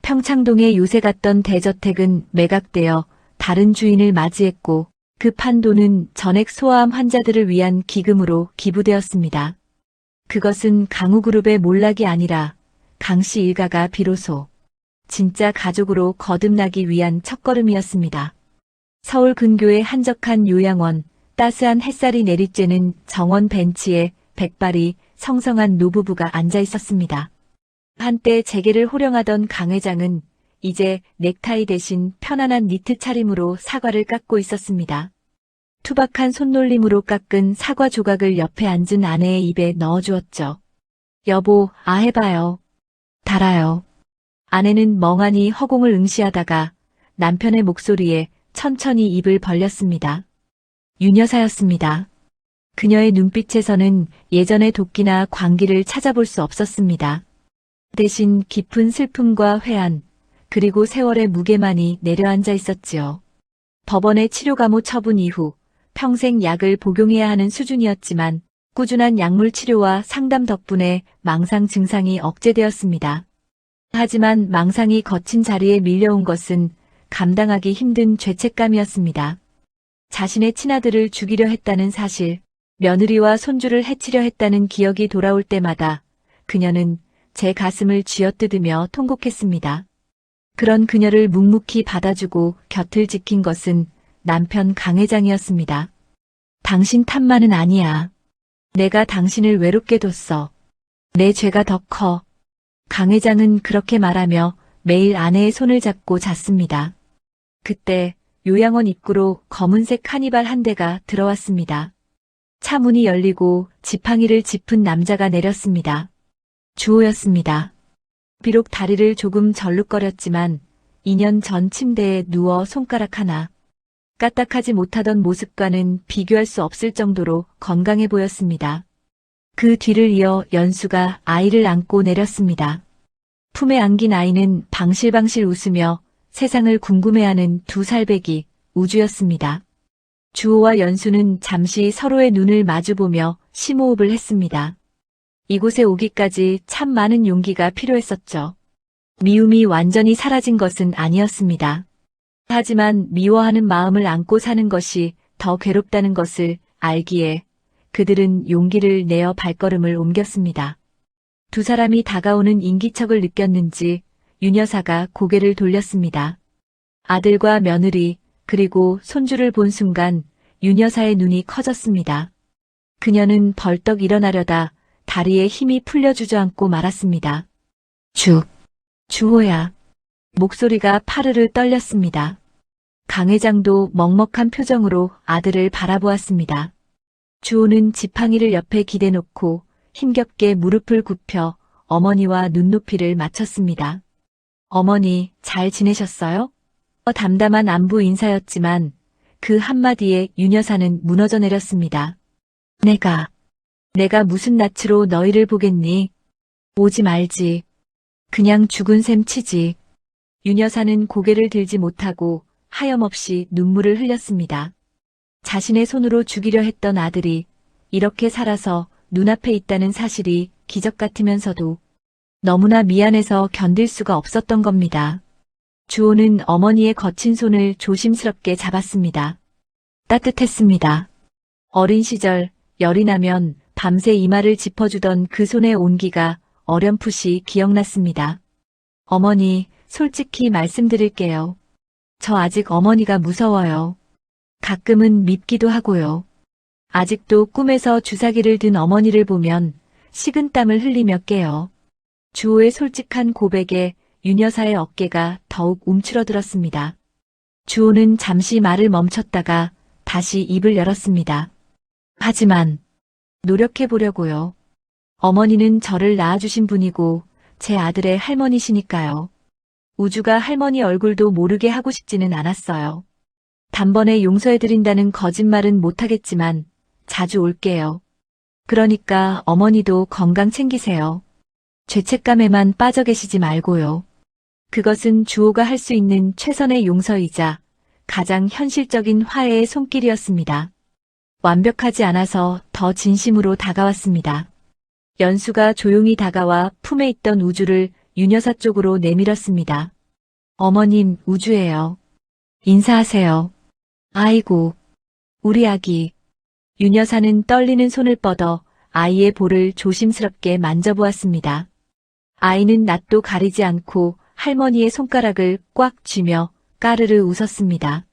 평창동의 요새 같던 대저택은 매각되어 다른 주인을 맞이했고 그 판도는 전액 소아암 환자들을 위한 기금으로 기부되었습니다. 그것은 강우그룹의 몰락이 아니라 강씨 일가가 비로소 진짜 가족으로 거듭나기 위한 첫걸음이었습니다. 서울 근교의 한적한 요양원, 따스한 햇살이 내리쬐는 정원 벤치에 백발이 성성한 노부부가 앉아 있었습니다. 한때 재계를 호령하던 강 회장은 이제 넥타이 대신 편안한 니트 차림으로 사과를 깎고 있었습니다. 투박한 손놀림으로 깎은 사과 조각을 옆에 앉은 아내의 입에 넣어주었죠. 여보, 해봐요. 달아요. 아내는 멍하니 허공을 응시하다가 남편의 목소리에 천천히 입을 벌렸습니다. 윤 여사였습니다. 그녀의 눈빛에서는 예전의 도끼나 광기를 찾아볼 수 없었습니다. 대신 깊은 슬픔과 회한, 그리고 세월의 무게만이 내려앉아 있었지요. 법원의 치료감호 처분 이후 평생 약을 복용해야 하는 수준이었지만 꾸준한 약물 치료와 상담 덕분에 망상 증상이 억제되었습니다. 하지만 망상이 거친 자리에 밀려온 것은 감당하기 힘든 죄책감이었습니다. 자신의 친아들을 죽이려 했다는 사실, 며느리와 손주를 해치려 했다는 기억이 돌아올 때마다 그녀는 제 가슴을 쥐어뜯으며 통곡했습니다. 그런 그녀를 묵묵히 받아주고 곁을 지킨 것은 남편 강 회장이었습니다. 당신 탓만은 아니야. 내가 당신을 외롭게 뒀어. 내 죄가 더 커. 강 회장은 그렇게 말하며 매일 아내의 손을 잡고 잤습니다. 그때 요양원 입구로 검은색 카니발 한 대가 들어왔습니다. 차 문이 열리고 지팡이를 짚은 남자가 내렸습니다. 주호였습니다. 비록 다리를 조금 절룩거렸지만 2년 전 침대에 누워 손가락 하나 까딱하지 못하던 모습과는 비교할 수 없을 정도로 건강해 보였습니다. 그 뒤를 이어 연수가 아이를 안고 내렸습니다. 품에 안긴 아이는 방실방실 웃으며 세상을 궁금해하는 2살배기 우주였습니다. 주호와 연수는 잠시 서로의 눈을 마주보며 심호흡을 했습니다. 이곳에 오기까지 참 많은 용기가 필요했었죠. 미움이 완전히 사라진 것은 아니었습니다. 하지만 미워하는 마음을 안고 사는 것이 더 괴롭다는 것을 알기에 그들은 용기를 내어 발걸음을 옮겼습니다. 2사람이 다가오는 인기척을 느꼈는지 윤 여사가 고개를 돌렸습니다. 아들과 며느리 그리고 손주를 본 순간 윤 여사의 눈이 커졌습니다. 그녀는 벌떡 일어나려다 다리에 힘이 풀려 주저앉고 말았습니다. 주호야. 목소리가 파르르 떨렸습니다. 강 회장도 먹먹한 표정으로 아들을 바라보았습니다. 주호는 지팡이를 옆에 기대놓고 힘겹게 무릎을 굽혀 어머니와 눈높이를 맞췄습니다. 어머니, 잘 지내셨어요? 담담한 안부 인사였지만 그 한마디에 윤 여사는 무너져 내렸습니다. 내가 무슨 낯으로 너희를 보겠니? 오지 말지. 그냥 죽은 셈 치지. 윤 여사는 고개를 들지 못하고 하염없이 눈물을 흘렸습니다. 자신의 손으로 죽이려 했던 아들이 이렇게 살아서 눈앞에 있다는 사실이 기적 같으면서도 너무나 미안해서 견딜 수가 없었던 겁니다. 주호는 어머니의 거친 손을 조심스럽게 잡았습니다. 따뜻했습니다. 어린 시절 열이 나면 밤새 이마를 짚어주던 그 손의 온기가 어렴풋이 기억났습니다. 어머니, 솔직히 말씀드릴게요. 저 아직 어머니가 무서워요. 가끔은 밉기도 하고요. 아직도 꿈에서 주사기를 든 어머니를 보면 식은땀을 흘리며 깨요. 주호의 솔직한 고백에 윤 여사의 어깨가 더욱 움츠러들었습니다. 주호는 잠시 말을 멈췄다가 다시 입을 열었습니다. 하지만 노력해보려고요. 어머니는 저를 낳아주신 분이고 제 아들의 할머니시니까요. 우주가 할머니 얼굴도 모르게 하고 싶지는 않았어요. 단번에 용서해드린다는 거짓말은 못하겠지만 자주 올게요. 그러니까 어머니도 건강 챙기세요. 죄책감에만 빠져 계시지 말고요. 그것은 주호가 할 수 있는 최선의 용서이자 가장 현실적인 화해의 손길이었습니다. 완벽하지 않아서 더 진심으로 다가왔습니다. 연수가 조용히 다가와 품에 있던 우주를 윤 여사 쪽으로 내밀었습니다. 어머님, 우주예요. 인사하세요. 아이고, 우리 아기. 윤 여사는 떨리는 손을 뻗어 아이의 볼을 조심스럽게 만져보았습니다. 아이는 낯도 가리지 않고 할머니의 손가락을 꽉 쥐며 까르르 웃었습니다.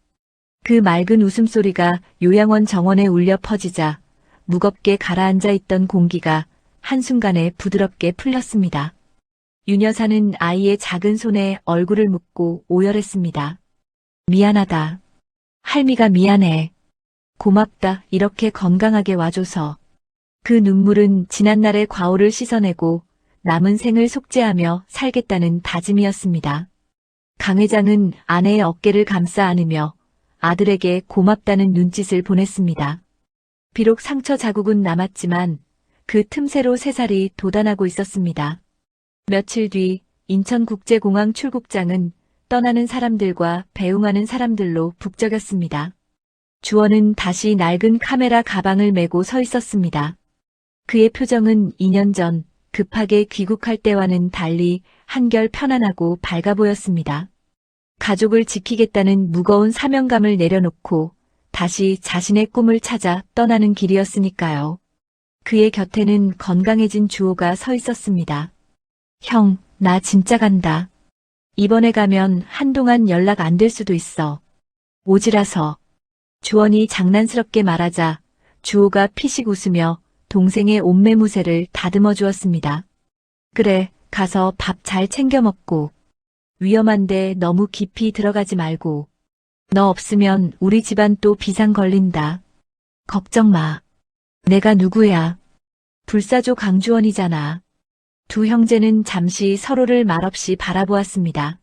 그 맑은 웃음소리가 요양원 정원에 울려 퍼지자 무겁게 가라앉아 있던 공기가 한순간에 부드럽게 풀렸습니다. 윤 여사는 아이의 작은 손에 얼굴을 묻고 오열했습니다. 미안하다. 할미가 미안해. 고맙다. 이렇게 건강하게 와줘서. 그 눈물은 지난날의 과오를 씻어내고 남은 생을 속죄하며 살겠다는 다짐이었습니다. 강 회장은 아내의 어깨를 감싸 안으며 아들에게 고맙다는 눈짓을 보냈습니다. 비록 상처 자국은 남았지만 그 틈새로 새살이 돋아나고 있었습니다. 며칠 뒤 인천국제공항 출국장은 떠나는 사람들과 배웅하는 사람들로 북적였습니다. 주원은 다시 낡은 카메라 가방을 메고 서 있었습니다. 그의 표정은 2년 전 급하게 귀국할 때와는 달리 한결 편안하고 밝아 보였습니다. 가족을 지키겠다는 무거운 사명감을 내려놓고 다시 자신의 꿈을 찾아 떠나는 길이었으니까요. 그의 곁에는 건강해진 주호가 서 있었습니다. 형, 나 진짜 간다. 이번에 가면 한동안 연락 안 될 수도 있어. 오지라서. 주원이 장난스럽게 말하자 주호가 피식 웃으며 동생의 옷매무새를 다듬어 주었습니다. 그래, 가서 밥 잘 챙겨 먹고. 위험한데 너무 깊이 들어가지 말고. 너 없으면 우리 집안 또 비상 걸린다. 걱정 마. 내가 누구야? 불사조 강주원이잖아. 두 형제는 잠시 서로를 말없이 바라보았습니다.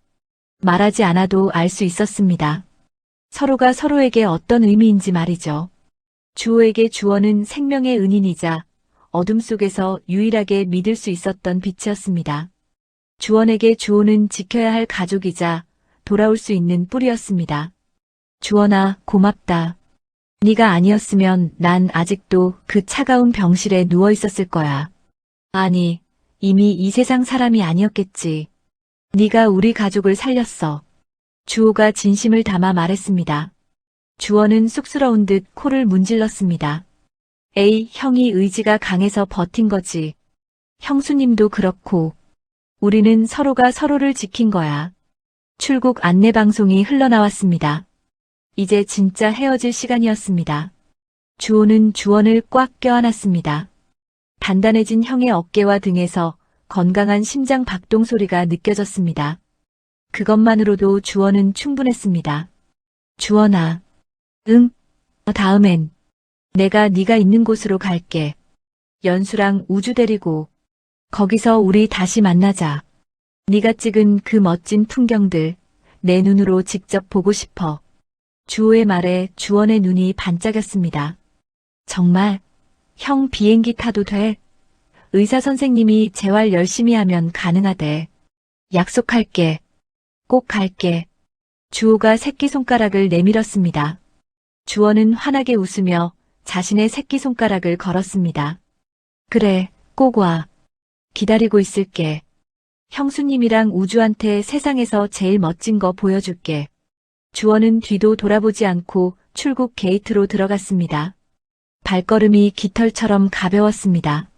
말하지 않아도 알 수 있었습니다. 서로가 서로에게 어떤 의미인지 말이죠. 주호에게 주원은 생명의 은인이자 어둠 속에서 유일하게 믿을 수 있었던 빛이었습니다. 주원에게 주호는 지켜야 할 가족이자 돌아올 수 있는 뿌리였습니다. 주원아, 고맙다. 네가 아니었으면 난 아직도 그 차가운 병실에 누워 있었을 거야. 아니, 이미 이 세상 사람이 아니었겠지. 네가 우리 가족을 살렸어. 주호가 진심을 담아 말했습니다. 주원은 쑥스러운 듯 코를 문질렀습니다. 에이, 형이 의지가 강해서 버틴 거지. 형수님도 그렇고. 우리는 서로가 서로를 지킨 거야. 출국 안내방송이 흘러나왔습니다. 이제 진짜 헤어질 시간이었습니다. 주호는 주원을 꽉 껴안았습니다. 단단해진 형의 어깨와 등에서 건강한 심장 박동 소리가 느껴졌습니다. 그것만으로도 주원은 충분했습니다. 주원아. 응? 다음엔 내가 네가 있는 곳으로 갈게. 연수랑 우주 데리고. 거기서 우리 다시 만나자. 네가 찍은 그 멋진 풍경들 내 눈으로 직접 보고 싶어. 주호의 말에 주원의 눈이 반짝였습니다. 정말? 형 비행기 타도 돼? 의사 선생님이 재활 열심히 하면 가능하대. 약속할게. 꼭 갈게. 주호가 새끼손가락을 내밀었습니다. 주원은 환하게 웃으며 자신의 새끼손가락을 걸었습니다. 그래, 꼭 와. 기다리고 있을게. 형수님이랑 우주한테 세상에서 제일 멋진 거 보여줄게. 주원은 뒤도 돌아보지 않고 출국 게이트로 들어갔습니다. 발걸음이 깃털처럼 가벼웠습니다.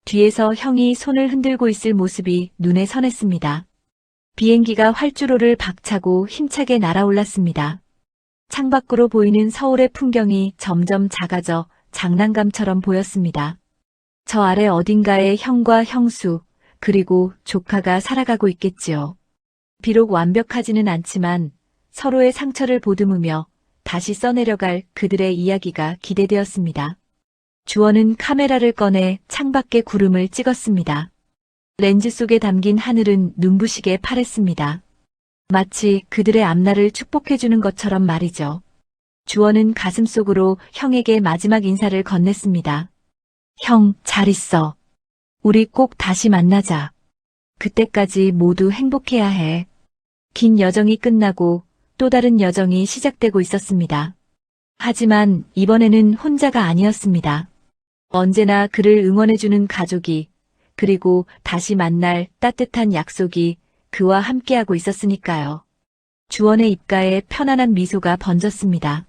뒤에서 형이 손을 흔들고 있을 모습이 눈에 선했습니다. 비행기가 활주로를 박차고 힘차게 날아올랐습니다. 창밖으로 보이는 서울의 풍경이 점점 작아져 장난감처럼 보였습니다. 저 아래 어딘가에 형과 형수, 그리고 조카가 살아가고 있겠지요. 비록 완벽하지는 않지만 서로의 상처를 보듬으며 다시 써내려갈 그들의 이야기가 기대되었습니다. 주원은 카메라를 꺼내 창밖의 구름을 찍었습니다. 렌즈 속에 담긴 하늘은 눈부시게 파랬습니다. 마치 그들의 앞날을 축복해주는 것처럼 말이죠. 주원은 가슴속으로 형에게 마지막 인사를 건넸습니다. 형, 잘 있어. 우리 꼭 다시 만나자. 그때까지 모두 행복해야 해. 긴 여정이 끝나고 또 다른 여정이 시작되고 있었습니다. 하지만 이번에는 혼자가 아니었습니다. 언제나 그를 응원해주는 가족이, 그리고 다시 만날 따뜻한 약속이 그와 함께하고 있었으니까요. 주원의 입가에 편안한 미소가 번졌습니다.